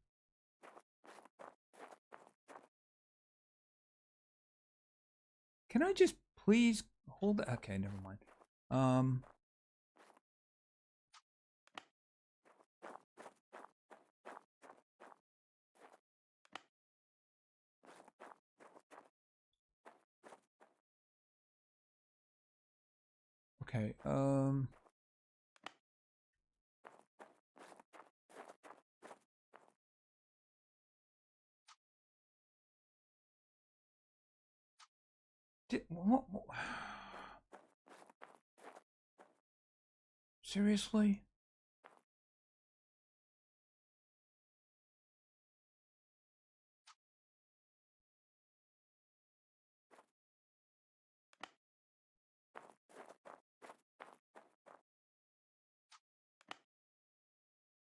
Can I just please hold it? Okay, never mind. Okay, what? Seriously?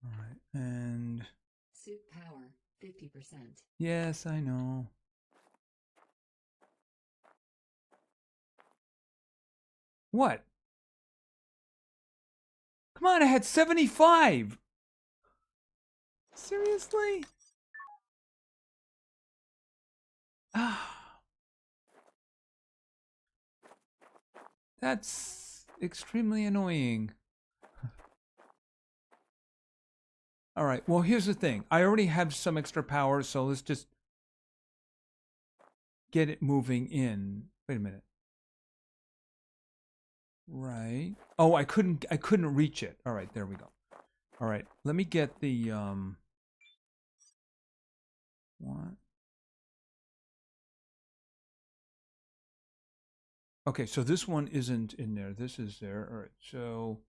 All right, and Suit power 50%. yes, I know. What? Come on, I had 75. Seriously? Ah, that's extremely annoying. All right, well, here's the thing. I already have some extra power, so let's just get it moving in. Wait a minute. Right. Oh, I couldn't reach it. All right, there we go. All right, let me get the what? Okay, so this one isn't in there. This is there. All right, so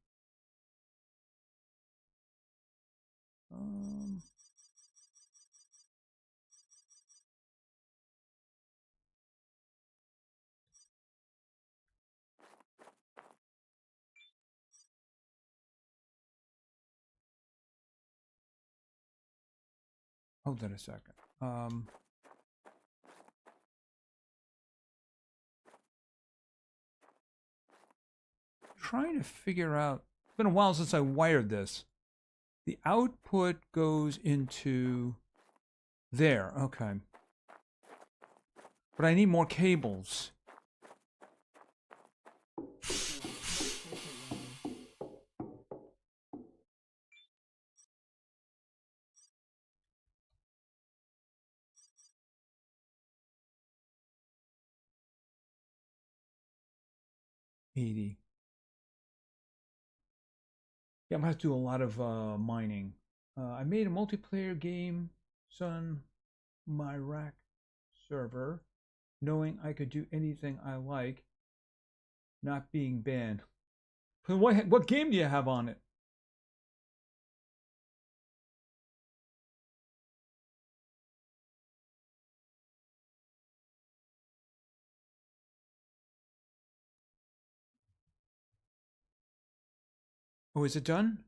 hold on a second. Trying to figure out. It's been a while since I wired this. The output goes into there. Okay. But I need more cables. $80. Yeah, I'm gonna have to do a lot of mining. I made a multiplayer game, Sun Myrak server, knowing I could do anything I like, not being banned. What game do you have on it? Oh, is it done?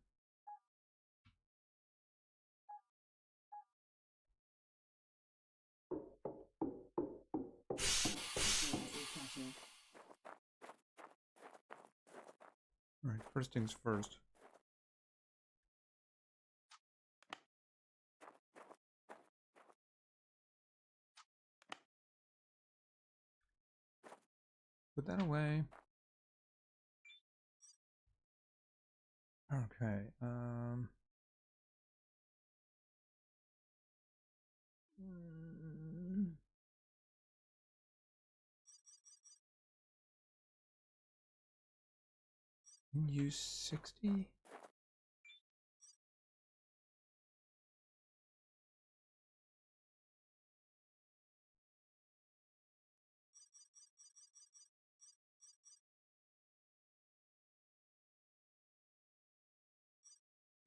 All right, first things first. Put that away. Okay. Use 60.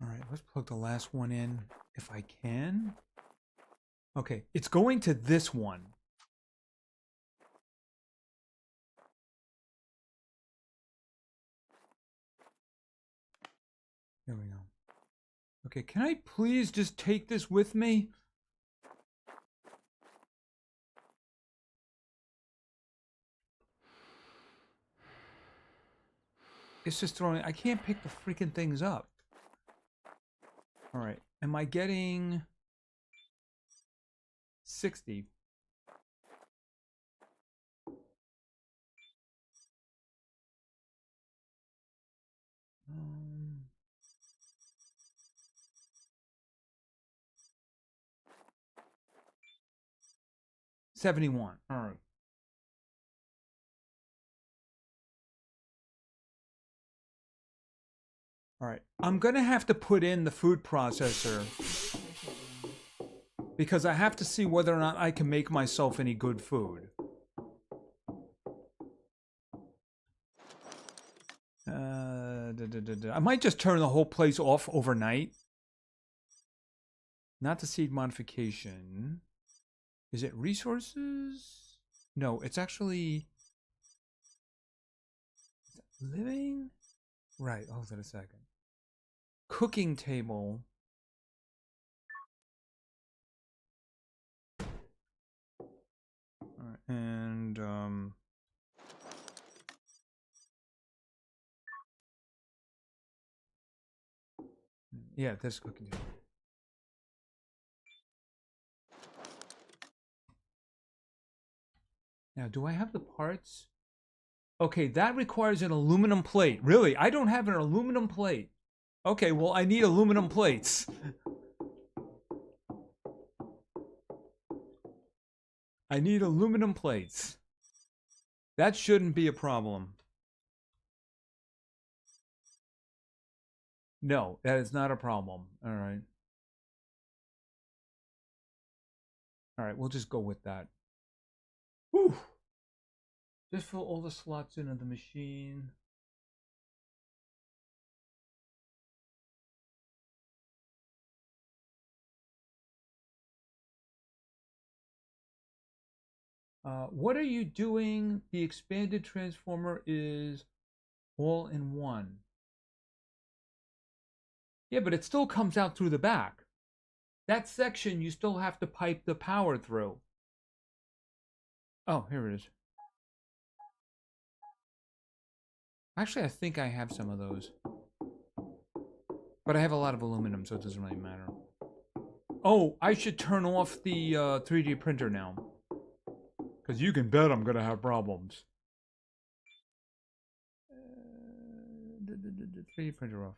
All right, let's plug the last one in if I can. Okay, it's going to this one. There we go. Okay, can I please just take this with me? It's just throwing... I can't pick the freaking things up. All right, am I getting 60? 71. All right. All right. I'm going to have to put in the food processor because I have to see whether or not I can make myself any good food. I might just turn the whole place off overnight. Not the seed modification. Is it resources? No, it's actually living. Right. Hold on a second. Cooking table. All right, and yeah, this cooking table. Now, do I have the parts? Okay, that requires an aluminum plate. Really? I don't have an aluminum plate. Okay, well, I need aluminum plates. I need aluminum plates. That shouldn't be a problem. No, that is not a problem. All right. All right, we'll just go with that. Whew. Just fill all the slots into the machine. What are you doing? The expanded transformer is all in one. Yeah, but it still comes out through the back. That section, you still have to pipe the power through. Oh, here it is. Actually, I think I have some of those. But I have a lot of aluminum, so it doesn't really matter. Oh, I should turn off the 3D printer now. Because you can bet I'm going to have problems. 3D printer off.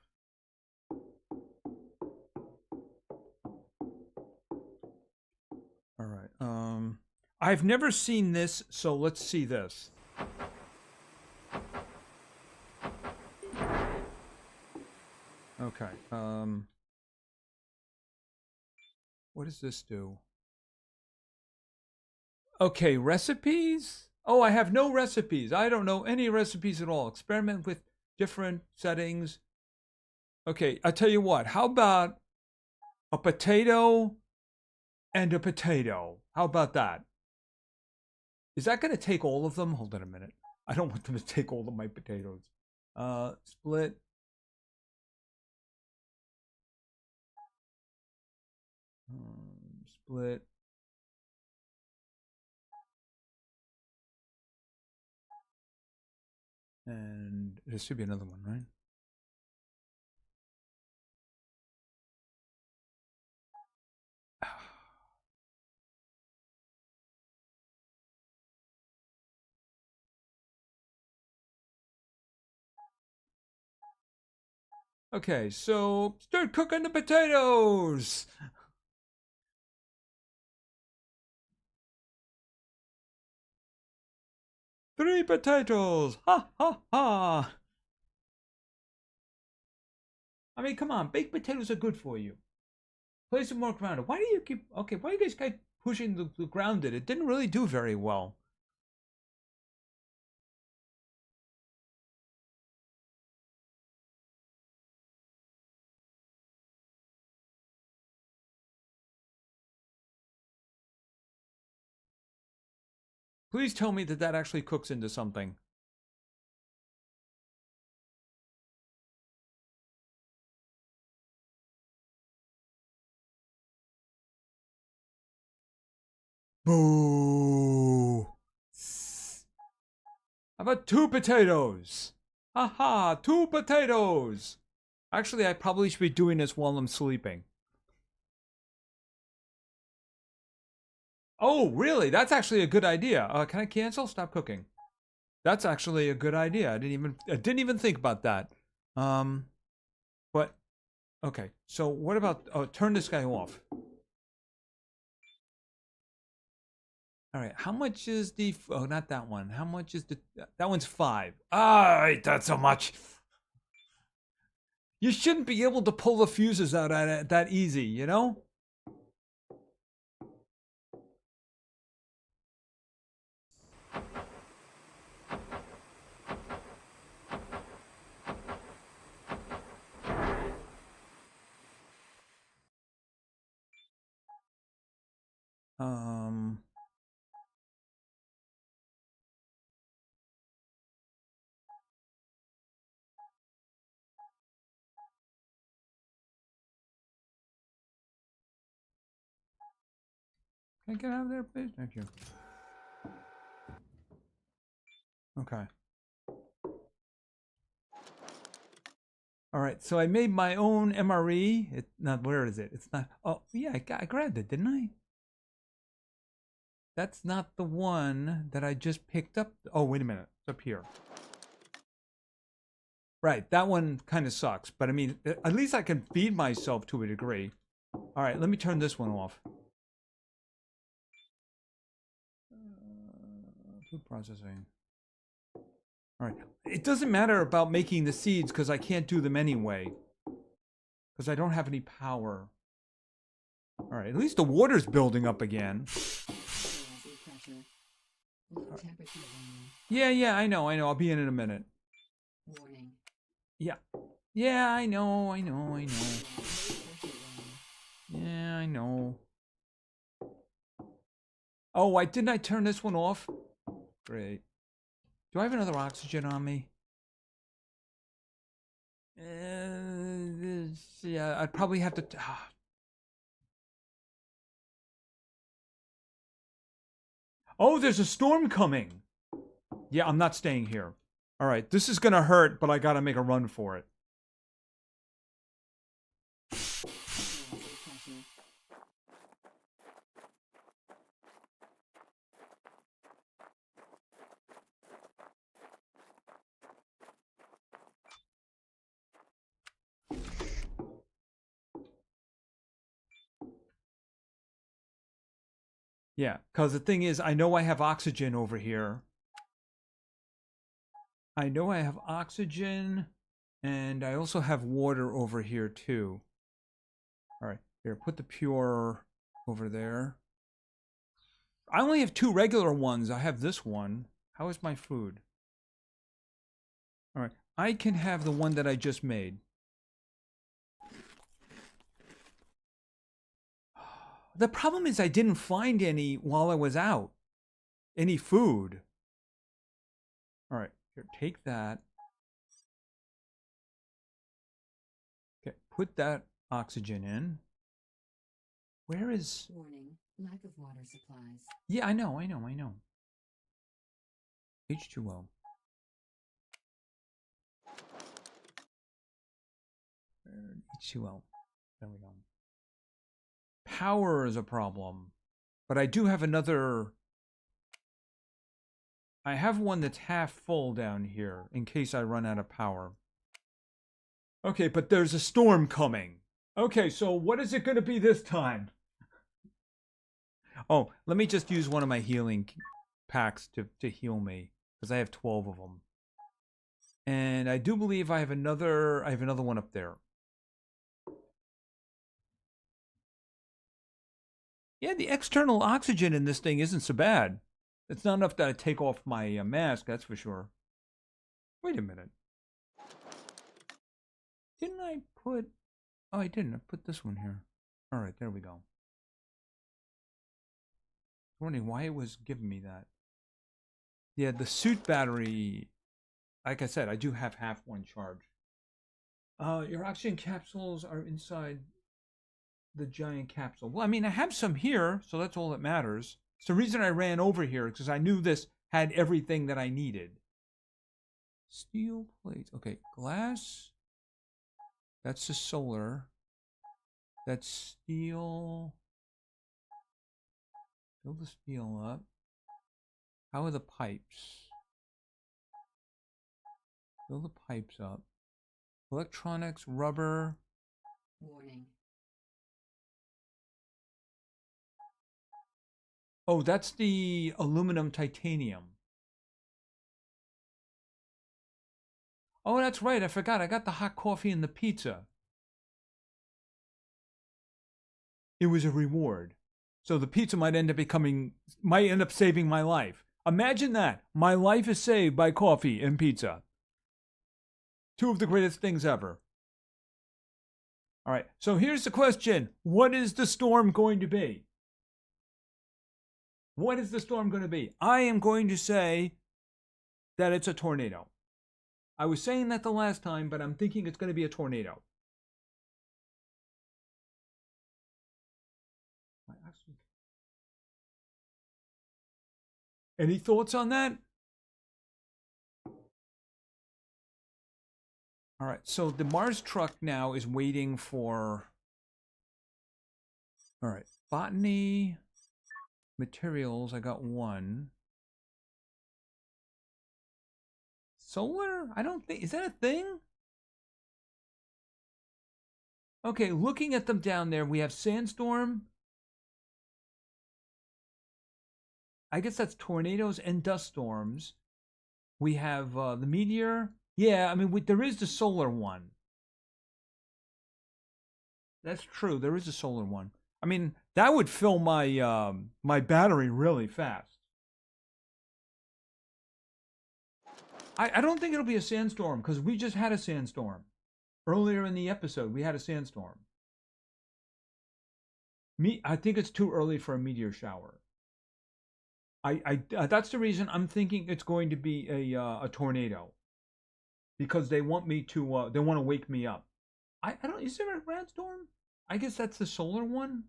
All right. I've never seen this, so let's see this. Okay. What does this do? Okay, recipes? Oh, I have no recipes. I don't know any recipes at all. Experiment with different settings. Okay, I'll tell you what. How about a potato and a potato? How about that? Is that going to take all of them? Hold on a minute. I don't want them to take all of my potatoes. Split. Split. And there should be another one, right? Okay, so start cooking the potatoes. 3 potatoes. Ha ha ha. I mean, come on, baked potatoes are good for you. Place them more grounded. Why do you keep? Okay, why do you guys keep pushing the grounded? It didn't really do very well. Please tell me that that actually cooks into something. Boo! How about 2 potatoes? Haha, 2 potatoes! Actually, I probably should be doing this while I'm sleeping. Oh, really? That's actually a good idea. Can I cancel? Stop cooking. That's actually a good idea. I didn't even think about that. Um, but okay. So what about turn this guy off? All right. How much is the? Oh, not that one. How much is the? That one's 5. Ah, I hate that so much. You shouldn't be able to pull the fuses out at it that easy, you know? Um, can I get out of there, please? Thank you. Okay. All right. So I made my own MRE. It's not. Where is it? It's not. Oh, yeah. I grabbed it, didn't I? That's not the one that I just picked up. Oh, wait a minute. It's up here. Right. That one kind of sucks. But I mean, at least I can feed myself to a degree. All right. Let me turn this one off. Food processing. All right. It doesn't matter about making the seeds because I can't do them anyway. Because I don't have any power. All right. At least the water's building up again. Yeah, I know. I'll be in a minute. Warning. Yeah. Yeah, I know. Yeah, I know. Oh, why didn't I turn this one off? Great. Do I have another oxygen on me? Yeah, I'd probably have to. Oh, there's a storm coming. Yeah, I'm not staying here. All right, this is gonna hurt, but I gotta make a run for it. Yeah, because the thing is, I know I have oxygen over here. I know I have oxygen, and I also have water over here too. All right, here, put the pure over there. I only have 2 regular ones. I have this one. How is my food? All right, I can have the one that I just made. The problem is I didn't find any while I was out. Any food. All right, here, take that. Okay, put that oxygen in. Where is... Warning. Lack of water supplies. Yeah, I know. H2O. H2O. There we go. Power is a problem. But I do have another... I have one that's half full down here in case I run out of power. Okay, but there's a storm coming. Okay, so what is it going to be this time? Oh, let me just use one of my healing packs to heal me because I have 12 of them. And I do believe I have another one up there. Yeah, the external oxygen in this thing isn't so bad. It's not enough that I take off my mask, that's for sure. Wait a minute. Didn't I put... Oh, I didn't. I put this one here. All right, there we go. I'm wondering why it was giving me that. Yeah, the suit battery... Like I said, I do have half one charge. Your oxygen capsules are inside the giant capsule. Well, I mean, I have some here, so that's all that matters. It's the reason I ran over here, because I knew this had everything that I needed. Steel plates. Okay, glass. That's the solar. That's steel. Fill the steel up. How are the pipes? Fill the pipes up. Electronics, rubber. Warning. Oh, that's the aluminum titanium. Oh, that's right. I forgot. I got the hot coffee and the pizza. It was a reward. So the pizza might end up saving my life. Imagine that. My life is saved by coffee and pizza. Two of the greatest things ever. All right. So here's the question. What is the storm going to be? What is the storm going to be? I am going to say that it's a tornado. I was saying that the last time, but I'm thinking it's going to be a tornado. Any thoughts on that? All right, so the Mars truck now is waiting for... All right, botany, materials, I got one. Solar? I don't think... Is that a thing? Okay, looking at them down there, we have sandstorm. I guess that's tornadoes and dust storms. We have the meteor. Yeah, I mean, there is the solar one. That's true. There is a solar one. I mean, that would fill my my battery really fast. I don't think it'll be a sandstorm because we just had a sandstorm. Earlier in the episode, we had a sandstorm. I think it's too early for a meteor shower. That's the reason I'm thinking it's going to be a tornado. Because they want me to, they want to wake me up. I don't, is there a ranstorm? I guess that's the solar one.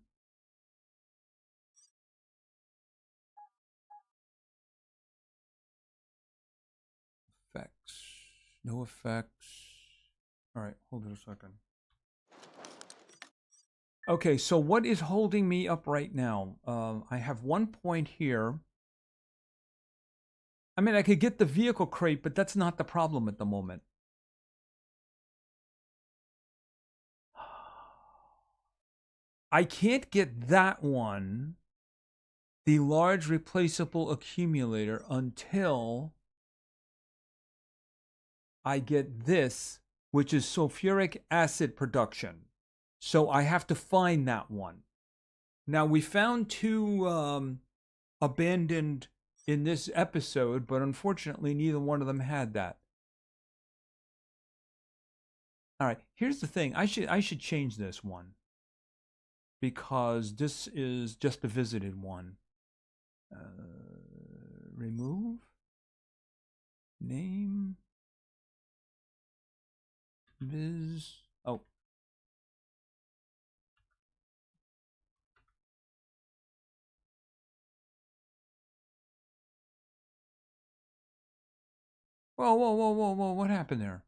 Effects. No effects. All right, hold it a second. Okay, so what is holding me up right now? I have 1 point here. I mean, I could get the vehicle crate, but that's not the problem at the moment. I can't get that one, the large replaceable accumulator, until I get this, which is sulfuric acid production. So I have to find that one. Now, we found two abandoned in this episode, but unfortunately, neither one of them had that. All right, here's the thing. I should change this one because this is just a visited one. Remove name viz. Oh. Whoa, whoa, whoa, whoa, whoa, what happened there?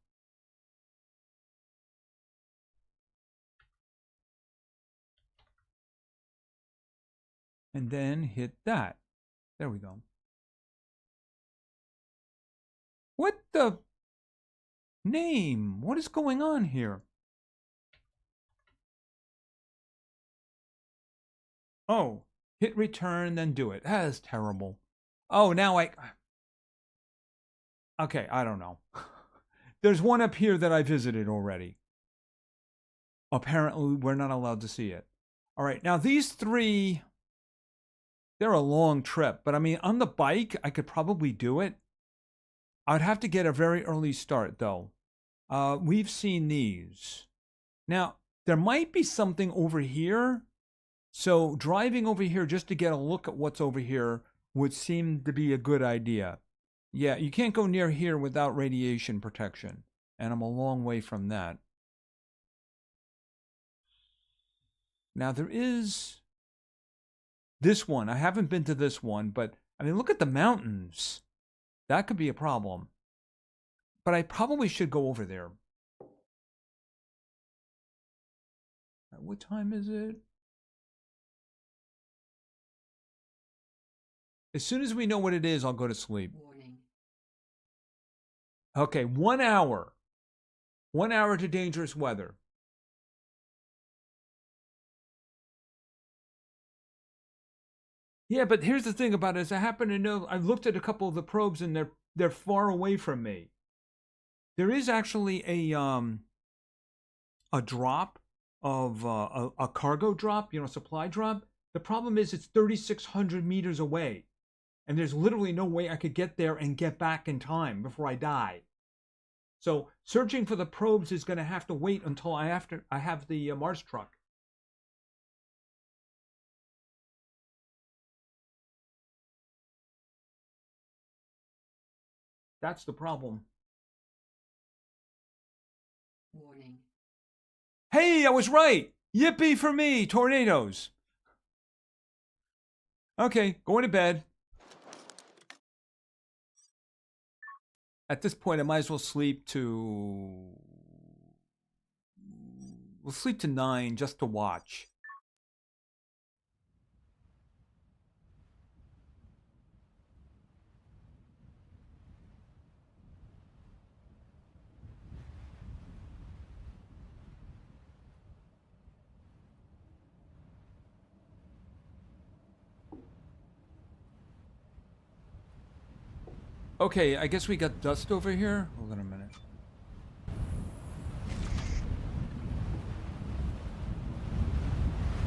And then hit that. There we go. What the? Name. What is going on here? Oh, hit return, then do it. That is terrible. Oh, now okay, I don't know. There's one up here that I visited already. Apparently, we're not allowed to see it. All right, now these three, they're a long trip. But I mean, on the bike, I could probably do it. I'd have to get a very early start, though. We've seen these. Now, there might be something over here. So driving over here just to get a look at what's over here would seem to be a good idea. Yeah, you can't go near here without radiation protection. And I'm a long way from that. Now there is this one. I haven't been to this one, but I mean, look at the mountains. That could be a problem. But I probably should go over there. What time is it? As soon as we know what it is, I'll go to sleep. Warning. Okay, 1 hour. 1 hour to dangerous weather. Yeah, but here's the thing about it is I happen to know I've looked at a couple of the probes and they're far away from me. There is actually a drop of a cargo drop, supply drop. The problem is it's 3,600 meters away. And there's literally no way I could get there and get back in time before I die. So searching for the probes is going to have to wait until I have the Mars truck. That's the problem. Warning. Hey, I was right! Yippee for me! Tornadoes! Okay, going to bed. At this point, I might as well sleep to... We'll sleep to 9 just to watch. Okay, I guess we got dust over here. Hold on a minute.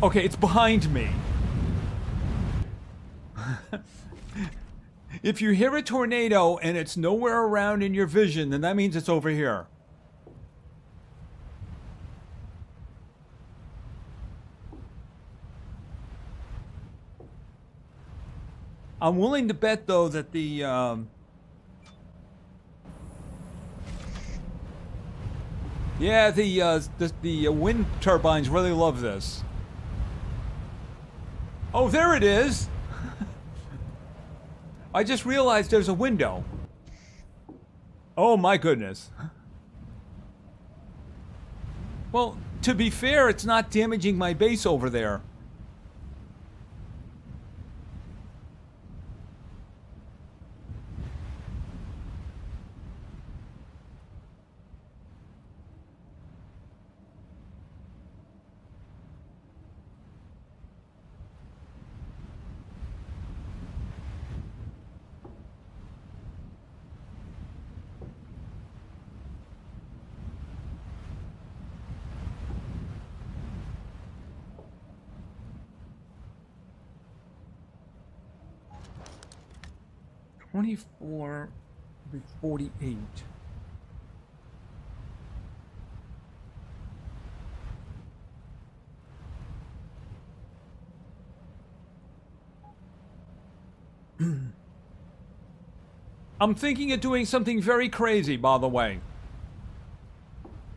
Okay, it's behind me. If you hear a tornado and it's nowhere around in your vision, then that means it's over here. I'm willing to bet, though, that the wind turbines really love this. Oh, there it is! I just realized there's a window. Oh my goodness. Well, to be fair, it's not damaging my base over there. $24 be 48. I'm thinking of doing something very crazy, by the way.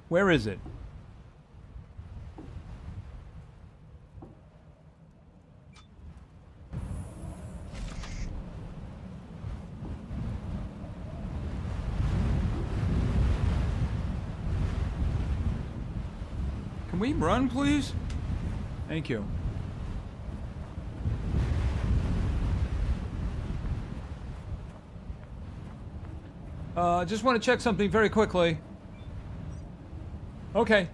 Where is it? Can we run, please? Thank you. Just want to check something very quickly. Okay.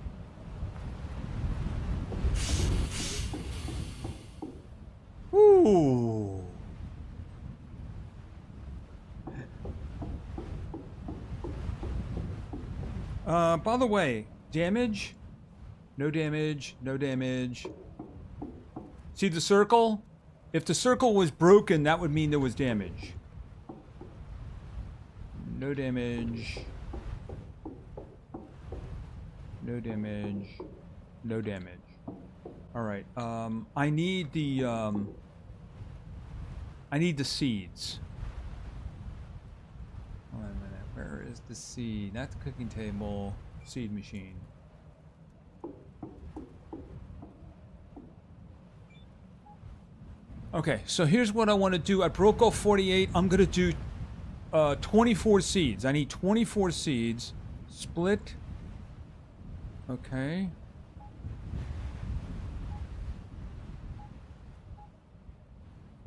Ooh. By the way, damage? No damage, no damage. See the circle? If the circle was broken, that would mean there was damage. No damage. No damage. No damage. Alright, I need the seeds. Wait a minute, where is the seed? Not the cooking table. Seed machine. Okay, so here's what I want to do. I broke off 48. I'm going to do 24 seeds. I need 24 seeds. Split. Okay.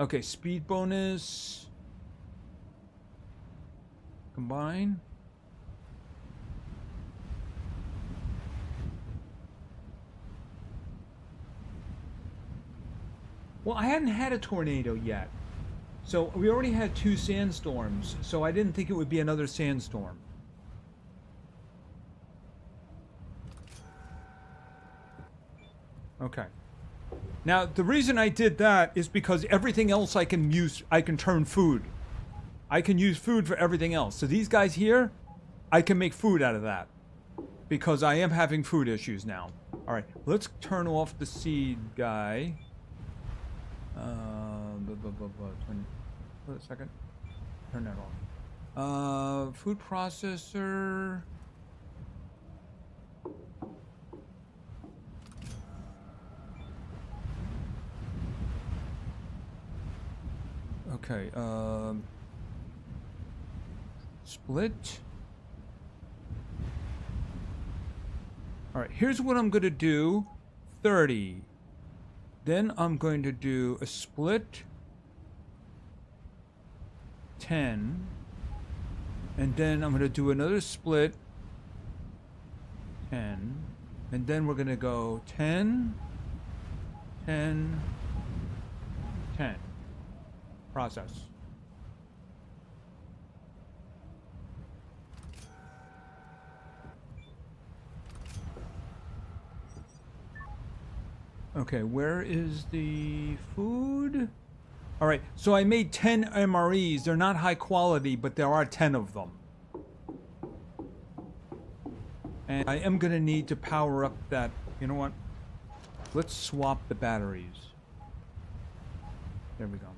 Okay, speed bonus. Combine. Well, I hadn't had a tornado yet. So we already had 2 sandstorms, so I didn't think it would be another sandstorm. Okay. Now, the reason I did that is because everything else I can use, I can turn food. I can use food for everything else. So these guys here, I can make food out of that. Because I am having food issues now. Alright, let's turn off the seed guy. Wait a second. Turn that off. Food processor. Okay, split. Alright, here's what I'm gonna do. 30. Then I'm going to do a split 10. And then I'm going to do another split 10. And then we're going to go 10, 10, 10. Process. Okay, where is the food? All right, so I made 10 MREs. They're not high quality, but there are 10 of them. And I am going to need to power up that. You know what? Let's swap the batteries. There we go.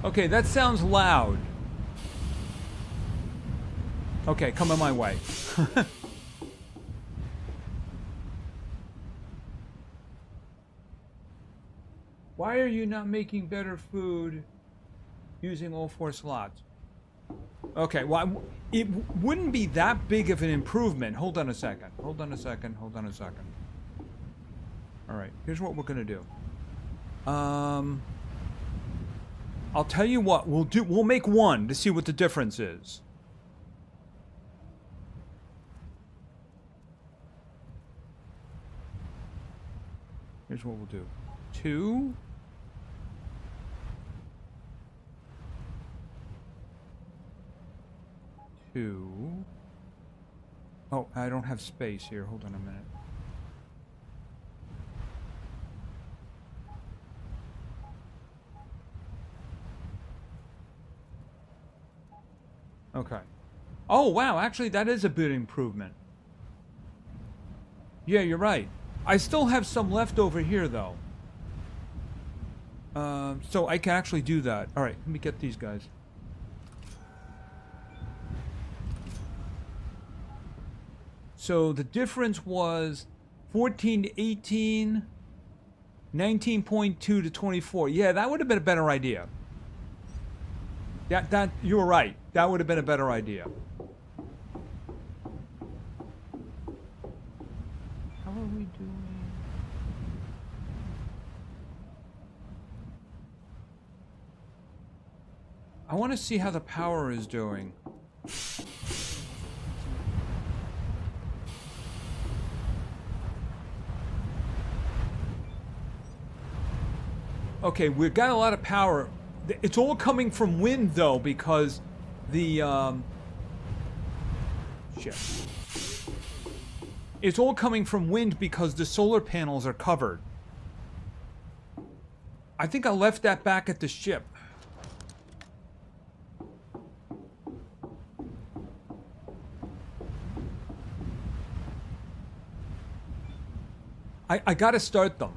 Okay, that sounds loud. Okay, coming my way. Why are you not making better food using all 4 slots? Okay, well, it wouldn't be that big of an improvement. Hold on a second. Hold on a second. Hold on a second. All right, here's what we're gonna do. I'll tell you what, we'll make 1 to see what the difference is. Here's what we'll do. 2. 2. Oh, I don't have space here. Hold on a minute. Okay. Oh, wow. Actually, that is a bit improvement. Yeah, you're right. I still have some left over here, though. So I can actually do that. All right, let me get these guys. So the difference was 14 to 18, 19.2 to 24. Yeah, that would have been a better idea. That you were right. That would have been a better idea. How are we doing? I want to see how the power is doing. Okay, we've got a lot of power. It's all coming from wind, though, because the, shit. It's all coming from wind because the solar panels are covered. I think I left that back at the ship. I gotta start them.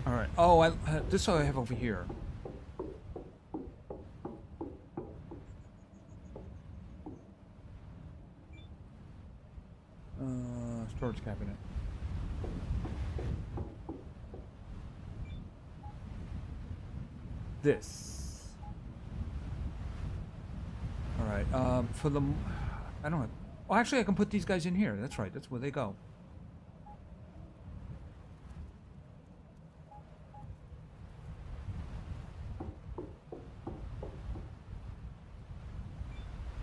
Alright. Oh, this is what I have over here. Storage cabinet. This. Alright, for the... I don't have... Oh, actually, I can put these guys in here. That's right, that's where they go.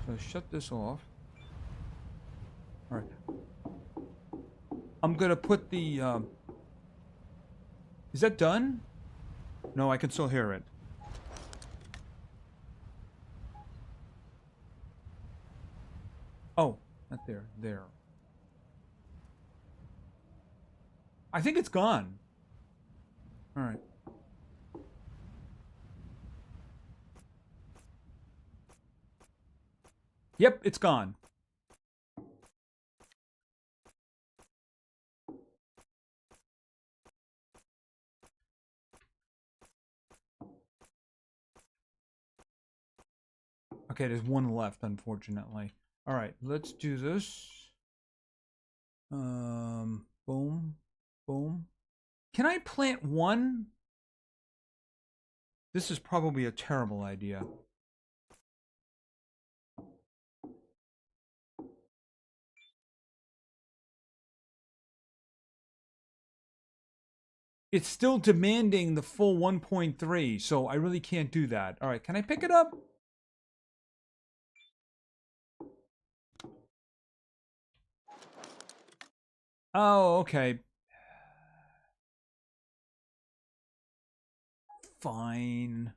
So shut this off. Alright. I'm gonna put the, Is that done? No, I can still hear it. Oh, not there. There. I think it's gone. Alright. Yep, it's gone. Okay, there's one left, unfortunately. Alright, let's do this. Boom. Boom. Can I plant one? This is probably a terrible idea. It's still demanding the full 1.3, so I really can't do that. Alright, can I pick it up? Oh, okay. Fine.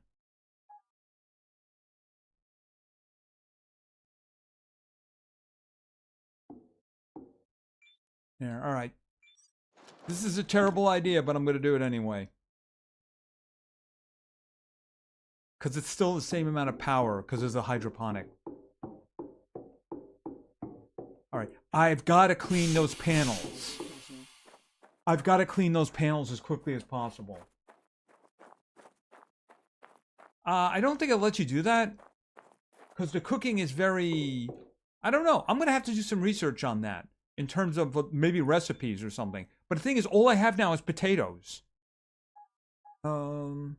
There, alright. This is a terrible idea, but I'm going to do it anyway. Because it's still the same amount of power, because there's a hydroponic. Alright, I've got to clean those panels. I've got to clean those panels as quickly as possible. I don't think I'll let you do that. Because the cooking is very... I don't know. I'm going to have to do some research on that. In terms of maybe recipes or something. But the thing is, all I have now is potatoes. What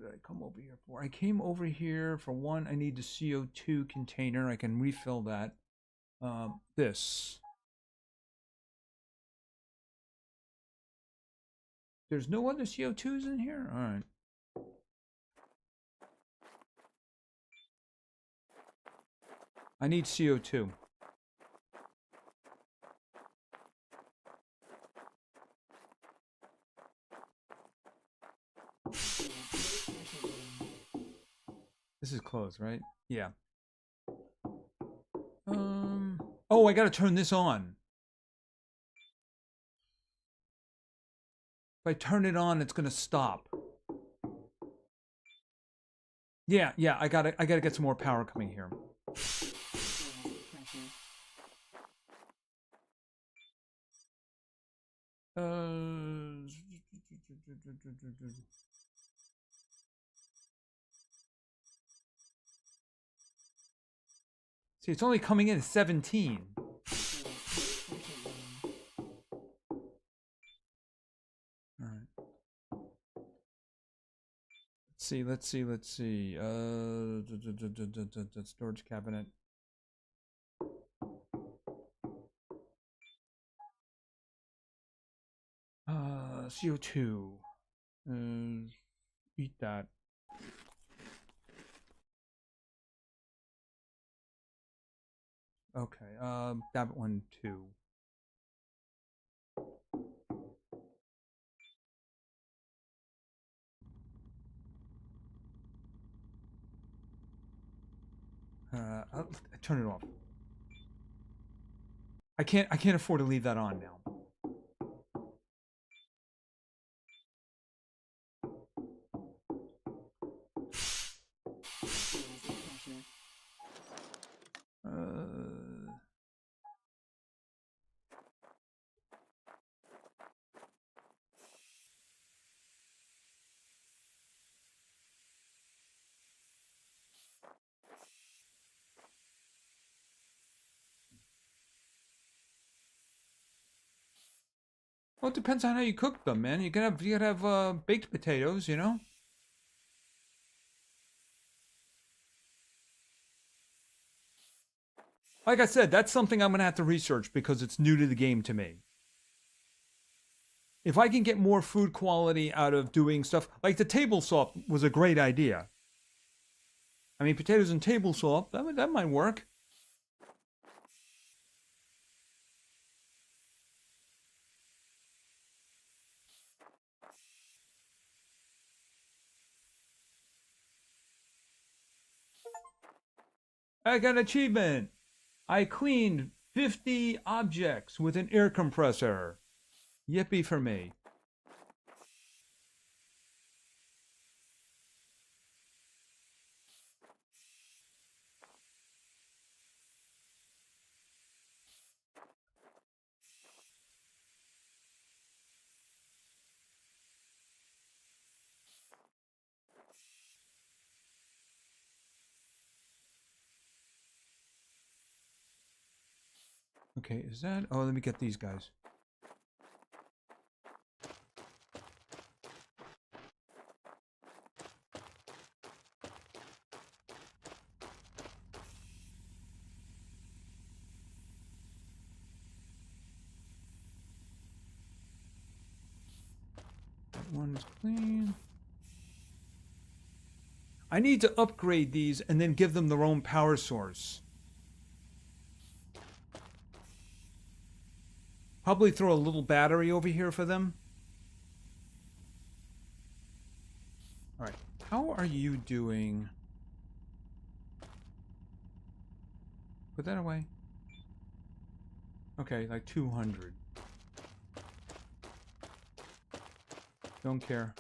did I come over here for? I came over here for one. I need the CO2 container. I can refill that. This. There's no other CO2s in here? Alright. I need CO2. This is closed, right? Yeah. Oh, I gotta turn this on. If I turn it on, it's gonna stop. Yeah, I gotta get some more power coming here. See, it's only coming in at 17. Alright. Let's see. Storage cabinet. CO2. Eat that. Okay, that one too. I'll turn it off. I can't afford to leave that on now. Well, it depends on how you cook them, man. You gotta have baked potatoes, you know. Like I said, that's something I'm gonna have to research because it's new to the game to me. If I can get more food quality out of doing stuff like the table salt was a great idea. I mean, potatoes and table salt that might work. I got an achievement. I cleaned 50 objects with an air compressor. Yippee for me. Okay, is that... Oh, let me get these guys. That one is clean. I need to upgrade these and then give them their own power source. Probably throw a little battery over here for them. All right. How are you doing? Put that away. Okay, like 200. Don't care.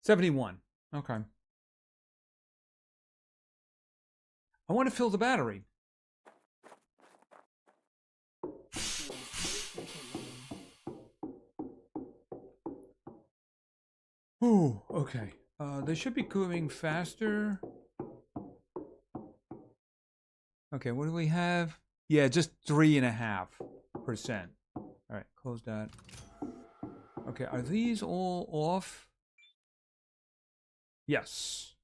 $71. Okay. I want to fill the battery. Ooh, okay. They should be going faster. Okay, what do we have? Yeah, just 3.5%. All right, close that. Okay, are these all off? Yes.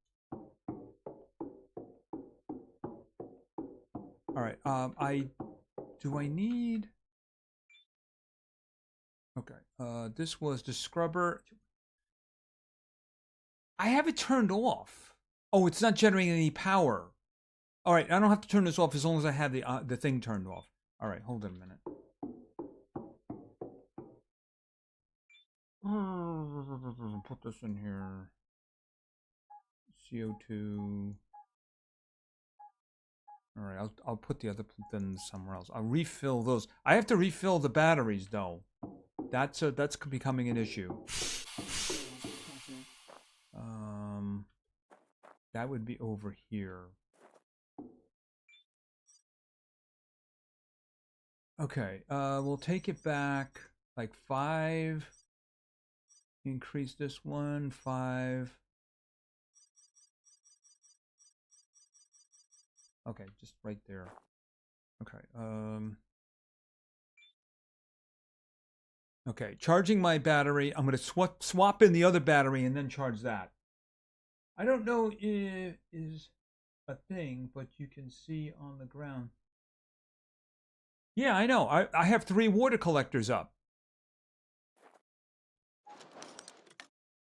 All right. Do I need? Okay. This was the scrubber. I have it turned off. Oh, it's not generating any power. All right, I don't have to turn this off as long as I have the thing turned off. All right, hold on a minute. Put this in here. CO2. All right, I'll put the other things somewhere else. I'll refill those. I have to refill the batteries though. That's becoming an issue. That would be over here. Okay, we'll take it back like 5. Increase this one 5. Okay, just right there. Okay. Okay, charging my battery. I'm going to swap in the other battery and then charge that. I don't know if is a thing, but you can see on the ground. Yeah, I know. I have 3 water collectors up.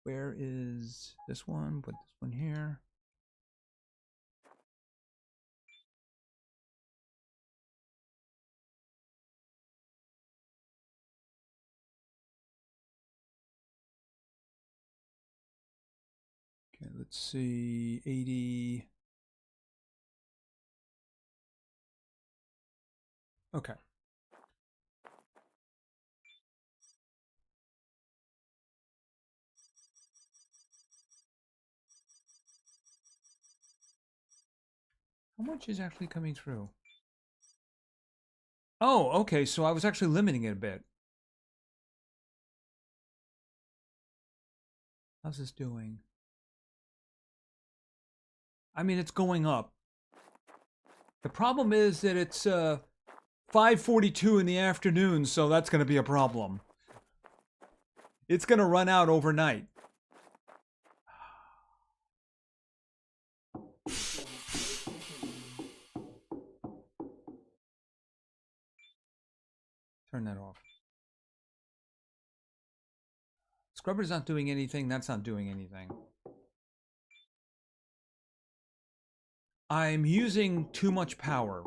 Where is this one? Put this one here. Okay, let's see. 80. Okay. How much is actually coming through? Oh, okay. So I was actually limiting it a bit. How's this doing? I mean, it's going up. The problem is that it's 5:42 in the afternoon, so that's going to be a problem. It's going to run out overnight. Turn that off. Scrubber's not doing anything. That's not doing anything. I'm using too much power.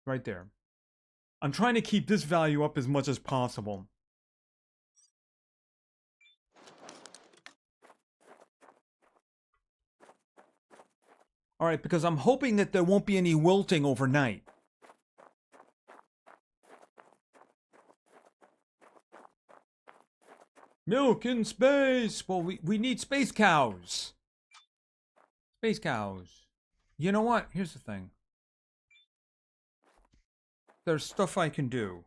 Right there. I'm trying to keep this value up as much as possible. All right, because I'm hoping that there won't be any wilting overnight. Milk in space! Well, we need space cows. Space cows. You know what? Here's the thing. There's stuff I can do.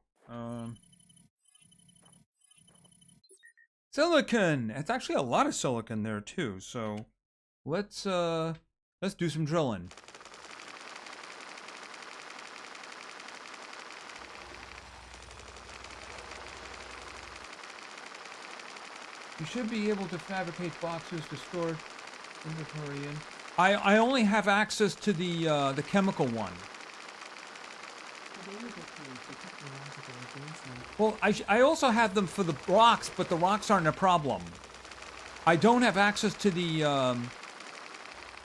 Silicon! It's actually a lot of silicon there too, so let's do some drilling. You should be able to fabricate boxes to store inventory in. I only have access to the chemical one. Well, I also have them for the rocks, but the rocks aren't a problem. I don't have access to the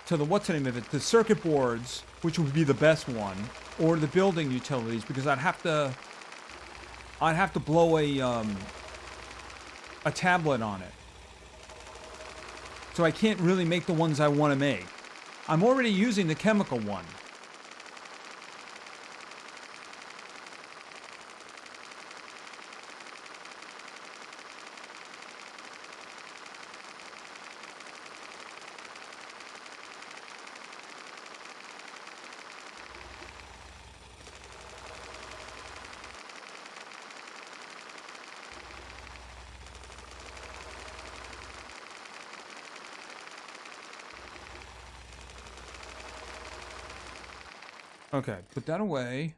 what's the name of it? The circuit boards, which would be the best one, or the building utilities, because I'd have to blow a tablet on it. So I can't really make the ones I want to make. I'm already using the chemical one. Okay, put that away.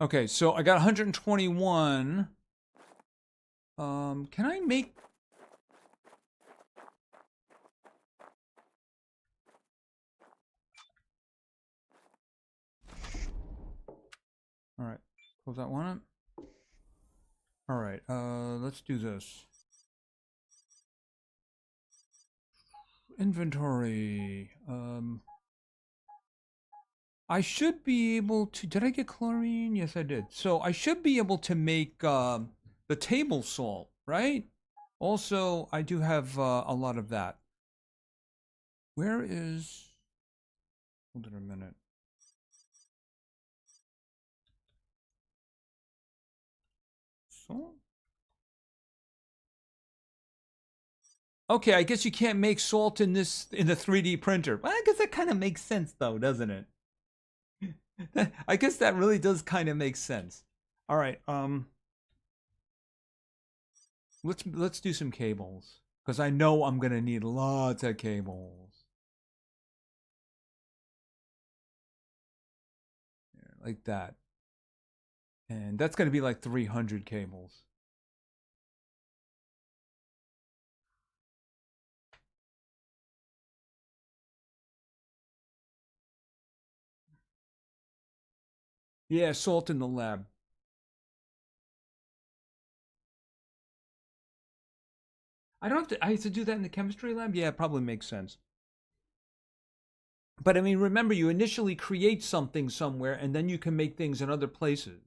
Okay, so I got 121. Can I make... All right, close that one up. All right, let's do this. Inventory. I should be able to... Did I get chlorine? Yes, I did. So I should be able to make the table salt, right? Also, I do have a lot of that. Where is... Hold on a minute. salt. Okay, I guess you can't make salt in the 3D printer. Well, I guess that kind of makes sense though, doesn't it? I guess that really does kind of make sense. All right, let's do some cables because I know I'm gonna need lots of cables. Like that. And that's going to be like 300 cables. Yeah, salt in the lab. I don't have to, I have to do that in the chemistry lab? Yeah, it probably makes sense. But I mean, remember, you initially create something somewhere and then you can make things in other places.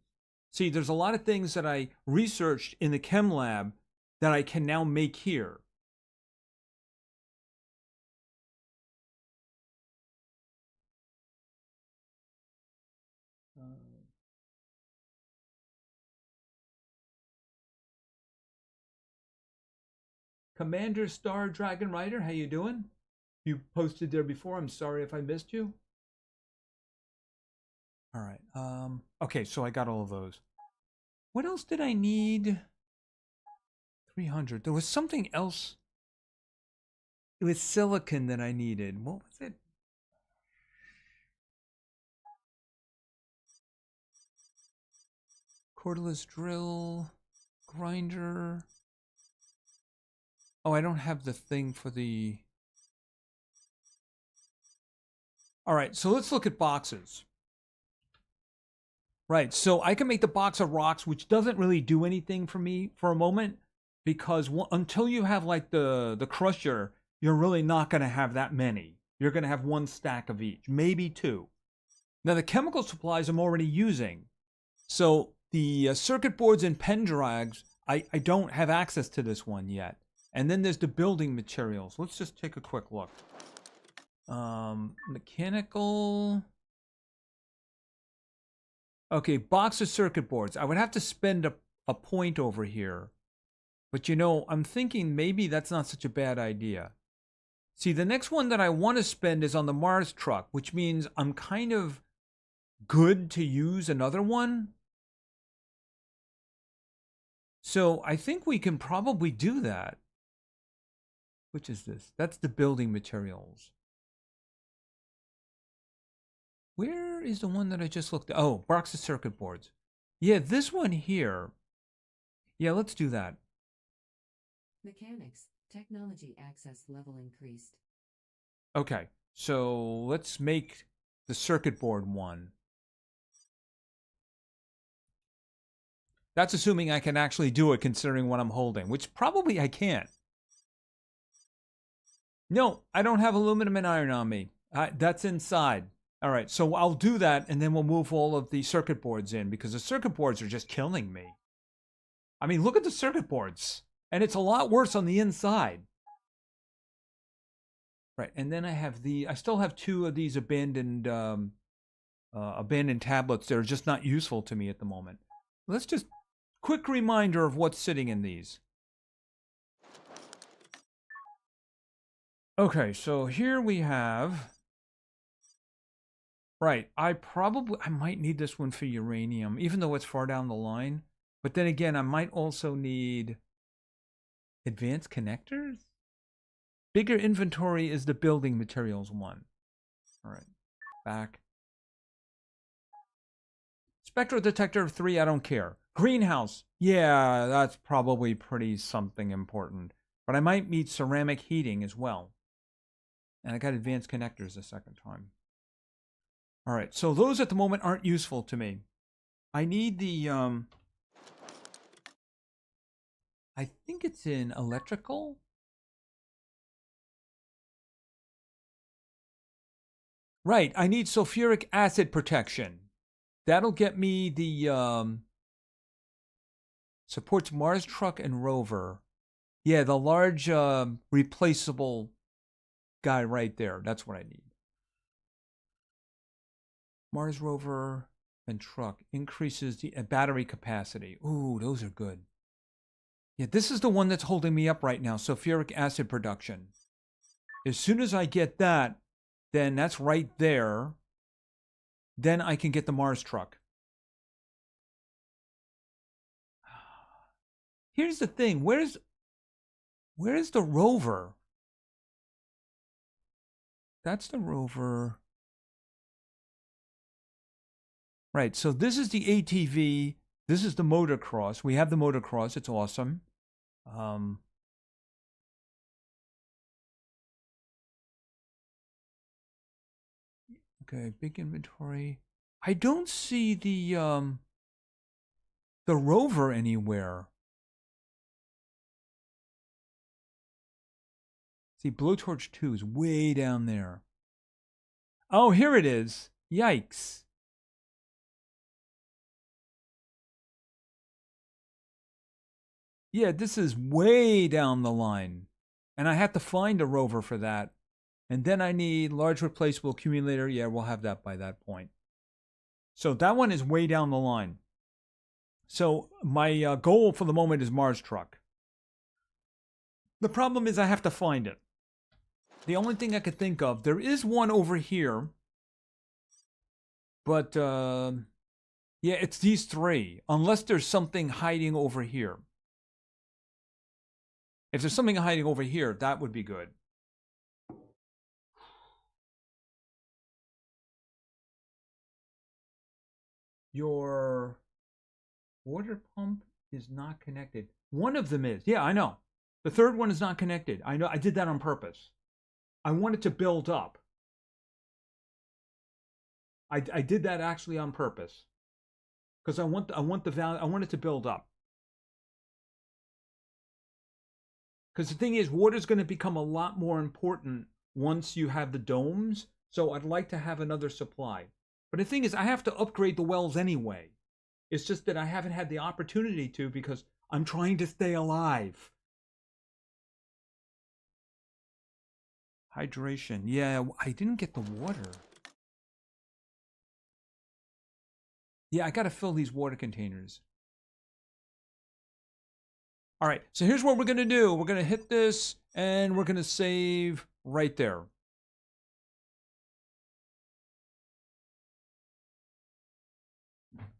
See, there's a lot of things that I researched in the chem lab that I can now make here. Commander Star Dragon Rider, how you doing? You posted there before. I'm sorry if I missed you. All right. Okay, so I got all of those. What else did I need? 300. There was something else. It was silicon that I needed. What was it? Cordless drill, grinder. Oh, I don't have the thing for the... All right, so let's look at boxes. Right, so I can make the box of rocks, which doesn't really do anything for me for a moment, because until you have like the crusher, you're really not going to have that many. You're going to have one stack of each, maybe two. Now the chemical supplies I'm already using. So the circuit boards and pen drives, I don't have access to this one yet. And then there's the building materials. Let's just take a quick look. Mechanical. Okay, box of circuit boards. I would have to spend a point over here. But you know, I'm thinking maybe that's not such a bad idea. See, the next one that I want to spend is on the Mars truck, which means I'm kind of good to use another one. So I think we can probably do that. Which is this? That's the building materials. Where is the one that I just looked at? Oh, box of circuit boards. Yeah, this one here. Yeah, let's do that. Mechanics, technology access level increased. Okay, so let's make the circuit board one. That's assuming I can actually do it considering what I'm holding, which probably I can't. No, I don't have aluminum and iron on me. That's inside. All right, so I'll do that, and then we'll move all of the circuit boards in, because the circuit boards are just killing me. I mean, look at the circuit boards. And it's a lot worse on the inside. Right, and then I still have two of these abandoned tablets that are just not useful to me at the moment. Let's just, quick reminder of what's sitting in these. Okay, so here we have... Right, I might need this one for uranium, even though it's far down the line. But then again, I might also need advanced connectors? Bigger inventory is the building materials one. All right, back. Spectral detector 3, I don't care. Greenhouse, yeah, that's probably pretty something important. But I might need ceramic heating as well. And I got advanced connectors the second time. All right, so those at the moment aren't useful to me. I need the, I think it's in electrical. Right, I need sulfuric acid protection. That'll get me the, supports Mars truck and rover. Yeah, the large replaceable guy right there. That's what I need. Mars rover and truck increases the battery capacity. Ooh, those are good. Yeah, this is the one that's holding me up right now, sulfuric acid production. As soon as I get that, then that's right there. Then I can get the Mars truck. Here's the thing. Where's the rover? That's the rover. Right, so this is the ATV. This is the motocross. We have the motocross. It's awesome. Okay, big inventory. I don't see the rover anywhere. See, Blowtorch 2 is way down there. Oh, here it is. Yikes. Yeah, this is way down the line. And I have to find a rover for that. And then I need large replaceable accumulator. Yeah, we'll have that by that point. So that one is way down the line. So my goal for the moment is Mars truck. The problem is I have to find it. The only thing I could think of, there is one over here. But, yeah, it's these three. Unless there's something hiding over here. If there's something hiding over here, that would be good. Your water pump is not connected. One of them is. Yeah, I know. The third one is not connected. I know. I did that on purpose. I wanted to build up. I did that actually on purpose. Because I want the value. I want it to build up. Because the thing is, water's going to become a lot more important once you have the domes. So I'd like to have another supply. But the thing is, I have to upgrade the wells anyway. It's just that I haven't had the opportunity to because I'm trying to stay alive. Hydration. Yeah, I didn't get the water. Yeah, I got to fill these water containers. All right, so here's what we're going to do. We're going to hit this, and we're going to save right there.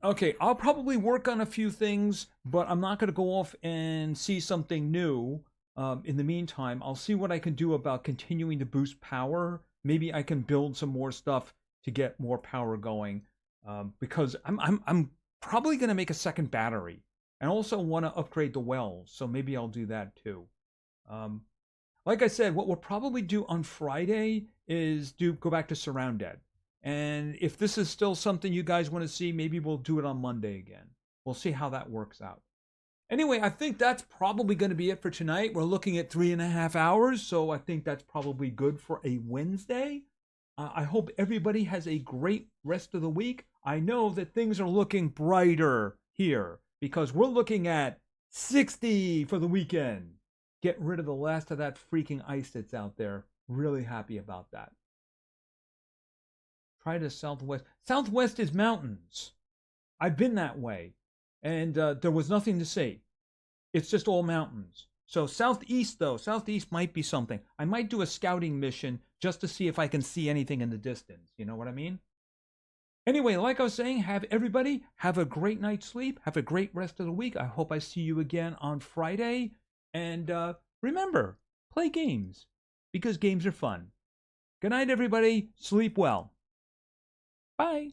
Okay, I'll probably work on a few things, but I'm not going to go off and see something new. In the meantime, I'll see what I can do about continuing to boost power. Maybe I can build some more stuff to get more power going, because I'm probably going to make a second battery. And also want to upgrade the wells, so maybe I'll do that too. Like I said, what we'll probably do on Friday is go back to Surround Dead. And if this is still something you guys want to see, maybe we'll do it on Monday again. We'll see how that works out. Anyway, I think that's probably going to be it for tonight. We're looking at 3.5 hours, so I think that's probably good for a Wednesday. I hope everybody has a great rest of the week. I know that things are looking brighter here because we're looking at 60 for the weekend. Get rid of the last of that freaking ice that's out there. Really happy about that. Try to southwest. Southwest is mountains. I've been that way. And there was nothing to see. It's just all mountains. So southeast, though. Southeast might be something. I might do a scouting mission just to see if I can see anything in the distance. You know what I mean? Anyway, like I was saying, everybody have a great night's sleep. Have a great rest of the week. I hope I see you again on Friday. And remember, play games. Because games are fun. Good night, everybody. Sleep well. Bye.